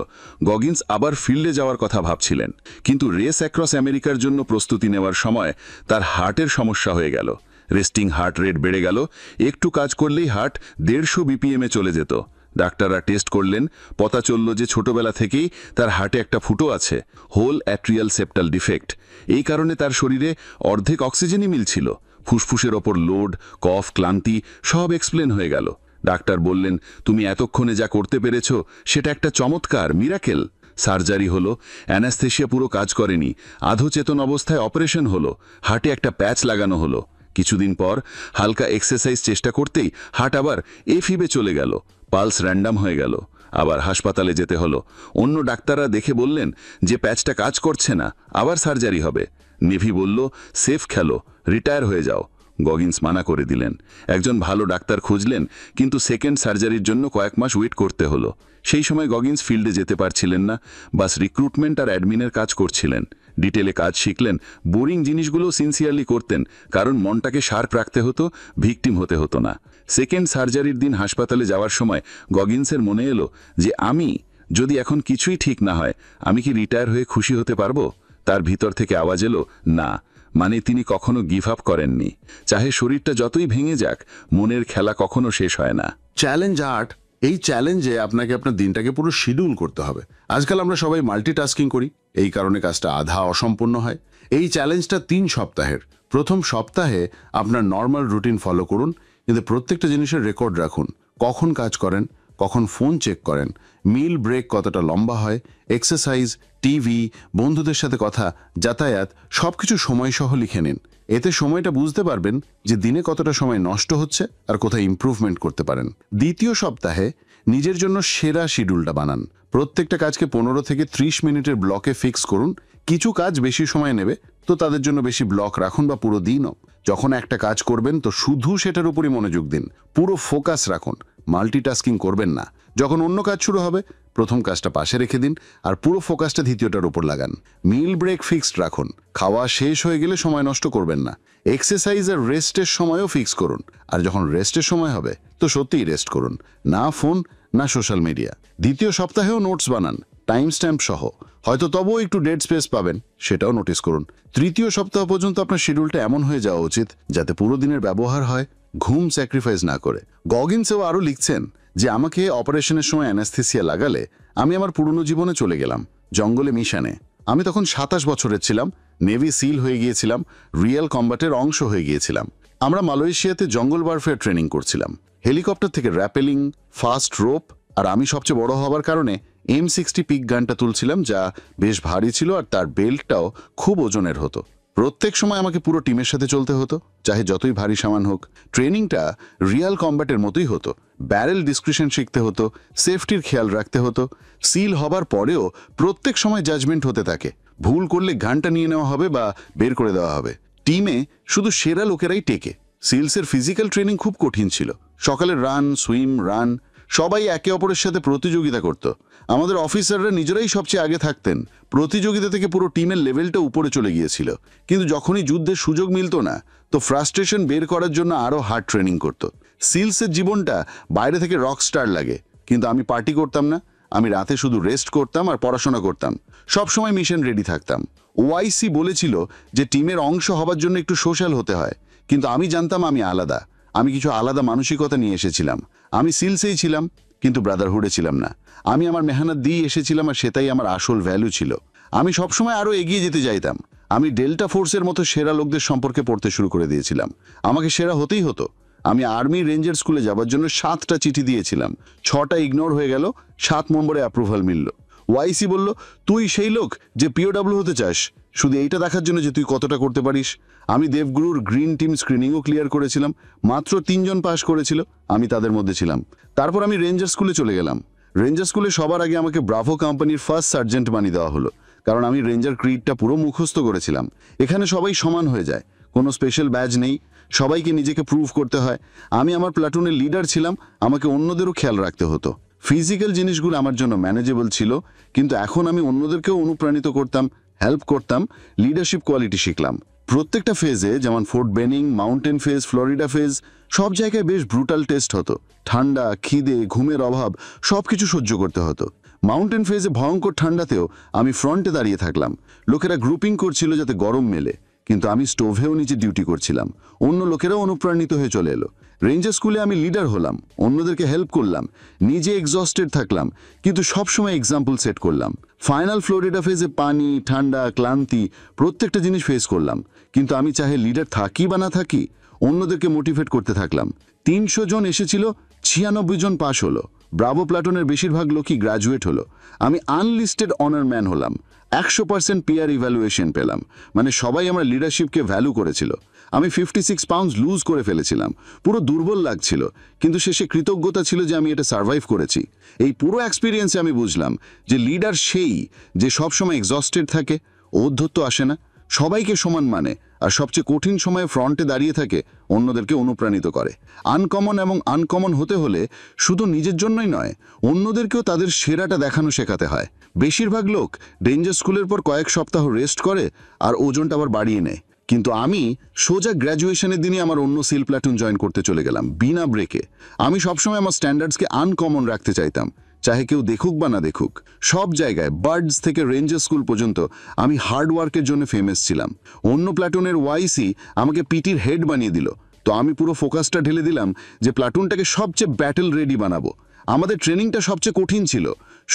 গগিন্স আবার ফিল্ডে যাওয়ার কথা ভাবছিলেন, কিন্তু রেস অ্যাক্রস আমেরিকার জন্য প্রস্তুতি নেওয়ার সময় তার হার্টের সমস্যা হয়ে গেল। রেস্টিং হার্ট রেট বেড়ে গেল, একটু কাজ করলেই হার্ট 150 BPM-এ চলে যেত। ডাক্তাররা টেস্ট করলেন, পতা চলল যে ছোটবেলা থেকেই তার হার্টে একটা ফুটো আছে, হোল অ্যাট্রিয়াল সেপ্টাল ডিফেক্ট। এই কারণে তার শরীরে অর্ধেক অক্সিজেনই মিলছিল। ফুসফুসের ওপর লোড, কফ, ক্লান্তি সব এক্সপ্লেন হয়ে গেল। ডাক্তার বললেন, তুমি এতক্ষণে যা করতে পেরেছ সেটা একটা চমৎকার, মিরাকেল। সার্জারি হলো, অ্যানাস্থেশিয়া পুরো কাজ করেনি, আধচেতন অবস্থায় অপারেশন হলো, হার্টে একটা প্যাচ লাগানো হলো। কিছুদিন পর হালকা এক্সারসাইজ চেষ্টা করতেই হার্ট আবার এফিবে চলে গেল, পালস র্যান্ডাম হয়ে গেল। আবার হাসপাতালে যেতে হলো। অন্য ডাক্তাররা দেখে বললেন যে প্যাচটা কাজ করছে না, আবার সার্জারি হবে। নেভি বলল, সেফ খেলো, রিটায়ার হয়ে যাও। গগিন্স মানা করে দিলেন। একজন ভালো ডাক্তার খুঁজলেন, কিন্তু সেকেন্ড সার্জারির জন্য কয়েক মাস ওয়েট করতে হলো। সেই সময় গগিন্স ফিল্ডে যেতে পারছিলেন না, বাস রিক্রুটমেন্ট আর অ্যাডমিনের কাজ করছিলেন। ডিটেলে কাজ শিখলেন, বোরিং জিনিসগুলো সিনসিয়ারলি করতেন, কারণ মনটাকে শার্প রাখতে হতো, ভিকটিম হতে হতো না। সেকেন্ড সার্জারির দিন হাসপাতালে যাওয়ার সময় গগিন্সের মনে এলো যে আমি যদি এখন কিছুই ঠিক না হয়, আমি কি রিটায়ার হয়ে খুশি হতে পারবো? তার ভিতর থেকে আওয়াজ এলো, না। মানে তিনি কখনো গিভ আপ করেননি। চাহে শরীরটা যতই ভেঙে যাক, মনের খেলা কখনো শেষ হয় না। চ্যালেঞ্জ আর্ট, এই চ্যালেঞ্জে আপনাকে আপনার দিনটাকে পুরো শিডিউল করতে হবে। আজকাল আমরা সবাই মাল্টিটাস্কিং করি, এই কারণে কাজটা আধা অসম্পূর্ণ হয়। এই চ্যালেঞ্জটা 3 সপ্তাহের। প্রথম সপ্তাহে আপনার নর্মাল রুটিন ফলো করুন, কিন্তু প্রত্যেকটা জিনিসের রেকর্ড রাখুন। কখন কাজ করেন, কখন ফোন চেক করেন, মিল ব্রেক কতটা লম্বা হয়, এক্সারসাইজ, টিভি, বন্ধুদের সাথে কথা, যাতায়াত সবকিছু সময়সহ লিখে নিন। এতে সময়টা বুঝতে পারবেন যে দিনে কতটা সময় নষ্ট হচ্ছে আর কোথায় ইমপ্রুভমেন্ট করতে পারেন। দ্বিতীয় সপ্তাহে নিজের জন্য সেরা শিডিউলটা বানান। প্রত্যেকটা কাজকে 15 থেকে 30 মিনিটের ব্লকে ফিক্স করুন। কিছু কাজ বেশি সময় নেবে, তো তাদের জন্য বেশি ব্লক রাখুন বা পুরো দিনও। যখন একটা কাজ করবেন তো শুধু সেটার উপরই মনোযোগ দিন, পুরো ফোকাস রাখুন, মাল্টিটাস্কিং করবেন না। যখন অন্য কাজ শুরু হবে প্রথম কাজটা পাশে রেখে দিন আর পুরো ফোকাসটা দ্বিতীয়টার উপর লাগান। মিল ব্রেক ফিক্সড রাখুন, খাওয়া শেষ হয়ে গেলে সময় নষ্ট করবেন না। এক্সারসাইজ আর রেস্টের সময়ও ফিক্স করুন, আর যখন রেস্টের সময় হবে তো সত্যিই রেস্ট করুন, না ফোন না সোশ্যাল মিডিয়া। দ্বিতীয় সপ্তাহেও নোটস বানান, টাইম স্ট্যাম্প সহ, হয়তো তবুও একটু ডেড স্পেস পাবেন, সেটাও নোটিস করুন। তৃতীয় সপ্তাহ পর্যন্ত আপনার শিডিউলটা এমন হয়ে যাওয়া উচিত যাতে পুরো দিনের ব্যবহার হয় ঘুম স্যাক্রিফাইস না করে। গগিন্সেও আরও লিখছেন যে আমাকে অপারেশনের সময় অ্যানাস্থেসিয়া লাগালে আমি আমার পুরনো জীবনে চলে গেলাম, জঙ্গলে মিশনে। আমি তখন 27 বছরের ছিলাম, নেভি সিল হয়ে গিয়েছিলাম, রিয়েল কম্বাটের অংশ হয়ে গিয়েছিলাম। আমরা মালয়েশিয়াতে জঙ্গল ওয়ারফেয়ার ট্রেনিং করছিলাম, হেলিকপ্টার থেকে র্যাপেলিং, ফাস্ট রোপ, আর আমি সবচেয়ে বড় হওয়ার কারণে M60 পিক গানটা তুলছিলাম, যা বেশ ভারী ছিল আর তার বেল্টটাও খুব ওজনের হতো। প্রত্যেক সময় আমাকে পুরো টিমের সাথে চলতে হতো, চাহে যতই ভারী সামান হোক। ট্রেনিংটা রিয়াল কম্ব্যাটের মতোই হতো, ব্যারেল ডিসক্রিশন শিখতে হতো, সেফটির খেয়াল রাখতে হতো। সিল হবার পরেও প্রত্যেক সময় জাজমেন্ট হতে থাকে, ভুল করলে ঘানটা নিয়ে নেওয়া হবে বা বের করে দেওয়া হবে। টিমে শুধু সেরা লোকেরাই টেকে। সিলসের ফিজিক্যাল ট্রেনিং খুব কঠিন ছিল, সকালে রান, সুইম, রান, সবাই একে অপরের সাথে প্রতিযোগিতা করত। আমাদের অফিসাররা নিজেরাই সবচেয়ে আগে থাকতেন, প্রতিযোগিতা থেকে পুরো টিমের লেভেলটা উপরে চলে গিয়েছিল। কিন্তু যখনই যুদ্ধের সুযোগ মিলত না তো ফ্রাস্ট্রেশন বের করার জন্য আরও হার্ড ট্রেনিং করত। সিলসের জীবনটা বাইরে থেকে রক স্টার লাগে, কিন্তু আমি পার্টি করতাম না। আমি রাতে শুধু রেস্ট করতাম আর পড়াশোনা করতাম, সবসময় মিশন রেডি থাকতাম। ওআইসি বলেছিল যে টিমের অংশ হবার জন্য একটু সোশ্যাল হতে হয়, কিন্তু আমি জানতাম আমি আলাদা। আমি কিছু আলাদা মানসিকতা নিয়ে এসেছিলাম। আমি সিলসেই ছিলাম কিন্তু ব্রাদারহুডে ছিলাম না। আমি আমার মেহনত দিয়ে এসেছিলাম আর সেটাই আমার আসল ভ্যালু ছিল। আমি সবসময় আরও এগিয়ে যেতে চাইতাম। আমি ডেল্টা ফোর্সের মতো সেরা লোকদের সম্পর্কে পড়তে শুরু করে দিয়েছিলাম। আমাকে সেরা হতেই হতো। আমি আর্মি রেঞ্জার স্কুলে যাবার জন্য 7টা চিঠি দিয়েছিলাম, 6টা ইগনোর হয়ে গেল, 7 নম্বরে অ্যাপ্রুভাল মিলল। ওয়াইসি বলল, তুই সেই লোক যে পিওডব্লিউ হতে চাস, শুধু এইটা দেখার জন্য যে তুই কতটা করতে পারিস। আমি দেবগুরুর গ্রিন টিম স্ক্রিনিংও ক্লিয়ার করেছিলাম, মাত্র 3 জন পাস করেছিল, আমি তাদের মধ্যে ছিলাম। তারপর আমি রেঞ্জার স্কুলে চলে গেলাম। রেঞ্জার স্কুলে সবার আগে আমাকে ব্রাভো কোম্পানির ফার্স্ট সার্জেন্ট বানিয়ে দেওয়া হলো, কারণ আমি রেঞ্জার ক্রিডটা পুরো মুখস্থ করেছিলাম। এখানে সবাই সমান হয়ে যায়, কোনো স্পেশাল ব্যাজ নেই, সবাইকে নিজেকে প্রুভ করতে হয়। আমি আমার প্লাটুনের লিডার ছিলাম, আমাকে অন্যদেরও খেয়াল রাখতে হতো। ফিজিক্যাল জিনিসগুলো আমার জন্য ম্যানেজেবল ছিল, কিন্তু এখন আমি অন্যদেরকেও অনুপ্রাণিত করতাম, হেল্প করতাম, লিডারশিপ কোয়ালিটি শিখলাম। প্রত্যেকটা ফেজে, যেমন fort benign, mountain phase, Florida phase, সব জায়গায় বেশ ব্রুটাল টেস্ট হতো। ঠান্ডা, খিদে, ঘুমের অভাব সব কিছু সহ্য করতে হতো। মাউন্টেন ফেজে ভয়ঙ্কর ঠান্ডাতেও আমি ফ্রন্টে দাঁড়িয়ে থাকলাম। লোকেরা গ্রুপিং করছিল যাতে গরম মেলে, কিন্তু আমি স্টোভেও নিচে ডিউটি করছিলাম। অন্য লোকেরাও অনুপ্রাণিত হয়ে চলে এলো। রেঞ্জার স্কুলে আমি লিডার হলাম, অন্যদেরকে হেল্প করলাম, নিজে এক্সস্টেড থাকলাম, কিন্তু সবসময় এক্সাম্পল সেট করলাম। ফাইনাল ফ্লোরিডা ফেজে পানি, ঠান্ডা, ক্লান্তি, প্রত্যেকটা জিনিস ফেস করলাম, কিন্তু আমি চাহে লিডার থাকি বা না থাকি, অন্যদেরকে মোটিভেট করতে থাকলাম। 300 জন এসেছিল, 96 জন পাশ হলো। ব্রাভো প্লাটুনের বেশিরভাগ লোকই গ্র্যাজুয়েট হলো। আমি আনলিস্টেড অনার ম্যান হলাম। 100% পিয়ার ইভ্যালুয়েশন পেলাম, মানে সবাই আমার লিডারশিপকে ভ্যালু করেছিল। আমি 56 পাউন্ডস লুজ করে ফেলেছিলাম, পুরো দুর্বল লাগছিল, কিন্তু শেষে কৃতজ্ঞতা ছিল যে আমি এটা সার্ভাইভ করেছি। এই পুরো এক্সপিরিয়েন্সে আমি বুঝলাম যে লিডার সেই যে সবসময় এক্সস্টেড থাকে, ঔদ্ধত্য আসে না, সবাইকে সমান মানে, আর সবচেয়ে কঠিন সময়ে ফ্রন্টে দাঁড়িয়ে থাকে, অন্যদেরকে অনুপ্রাণিত করে। আনকমন এবং আনকমন হতে হলে শুধু নিজের জন্যই নয়, অন্যদেরকেও তাদের সেরাটা দেখানো শেখাতে হয়। বেশিরভাগ লোক রেঞ্জার স্কুলের পর কয়েক সপ্তাহ রেস্ট করে আর ওজনটা আবার বাড়িয়ে নেয়, কিন্তু আমি সোজা গ্র্যাজুয়েশনের দিনই আমার অন্য সিল প্ল্যাটুন জয়েন করতে চলে গেলাম, বিনা ব্রেকে। আমি সবসময় আমার স্ট্যান্ডার্ডসকে আনকমন রাখতে চাইতাম, চাহে কেউ দেখুক বা না দেখুক। সব জায়গায়, বার্ডস থেকে রেঞ্জার স্কুল পর্যন্ত, আমি হার্ড ওয়ার্কের জন্য ফেমাস ছিলাম। অন্য প্ল্যাটুনের ওয়াইসি আমাকে পিটির হেড বানিয়ে দিল, তো আমি পুরো ফোকাসটা ঢেলে দিলাম যে প্ল্যাটুনটাকে সবচেয়ে ব্যাটেল রেডি বানাবো। আমাদের ট্রেনিংটা সবচেয়ে কঠিন ছিল।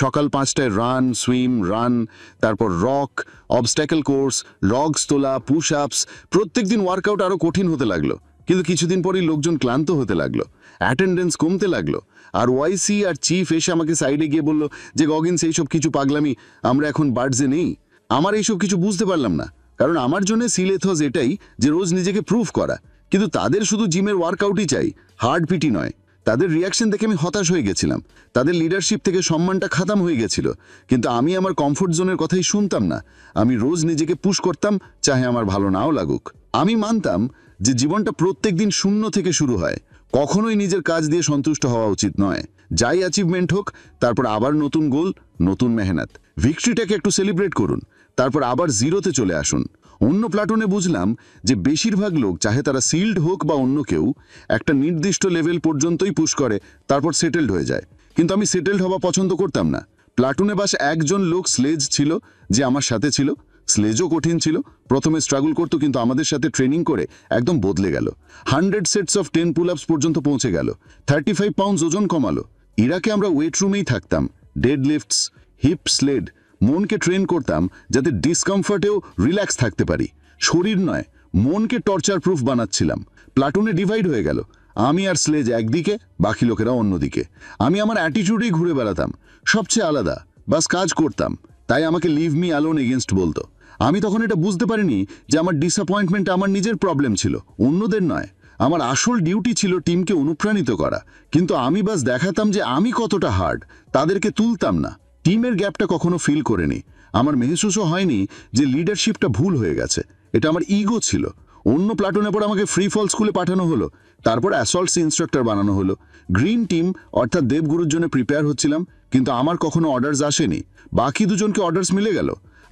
সকাল 5টায় রান, সুইম, রান, তারপর রক, অবস্ট্যাকল কোর্স, লগস তোলা, পুশ আপস, প্রত্যেক দিন ওয়ার্কআউট আরও কঠিন হতে লাগলো। কিন্তু কিছুদিন পরেই লোকজন ক্লান্ত হতে লাগলো, অ্যাটেন্ডেন্স কমতে লাগলো, আর ওয়াইসি আর চিফ এসে আমাকে সাইডে গিয়ে বলল যে গগিন্স, এইসব কিছু পাগলামি, আমরা এখন বার্ডসে নেই। আমার এইসব কিছু বুঝতে পারলাম না, কারণ আমার জন্য সিল এথস এটাই যে রোজ নিজেকে প্রুভ করা, কিন্তু তাদের শুধু জিমের ওয়ার্কআউটই চাই, হার্ড পিটি নয়। তাদের রিয়াকশন দেখে আমি হতাশ হয়ে গেছিলাম, তাদের লিডারশিপ থেকে সম্মানটা খাতাম হয়ে গেছিল। কিন্তু আমি আমার কমফোর্ট জোনের কথাই শুনতাম না, আমি রোজ নিজেকে পুশ করতাম, চাহে আমার ভালো নাও লাগুক। আমি মানতাম যে জীবনটা প্রত্যেক দিন শূন্য থেকে শুরু হয়, কখনোই নিজের কাজ দিয়ে সন্তুষ্ট হওয়া উচিত নয়। যাই অ্যাচিভমেন্ট হোক, তারপর আবার নতুন গোল, নতুন মেহনত। ভিক্টরিটাকে একটু সেলিব্রেট করুন, তারপর আবার জিরোতে চলে আসুন। অন্য প্লাটুনে বুঝলাম যে বেশিরভাগ লোক, চাহে তারা সিল্ড হোক বা অন্য কেউ, একটা নির্দিষ্ট লেভেল পর্যন্তই পুশ করে, তারপর সেটেলড হয়ে যায়। কিন্তু আমি সেটেলড হওয়া পছন্দ করতাম না। প্লাটুনে বাস একজন লোক স্লেজ ছিল যে আমার সাথে ছিল। স্লেজও কঠিন ছিল, প্রথমে স্ট্রাগল করতো, কিন্তু আমাদের সাথে ট্রেনিং করে একদম বদলে গেল। 100 সেটস অফ 10 পুল আপস পর্যন্ত পৌঁছে গেল, 35 পাউন্ডস ওজন কমালো। ইরাকে আমরা ওয়েট রুমেই থাকতাম, ডেড লিফটস, হিপ স্লেড। মনকে ট্রেন করতাম যাতে ডিসকমফর্টেও রিল্যাক্স থাকতে পারি, শরীর নয় মনকে টর্চার প্রুফ বানাচ্ছিলাম। প্লাটুনে ডিভাইড হয়ে গেল, আমি আর স্লেজ একদিকে, বাকি লোকেরা অন্যদিকে। আমি আমার অ্যাটিটিউডেই ঘুরে বেড়াতাম, সবচেয়ে আলাদা, বাস কাজ করতাম। তাই আমাকে লিভ মি অ্যালোন এগেনস্ট বলতো। আমি তখন এটা বুঝতে পারিনি যে আমার ডিসঅ্যাপয়েন্টমেন্ট আমার নিজের প্রবলেম ছিল, অন্যদের নয়। আমার আসল ডিউটি ছিল টিমকে অনুপ্রাণিত করা, কিন্তু আমি বাস দেখাতাম যে আমি কতটা হার্ড, তাদেরকে তুলতাম না। টিমের গ্যাপটা কখনো ফিল করেনি। আমার মেহসুসও হয়নি যে লিডারশিপটা ভুল হয়ে গেছে, এটা আমার ইগো ছিল। অন্য প্লাটুনের পর আমাকে ফ্রি ফল স্কুলে পাঠানো হলো, তারপর অ্যাসল্টস ইনস্ট্রাক্টর বানানো হলো। গ্রিন টিম অর্থাৎ দেবগুরুর জন্য প্রিপেয়ার হচ্ছিলাম, কিন্তু আমার কখনো অর্ডার্স আসেনি। বাকি দুজনকে অর্ডার্স মিলে গেল,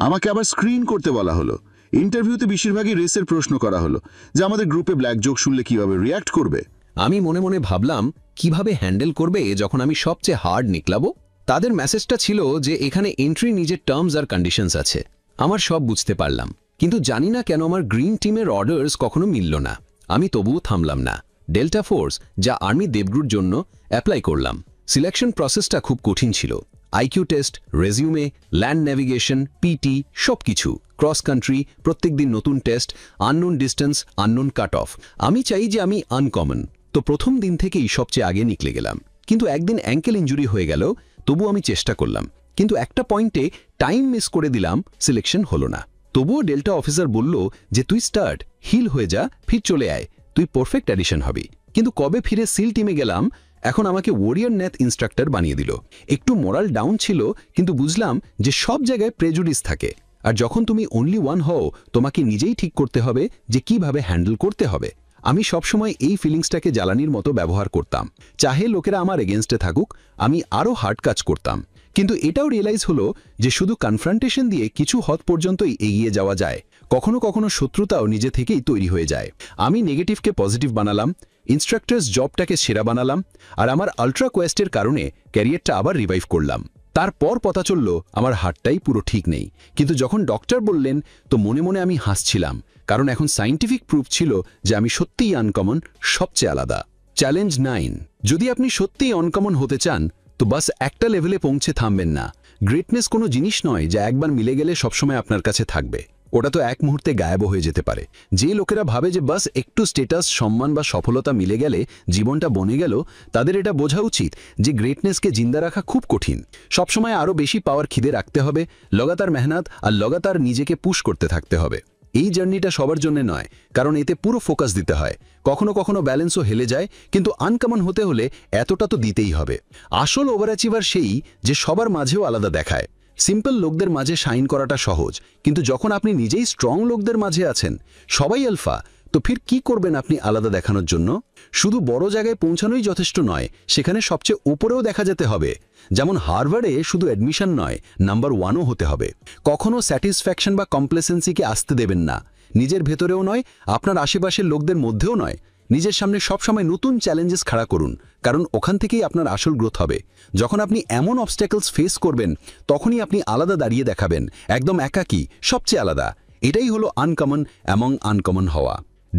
আমাকে আবার স্ক্রিন করতে বলা হলো। ইন্টারভিউতে বেশিরভাগই রেসের প্রশ্ন করা হলো, যে আমাদের গ্রুপে ব্ল্যাক জোক শুনলে কিভাবে রিয়্যাক্ট করবে। আমি মনে মনে ভাবলাম কিভাবে হ্যান্ডেল করবে যখন আমি সবচেয়ে হার্ড নিকলাবো। তাদের মেসেজটা ছিল যে এখানে এন্ট্রি নিজের টার্মস আর কন্ডিশনস আছে। আমার সব বুঝতে পারলাম, কিন্তু জানি না কেন আমার গ্রিন টিমের অর্ডার্স কখনো মিলল না। আমি তবুও থামলাম না। ডেল্টা ফোর্স, যা আর্মি দেবগ্রুর জন্য, অ্যাপ্লাই করলাম। সিলেকশন প্রসেসটা খুব কঠিন ছিল। IQ test, resume, land navigation, PT, সব কিছু। ক্রস কান্ট্রি, প্রত্যেকদিন নতুন test, unknown distance, unknown cut off. আমি চাই যে আমি আনকমন, তো প্রথম দিন থেকেই সবচেয়ে আগে নিকলে গেলাম। কিন্তু একদিন অ্যাঙ্কেল ইঞ্জুরি হয়ে গেল, তবু আমি চেষ্টা করলাম। কিন্তু একটা পয়েন্টে টাইম মিস করে দিলাম, সিলেকশন হলো না। তবুও ডেল্টা অফিসার বলল যে তুই স্টার্ট, হিল হয়ে যা, ফির চলে আয়, তুই পারফেক্ট অ্যাডিশন হবি। কিন্তু কবে ফিরে সিল টিমে গেলাম, এখন আমাকে ওয়ারিয়র নেথ ইনস্ট্রাক্টর বানিয়ে দিল। একটু মোরাল ডাউন ছিল, কিন্তু বুঝলাম যে সব জায়গায় প্রেজুডিস থাকে, আর যখন তুমি অনলি ওয়ান হও, তোমাকে নিজেই ঠিক করতে হবে যে কিভাবে হ্যান্ডেল করতে হবে। আমি সবসময় এই ফিলিংসটাকে জ্বালানির মতো ব্যবহার করতাম। চাহে লোকেরা আমার এগেনস্টে থাকুক, আমি আরও হার্ড কাজ করতাম। কিন্তু এটাও রিয়েলাইজ হলো যে শুধু কনফ্রন্টেশন দিয়ে কিছু হদ পর্যন্তই এগিয়ে যাওয়া যায়। কখনো কখনো শত্রুতাও নিজে থেকেই তৈরি হয়ে যায়। আমি নেগেটিভকে পজিটিভ বানালাম, ইনস্ট্রাক্টরস জবটাকে সেরা বানালাম, আর আমার আলট্রা কোয়েস্টের কারণে ক্যারিয়ারটা আবার রিভাইভ করলাম। তারপর পতা চলল আমার হার্টটাই পুরো ঠিক নেই। কিন্তু যখন ডক্টর বললেন, তো মনে মনে আমি হাসছিলাম, কারণ এখন সায়েন্টিফিক প্রুফ ছিল যে আমি সত্যিই আনকমন, সবচেয়ে আলাদা। চ্যালেঞ্জ 9, যদি আপনি সত্যিই আনকমন হতে চান, তো বাস একটা লেভেলে পৌঁছে থামবেন না। গ্রেটনেস কোনো জিনিস নয় যা একবার মিলে গেলে সবসময় আপনার কাছে থাকবে। ওটা তো এক মুহূর্তে গায়েব হয়ে যেতে পারে। যে লোকেরা ভাবে যে বাস একটু স্টেটাস, সম্মান বা সফলতা মিলে গেলে জীবনটা বনে গেল, তাদের এটা বোঝা উচিত যে গ্রেটনেসকে জিন্দা রাখা খুব কঠিন। সবসময় আরও বেশি পাওয়ার খিদে রাখতে হবে, লগাতার মেহনত আর লগাতার নিজেকে পুশ করতে থাকতে হবে। এই জার্নিটা সবার জন্য নয়, কারণ এতে পুরো ফোকাস দিতে হয়। কখনো কখনো ব্যালেন্সও হেলে যায়, কিন্তু আনকমন হতে হলে এতটা তো দিতেই হবে। আসল ওভারঅ্যাচিভার সেই যে সবার মাঝেও আলাদা দেখায়। সিম্পল লোকদের মাঝে শাইন করাটা সহজ, কিন্তু যখন আপনি নিজেই স্ট্রং লোকদের মাঝে আছেন, সবাই আলফা, তো ফির কি করবেন আপনি আলাদা দেখানোর জন্য? শুধু বড় জায়গায় পৌঁছানোই যথেষ্ট নয়, সেখানে সবচেয়ে উপরেও দেখা যেতে হবে। যেমন হার্ভার্ডে শুধু অ্যাডমিশন নয়, নাম্বার 1ও হতে হবে। কখনো স্যাটিসফ্যাকশন বা কমপ্লেসেন্সিকে আসতে দেবেন না, নিজের ভেতরেও নয়, আপনার আশেপাশের লোকদের মধ্যেও নয়। নিজের সামনে সবসময় নতুন চ্যালেঞ্জেস খাড়া করুন, কারণ ওখান থেকেই আপনার আসল গ্রোথ হবে। যখন আপনি এমন অবস্ট্যাকলস ফেস করবেন, তখনই আপনি আলাদা দাঁড়িয়ে দেখাবেন, একদম একাকী, সবচেয়ে আলাদা। এটাই হলো আনকমন এবং আনকমন হওয়া।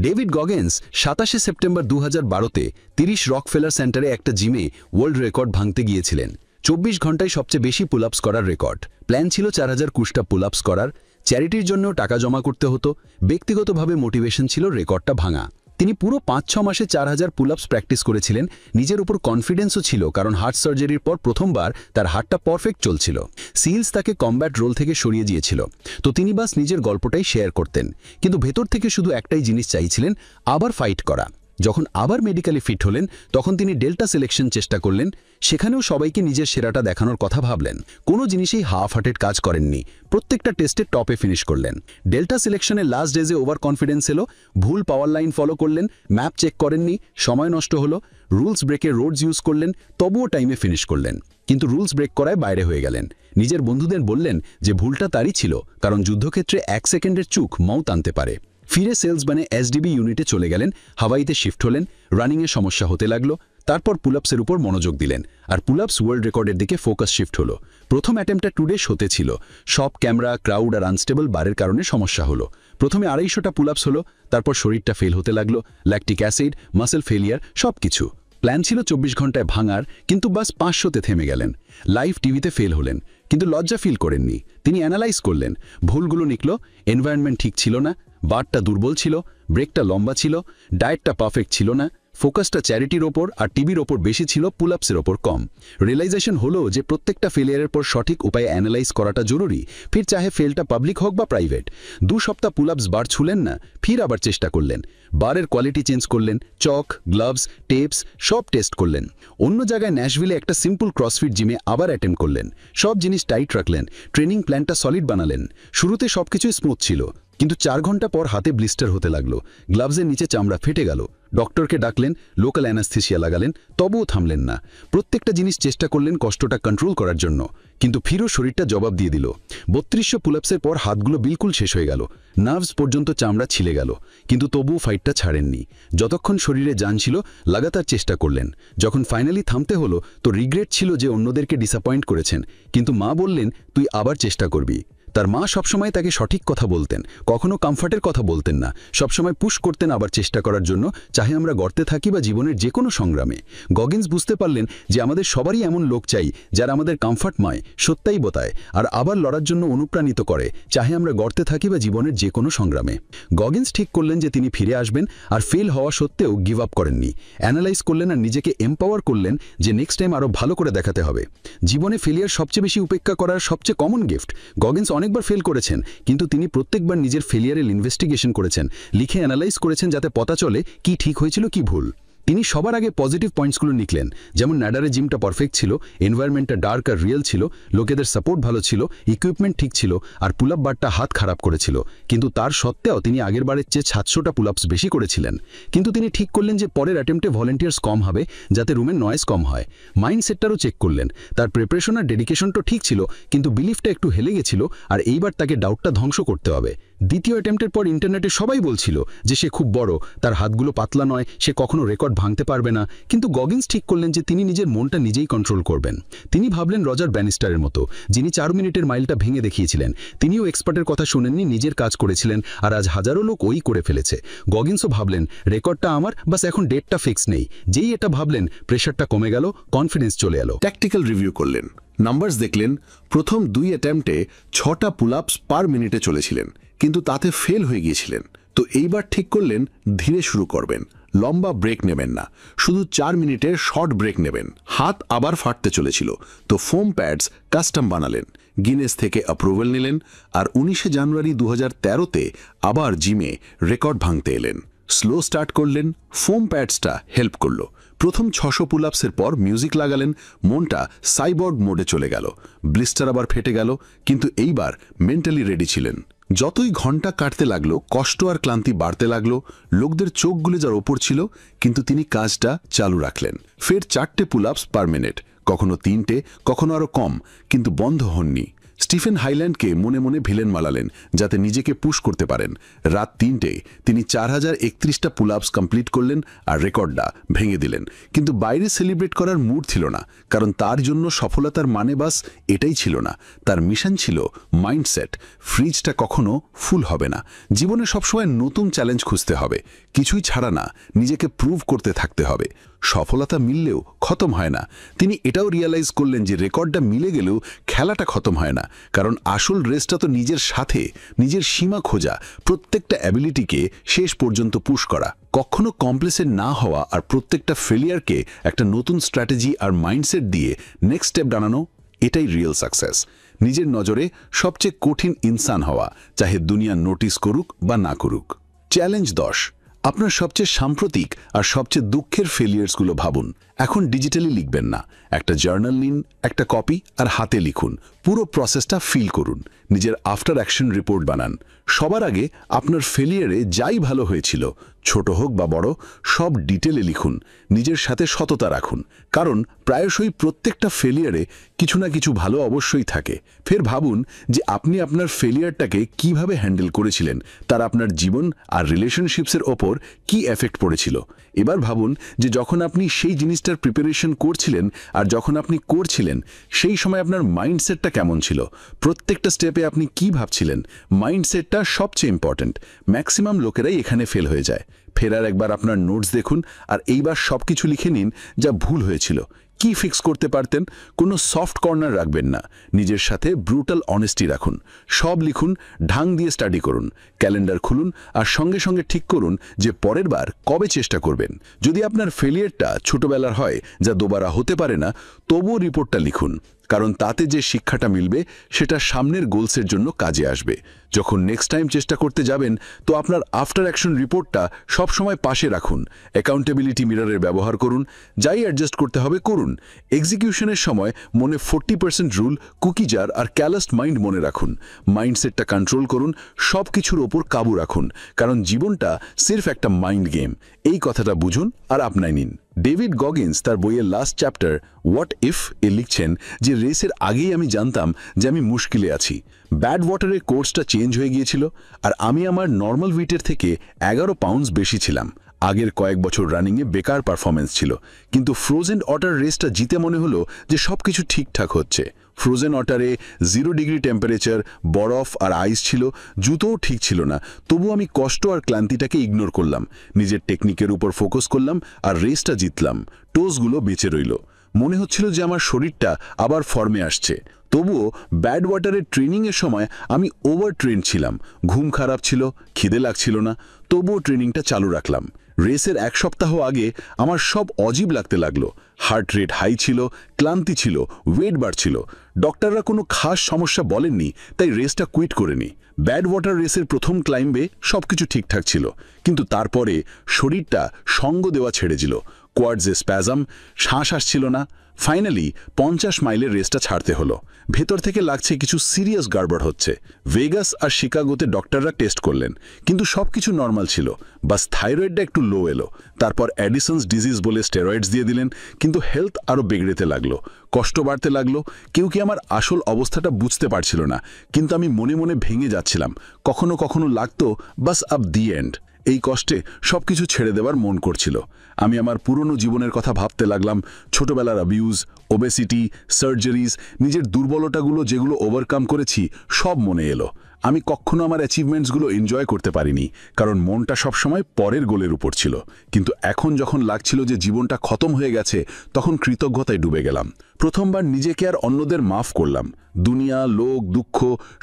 ডেভিড গগেন্স 27 সেপ্টেম্বর 2012-তে 30 রকফেলার সেন্টারে একটা জিমে ওয়ার্ল্ড রেকর্ড ভাঙতে গিয়েছিলেন। 24 ঘন্টায় সবচেয়ে বেশি পুল আপস করার রেকর্ড। প্ল্যান ছিল 4000 কুষ্টা পুল আপস করার। চ্যারিটির জন্য টাকা জমা করতে হতো, ব্যক্তিগতভাবে মোটিভেশন ছিল রেকর্ডটা ভাঙা। তিনি পুরো 5-6 মাসে 4000 পুল-আপস প্র্যাকটিস করেছিলেন। নিজের উপর কনফিডেন্সও ছিল, কারণ হার্ট সার্জারির পর প্রথমবার তার হার্টটা পারফেক্ট চলছিল। সিলস তাকে কমব্যাট রোল থেকে সরিয়ে দিয়েছিল, তো তিনি বাস নিজের গল্পটাই শেয়ার করতেন, কিন্তু ভেতর থেকে শুধু একটাই জিনিস চাইছিলেন, আবার ফাইট করা। যখন আবার মেডিকেলি ফিট হলেন, তখন তিনি ডেল্টা সিলেকশন চেষ্টা করলেন। সেখানেও সবাইকে নিজের সেরাটা দেখানোর কথা ভাবলেন। কোনো জিনিসেই হাফ হার্টেড কাজ করেননি, প্রত্যেকটা টেস্টে টপে ফিনিশ করলেন। ডেল্টা সিলেকশনের লাস্ট ডেজে ওভার কনফিডেন্স এলো, ভুল পাওয়ার লাইন ফলো করলেন, ম্যাপ চেক করেননি, সময় নষ্ট হলো, রুলস ব্রেকে রোডস ইউজ করলেন, তবুও টাইমে ফিনিশ করলেন, কিন্তু রুলস ব্রেক করায় বাইরে হয়ে গেলেন। নিজের বন্ধুদের বললেন যে ভুলটা তারই ছিল, কারণ যুদ্ধক্ষেত্রে 1 সেকেন্ডের চুক মৌত আনতে পারে। ফিরে সেলসম্যানে এসডিবি ইউনিটে চলে গেলেন, হাওয়াইতে শিফট হলেন, রানিংয়ে সমস্যা হতে লাগলো। তারপর পুল-আপসের উপর মনোযোগ দিলেন, আর পুল-আপস ওয়ার্ল্ড রেকর্ডের দিকে ফোকাস শিফট হলো। প্রথম অ্যাটেম্পটা 2 ডেজ হতে ছিল, সব ক্যামেরা, ক্রাউড আর আনস্টেবল বারের কারণে সমস্যা হলো। প্রথমে 250টা পুল-আপস হলো, তারপর শরীরটা ফেল হতে লাগলো, ল্যাকটিক অ্যাসিড, মাসেল ফেলিয়ার, সব কিছু। প্ল্যান ছিল 24 ঘন্টায় ভাঙার, কিন্তু বাস 500তে থেমে গেলেন। লাইভ টিভিতে ফেল হলেন, কিন্তু লজ্জা ফিল করেননি। তিনি অ্যানালাইজ করলেন, ভুলগুলো নিকলো, এনভায়রনমেন্ট ঠিক ছিল না, বারটা দুর্বল ছিল, ব্রেকটা লম্বা ছিল, ডায়েটটা পারফেক্ট ছিল না, ফোকাসটা চ্যারিটির ওপর আর টিভির ওপর বেশি ছিল, পুল-আপসের ওপর কম। রিয়েলাইজেশন হলো যে প্রত্যেকটা ফেলিয়ারের পর সঠিক উপায়ে অ্যানালাইজ করাটা জরুরি, ফির চাহে ফেলটা পাবলিক হোক বা প্রাইভেট। 2 সপ্তাহ পুল-আপস বার ছুলেন না, ফির আবার চেষ্টা করলেন, বারের কোয়ালিটি চেঞ্জ করলেন, চক, গ্লাভস, টেপস সব টেস্ট করলেন। অন্য জায়গায় ন্যাশভিলে একটা সিম্পল ক্রসফিট জিমে আবার অ্যাটেম্প করলেন, সব জিনিস টাইট রাখলেন, ট্রেনিং প্ল্যানটা সলিড বানালেন। শুরুতে সবকিছুই স্মুথ ছিল, কিন্তু 4 ঘন্টা পর হাতে ব্লিস্টার হতে লাগলো, গ্লাভসের নিচে চামড়া ফেটে গেল। ডক্টরকে ডাকলেন, লোকাল অ্যানাস্থেসিয়া লাগালেন, তবুও থামলেন না। প্রত্যেকটা জিনিস চেষ্টা করলেন কষ্টটা কন্ট্রোল করার জন্য, কিন্তু ফিরও শরীরটা জবাব দিয়ে দিল। 3200 পুল-আপসের পর হাতগুলো বিলকুল শেষ হয়ে গেল, নার্ভস পর্যন্ত চামড়া ছিলে গেল, কিন্তু তবুও ফাইটটা ছাড়েননি। যতক্ষণ শরীরে জান ছিল লাগাতার চেষ্টা করলেন। যখন ফাইনালি থামতে হলো, তো রিগ্রেট ছিল যে অন্যদেরকে ডিসঅ্যাপয়েন্ট করেছেন, কিন্তু মা বললেন তুই আবার চেষ্টা করবি। তার মা সবসময় তাকে সঠিক কথা বলতেন, কখনো কমফর্টের কথা বলতেন না, সবসময় পুশ করতেন আবার চেষ্টা করার জন্য, চাহে আমরা গর্তে থাকি বা জীবনের যে কোনো সংগ্রামে। গগিন্স বুঝতে পারলেন যে আমাদের সবারই এমন লোক চাই যারা আমাদের কমফর্টময়, সত্যাই বতায় আর আবার লড়ার জন্য অনুপ্রাণিত করে, চাহে আমরা গর্তে থাকি বা জীবনের যে কোনো সংগ্রামে। গগিন্স ঠিক করলেন যে তিনি ফিরে আসবেন, আর ফেল হওয়া সত্ত্বেও গিভ আপ করেননি। অ্যানালাইজ করলেন আর নিজেকে এম্পাওয়ার করলেন যে নেক্সট টাইম আরও ভালো করে দেখাতে হবে। জীবনে ফেলিয়ার সবচেয়ে বেশি উপেক্ষা করার সবচেয়ে কমন গিফট। গগিন্স অনেকবার ফেল করেছেন, কিন্তু তিনি প্রত্যেকবার নিজের ফেলিয়ারের ইনভেস্টিগেশন করেছেন, লিখে অ্যানালাইজ করেছেন যাতে পতা চলে কি ঠিক হয়েছিল কি ভুল। তিনি সবার আগে পজিটিভ পয়েন্টসগুলো লিখলেন, যেমন ন্যাডারের জিমটা পারফেক্ট ছিল, এনভায়রনমেন্টটা ডার্ক আর রিয়েল ছিল, লোকেদের সাপোর্ট ভালো ছিল, ইকুইপমেন্ট ঠিক ছিল, আর পুল-আপ বারটা হাত খারাপ করেছিল। কিন্তু তার সত্ত্বেও তিনি আগের বারের চেয়ে 700টা পুল-আপস বেশি করেছিলেন। কিন্তু তিনি ঠিক করলেন যে পরের অ্যাটেম্পটে ভলেন্টিয়ার্স কম হবে, যাতে রুমের নয়েজ কম হয়। মাইন্ডসেটটারও চেক করলেন, তার প্রিপারেশন আর ডেডিকেশনটা ঠিক ছিল, কিন্তু বিলিফটা একটু হেলে গেছিল, আর এইবার তাকে ডাউটটা ধ্বংস করতে হবে। দ্বিতীয় অ্যাটেম্পটের পর ইন্টারনেটে সবাই বলছিল যে সে খুব বড়, তার হাতগুলো পাতলা নয়, সে কখনো রেকর্ড ভাঙতে পারবে না। কিন্তু গগিন্স ঠিক করলেন যে তিনি নিজের মনটা নিজেই কন্ট্রোল করবেন। তিনি ভাবলেন রজার ব্যানিস্টারের মতো, যিনি 4 মিনিটের মাইলটা ভেঙে দেখিয়েছিলেন। তিনিও এক্সপার্টের কথা শুনেননি, নিজের কাজ করেছিলেন, আর আজ হাজারো লোক ওই করে ফেলেছে। গগিন্সও ভাবলেন রেকর্ডটা আমার, বাস এখন ডেটটা ফিক্স নেই। যেই এটা ভাবলেন, প্রেশারটা কমে গেল, কনফিডেন্স চলে এলো। ট্যাকটিক্যাল রিভিউ করলেন, নাম্বারস দেখলেন। প্রথম 2 অ্যাটেম্পটে 6টা পুল-আপস পার মিনিটে চলেছিলেন, কিন্তু তাতে ফেল হয়ে গিয়েছিলেন। তো এইবার ঠিক করলেন ধীরে শুরু করবেন, লম্বা ব্রেক নেবেন না, শুধু 4 মিনিটের শর্ট ব্রেক নেবেন। হাত আবার ফাটতে চলেছিল, তো ফোম প্যাডস কাস্টম বানালেন, গিনেস থেকে অ্যাপ্রুভাল নিলেন, আর 19 জানুয়ারি 2013তে আবার জিমে রেকর্ড ভাঙতে এলেন। স্লো স্টার্ট করলেন, ফোম প্যাডসটা হেল্প করলো। প্রথম 600 পুল-আপসের পর মিউজিক লাগালেন, মনটা সাইবর্গ মোডে চলে গেল। ব্লিস্টার আবার ফেটে গেল, কিন্তু এইবার মেন্টালি রেডি ছিলেন। যতই ঘন্টা কাটতে লাগলো, কষ্ট আর ক্লান্তি বাড়তে লাগলো, লোকদের চোখগুলো যার ওপর ছিল, কিন্তু তিনি কাজটা চালু রাখলেন। ফের 4টে পুল-আপস পার মিনিট, কখনো 3টে, কখনো আরও কম, কিন্তু বন্ধ হননি। স্টিফেন হাইল্যান্ডকে মনে মনে ভিলেন মালালেন, যাতে নিজেকে পুশ করতে পারেন। রাত 3টে তিনি 4031টা পুল-আপস কমপ্লিট করলেন আর রেকর্ডটা ভেঙে দিলেন। কিন্তু বাইরে সেলিব্রেট করার মুড ছিল না, কারণ তার জন্য সফলতার মানে বাস এটাই ছিল না। তার মিশন ছিল মাইন্ডসেট। ফ্রিজটা কখনো ফুল হবে না। জীবনে সবসময় নতুন চ্যালেঞ্জ খুঁজতে হবে, কিছুই ছাড়া না, নিজেকে প্রুভ করতে থাকতে হবে। সফলতা মিললেও খতম হয় না। তিনি এটাও রিয়ালাইজ করলেন যে রেকর্ডটা মিলে গেলেও খেলাটা খতম হয় না, কারণ আসল রেসটা তো নিজের সাথে, নিজের সীমা খোঁজা, প্রত্যেকটা অ্যাবিলিটিকে শেষ পর্যন্ত পুশ করা। কখনো কমপ্লেসেন্ট না হওয়া আর প্রত্যেকটা ফেলিয়ারকে একটা নতুন স্ট্র্যাটেজি আর মাইন্ডসেট দিয়ে নেক্সট স্টেপ জানানো, এটাই রিয়েল সাকসেস। নিজের নজরে সবচেয়ে কঠিন ইনসান হওয়া, চাহে দুনিয়া নোটিস করুক বা না করুক। চ্যালেঞ্জ 10, আপনার সবচেয়ে সাম্প্রতিক আর সবচেয়ে দুঃখের ফেলিয়ার্সগুলো ভাবুন। এখন ডিজিটালি লিখবেন না, একটা জার্নাল নিন, একটা কপি আর হাতে লিখুন। পুরো প্রসেসটা ফিল করুন, নিজের আফটার অ্যাকশন রিপোর্ট বানান। সবার আগে আপনার ফেলিয়ারে যাই ভালো হয়েছিল, ছোট হোক বা বড়, সব ডিটেলে লিখুন। নিজের সাথে সততা রাখুন, কারণ প্রায়শই প্রত্যেকটা ফেলিয়ারে কিছু না কিছু ভালো অবশ্যই থাকে। ফের ভাবুন যে আপনি আপনার ফেলিয়ারটাকে কিভাবে হ্যান্ডেল করেছিলেন, তার আপনার জীবন আর রিলেশনশিপসের ওপর কি এফেক্ট পড়েছিল। এবার ভাবুন যে যখন আপনি সেই জিনিসটার প্রিপারেশন করছিলেন আর যখন আপনি করছিলেন, সেই সময় আপনার মাইন্ডসেটটা কেমন ছিল, প্রত্যেকটা স্টেপে আপনি কি ভাবছিলেন। মাইন্ডসেটটা সবচেয়ে ইম্পর্ট্যান্ট। ম্যাক্সিমাম লোকেরাই এখানে ফেল হয়ে যায়। ফেরার একবার আপনার নোটস দেখুন আর এইবার সব কিছু লিখে নিন যা ভুল হয়েছিল, কি ফিক্স করতে পারতেন। কোনো সফট কর্নার রাখবেন না, নিজের সাথে ব্রুটাল অনেস্টি রাখুন। সব লিখুন, ঢাং দিয়ে স্টাডি করুন, ক্যালেন্ডার খুলুন আর সঙ্গে সঙ্গে ঠিক করুন যে পরের বার কবে চেষ্টা করবেন। যদি আপনার ফেলিয়ারটা ছোটবেলার হয় যা দোবারা হতে পারে না, তবুও রিপোর্টটা লিখুন, কারণ তাতে যে শিক্ষাটা মিলবে সেটা সামনের গোলসের জন্য কাজে আসবে। যখন নেক্সট টাইম চেষ্টা করতে যাবেন, তো আপনার আফটার অ্যাকশন রিপোর্টটা সবসময় পাশে রাখুন। অ্যাকাউন্টেবিলিটি মিররের ব্যবহার করুন, যাই অ্যাডজাস্ট করতে হবে করুন। এক্সিকিউশনের সময় মনে 40% রুল, কুকি জার আর ক্যালাস্ট মাইন্ড মনে রাখুন। মাইন্ডসেটটা কন্ট্রোল করুন, সব কিছুর ওপর কাবু রাখুন, কারণ জীবনটা সির্ফ একটা মাইন্ড গেম। এই কথাটা বুঝুন আর আপনায় নিন। ডেভিড গগিন্স তার বইয়ের লাস্ট চ্যাপ্টার হোয়াট ইফ এ লিখছেন যে রেসের আগেই আমি জানতাম যে আমি মুশকিলে আছি। ব্যাড ওয়াটারের কোর্সটা চেঞ্জ হয়ে গিয়েছিল আর আমি আমার নর্মাল উইটের থেকে 11 পাউন্ডস বেশি ছিলাম। আগের কয়েক বছর রানিংয়ে বেকার পারফরমেন্স ছিল, কিন্তু ফ্রোজেন ওয়াটার রেসটা জিতে মনে হলো যে সব কিছু ঠিকঠাক হচ্ছে। ফ্রোজেন ওয়াটারে 0 ডিগ্রি টেম্পারেচার, বরফ আর আইস ছিল, জুতোও ঠিক ছিল না। তবু আমি কষ্ট আর ক্লান্তিটাকে ইগনোর করলাম, নিজের টেকনিকের উপর ফোকাস করলাম আর রেসটা জিতলাম। টোসগুলো বেঁচে রইল। মনে হচ্ছিল যে আমার শরীরটা আবার ফর্মে আসছে। তবুও ব্যাড ওয়াটারের ট্রেনিংয়ের সময় আমি ওভার ট্রেন ছিলাম, ঘুম খারাপ ছিল, খিদে লাগছিল না, তবুও ট্রেনিংটা চালু রাখলাম। রেসের 1 সপ্তাহ আগে আমার সব অজীব লাগতে লাগলো। হার্ট রেট হাই ছিল, ক্লান্তি ছিল, ওয়েট বাড়ছিল। ডক্টররা কোনো খাস সমস্যা বলেননি, তাই রেসটা কুইট করে নি। ব্যাড ওয়াটার রেসের প্রথম ক্লাইম্বে সবকিছু ঠিকঠাক ছিল, কিন্তু তারপরে শরীরটা সঙ্গ দেওয়া ছেড়ে দিল। কোয়াডসে স্প্যাজম, শ্বাস আসছিল না। ফাইনালি 50 মাইলের রেসটা ছাড়তে হলো। ভেতর থেকে লাগছে কিছু সিরিয়াস গড়বড় হচ্ছে। ভেগাস আর শিকাগোতে ডক্টররা টেস্ট করলেন, কিন্তু সবকিছু নর্মাল ছিল, বাস থাইরয়েডটা একটু লো এলো। তারপর অ্যাডিসন্স ডিজিজ বলে স্টেরয়েডস দিয়ে দিলেন, কিন্তু হেলথ আরও বিগড়েতে লাগলো, কষ্ট বাড়তে লাগলো। কেউ কি আমার আসল অবস্থাটা বুঝতে পারছিল না, কিন্তু আমি মনে মনে ভেঙে যাচ্ছিলাম। কখনো কখনো লাগতো বাস আপ দি এন্ড। এই কষ্টে সবকিছু ছেড়ে দেওয়ার মন করছিল। আমি আমার পুরনো জীবনের কথা ভাবতে লাগলাম, ছোটবেলার অ্যাবিউজ, ওবেসিটি, সার্জারিজ, নিজের দুর্বলতাগুলো যেগুলো ওভারকাম করেছি, সব মনে এলো। আমি কখনো আমার অ্যাচিভমেন্টসগুলো এনজয় করতে পারিনি, কারণ মনটা সবসময় পরের গোলের উপর ছিল। কিন্তু এখন যখন লাগছিল যে জীবনটা খতম হয়ে গেছে, তখন কৃতজ্ঞতায় ডুবে গেলাম। প্রথমবার নিজেকে আর অন্যদের মাফ করলাম। দুনিয়া, লোক, দুঃখ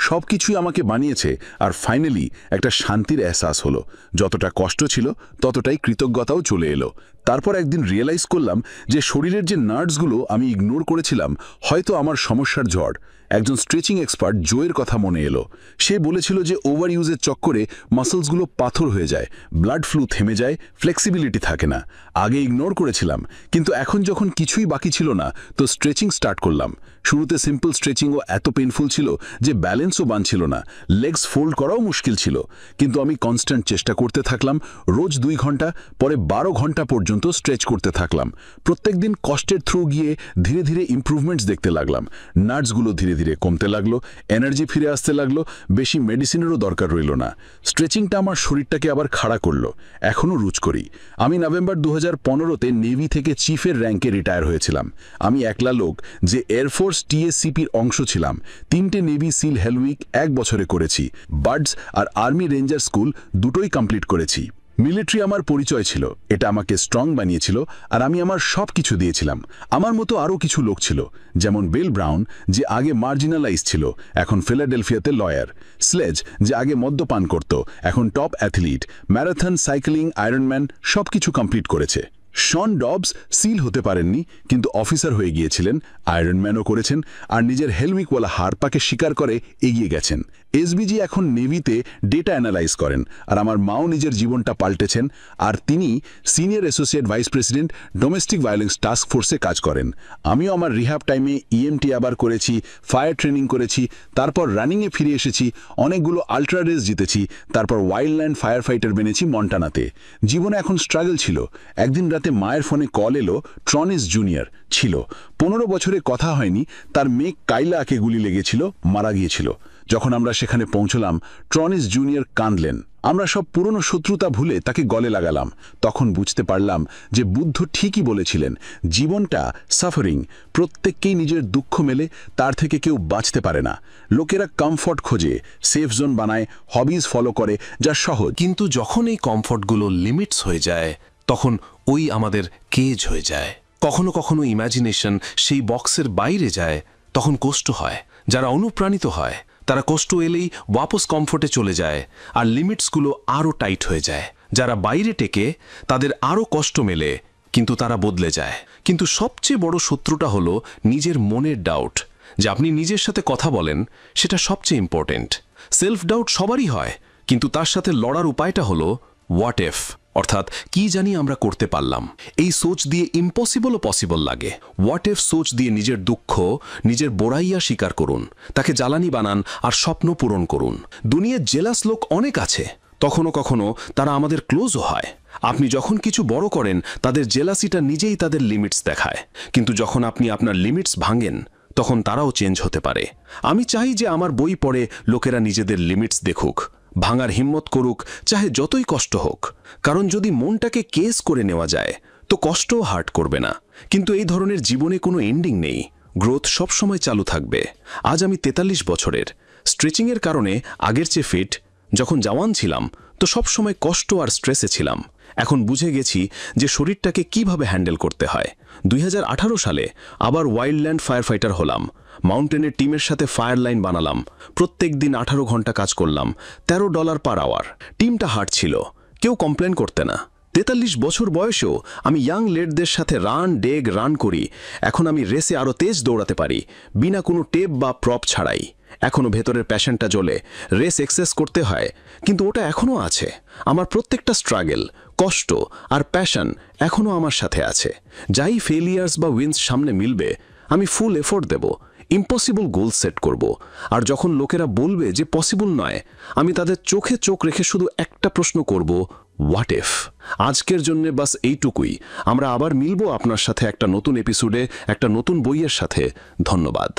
সব কিছুই আমাকে বানিয়েছে, আর ফাইনালি একটা শান্তির এহসাস হলো। যতটা কষ্ট ছিল ততটাই কৃতজ্ঞতাও চলে এলো। তারপর একদিন রিয়েলাইজ করলাম যে শরীরের যে নার্ভসগুলো আমি ইগনোর করেছিলাম, হয়তো আমার সমস্যার ঝড়। একজন স্ট্রেচিং এক্সপার্ট জোয়ের কথা মনে এলো। সে বলেছিল যে ওভার ইউজের চক্করে মাসলসগুলো পাথর হয়ে যায়, ব্লাড ফ্লু থেমে যায়, ফ্লেক্সিবিলিটি থাকে না। আগে ইগনোর করেছিলাম, কিন্তু এখন যখন কিছুই বাকি ছিল না, তো স্ট্রেচিং স্টার্ট করলাম। শুরুতে সিম্পল স্ট্রেচিংও এত পেইনফুল ছিল যে ব্যালেন্সও বানছিল না, লেগস ফোল্ড করাও মুশকিল ছিল। কিন্তু আমি কনস্ট্যান্ট চেষ্টা করতে থাকলাম। রোজ 2 ঘন্টা, পরে 12 ঘন্টা পর্যন্ত স্ট্রেচ করতে থাকলাম। প্রত্যেক দিন কষ্টের থ্রু গিয়ে ধীরে ধীরে ইমপ্রুভমেন্টস দেখতে লাগলাম। নার্ভসগুলো ধীরে ধীরে কমতে লাগলো, এনার্জি ফিরে আসতে লাগলো, বেশি মেডিসিনেরও দরকার রইল না। স্ট্রেচিংটা আমার শরীরটাকে আবার খাড়া করলো। এখনও রুচ করি। আমি নভেম্বর 2015-তে নেভি থেকে চিফের র্যাঙ্কে রিটায়ার হয়েছিলাম। আমি একলা লোক যে এয়ারফোর্স টিএসসিপির অংশ ছিলাম। 3টে নেভি সিল হেলউইক 1 বছরে করেছি। বার্ডস আর আর্মি রেঞ্জার স্কুল দুটোই কমপ্লিট করেছি। মিলিটারি আমার পরিচয় ছিল, এটা আমাকে স্ট্রং বানিয়েছিল, আর আমি আমার সব কিছু দিয়েছিলাম। আমার মতো আরও কিছু লোক ছিল, যেমন বিল ব্রাউন, যে আগে মার্জিনালাইজ ছিল, এখন ফিলাডেলফিয়াতে লয়ার। স্লেজ, যে আগে মদ্যপান করত, এখন top athlete. Marathon, cycling, ironman সব কিছু কমপ্লিট করেছে। শন ডবস সিল হতে পারেননি, কিন্তু অফিসার হয়ে গিয়েছিলেন, আয়রনম্যানও করেছেন, আর নিজের হেলমিকওয়ালা হারপাকে স্বীকার করে এগিয়ে গেছেন। এসবিজি এখন নেভিতে ডেটা অ্যানালাইজ করেন, আর আমার মাও নিজের জীবনটা পাল্টেছেন, আর তিনি senior associate vice president, domestic violence task ফোর্সে কাজ করেন। আমিও আমার রিহ্যাব টাইমে ইএমটি আবার করেছি, ফায়ার ট্রেনিং করেছি, তারপর রানিংয়ে ফিরে এসেছি, অনেকগুলো আল্ট্রা রেস জিতেছি, তারপর ওয়াইল্ডল্যান্ড ফায়ার ফাইটার বেনেছি মন্টানাতে। জীবনে এখন স্ট্রাগল ছিল। একদিন রাতে মায়ের ফোনে কল এলো, ট্রনিস জুনিয়র ছিল, 15 বছরে কথা হয়নি, তার মেয়ে কাইলাকে গুলি লেগেছিল, মারা গিয়েছিল। যখন আমরা সেখানে পৌঁছলাম, ট্রনিস জুনিয়র কাঁদলেন। আমরা সব পুরনো শত্রুতা ভুলে তাকে গলে লাগালাম। তখন বুঝতে পারলাম যে বুদ্ধ ঠিকই বলেছিলেন, জীবনটা সাফারিং, প্রত্যেককেই নিজের দুঃখ মেলে, তার থেকে কেউ বাঁচতে পারে না। লোকেরা কমফর্ট খোঁজে, সেফ জোন বানায়, হবিজ ফলো করে, যা সহজ। কিন্তু যখন এই কমফর্টগুলো লিমিটস হয়ে যায়, তখন ওই আমাদের কেজ হয়ে যায়। কখনো কখনো ইমাজিনেশন সেই বক্সের বাইরে যায়, তখন কষ্ট হয়। যারা অনুপ্রাণিত হয় তারা কষ্ট এলেই ওয়াপস কমফোর্টে চলে যায়, আর লিমিটসগুলো আরও টাইট হয়ে যায়। যারা বাইরে টেকে তাদের আরও কষ্ট মেলে, কিন্তু তারা বদলে যায়। কিন্তু সবচেয়ে বড় শত্রুটা হলো নিজের মনের ডাউট। যে আপনি নিজের সাথে কথা বলেন, সেটা সবচেয়ে ইম্পর্টেন্ট। সেলফ ডাউট সবারই হয়, কিন্তু তার সাথে লড়ার উপায়টা হলো হোয়াট ইফ, অর্থাৎ কি জানি আমরা করতে পারলাম। এই সোচ দিয়ে ইম্পসিবলও পসিবল লাগে। হোয়াট ইফ সোচ দিয়ে নিজের দুঃখ, নিজের বোড়াইয়া স্বীকার করুন, তাকে জ্বালানি বানান, আর স্বপ্ন পূরণ করুন। দুনিয়ার জেলাস লোক অনেক আছে, কখনো কখনো তারা আমাদের ক্লোজও হয়। আপনি যখন কিছু বড় করেন, তাদের জেলাসিটা নিজেই তাদের লিমিটস দেখায়, কিন্তু যখন আপনি আপনার লিমিটস ভাঙেন, তখন তারাও চেঞ্জ হতে পারে। আমি চাই যে আমার বই পড়ে লোকেরা নিজেদের লিমিটস দেখুক, ভাঙার হিম্মত করুক, চাহে যতই কষ্ট হোক। কারণ যদি মনটাকে কেস করে নেওয়া যায়, তো কষ্টও হার্ট করবে না। কিন্তু এই ধরনের জীবনে কোনো এন্ডিং নেই, গ্রোথ সবসময় চালু থাকবে। আজ আমি 43 বছরের। স্ট্রেচিংয়ের কারণে আগের চেয়ে ফিট। যখন জওয়ান ছিলাম তো সবসময় কষ্ট আর স্ট্রেসে ছিলাম। এখন বুঝে গেছি যে শরীরটাকে কিভাবে হ্যান্ডেল করতে হয়। 2018 সালে আবার ওয়াইল্ডল্যান্ড ফায়ার ফাইটার হলাম। মাউন্টেনের টিমের সাথে ফায়ার লাইন বানালাম। প্রত্যেক দিন 18 ঘন্টা কাজ করলাম, $13 পার আওয়ার। টিমটা হার্ড ছিল, কেউ কমপ্লেন করতে না। 43 বছর বয়সেও আমি ইয়াং লেডদের সাথে রান করি। এখন আমি রেসে আরও তেজ দৌড়াতে পারি, বিনা কোনো টেপ বা প্রপ ছাড়াই। এখনও ভেতরের প্যাশনটা জ্বলে, রেস এক্সেস করতে হয়, কিন্তু ওটা এখনও আছে। আমার প্রত্যেকটা স্ট্রাগল, কষ্ট আর প্যাশন এখনও আমার সাথে আছে। যাই ফেলিয়ার্স বা উইন্স সামনে মিলবে, আমি ফুল এফোর্ট দেব, ইম্পসিবল গোল সেট করব। আর যখন লোকেরা বলবে যে পসিবল নয়, আমি তাদের চোখে চোখ রেখে শুধু একটা প্রশ্ন করব, হোয়াট ইফ। আজকের জন্য বাস এইটুকুই। আমরা আবার মিলব আপনার সাথে একটা নতুন এপিসোডে, একটা নতুন বইয়ের সাথে। ধন্যবাদ।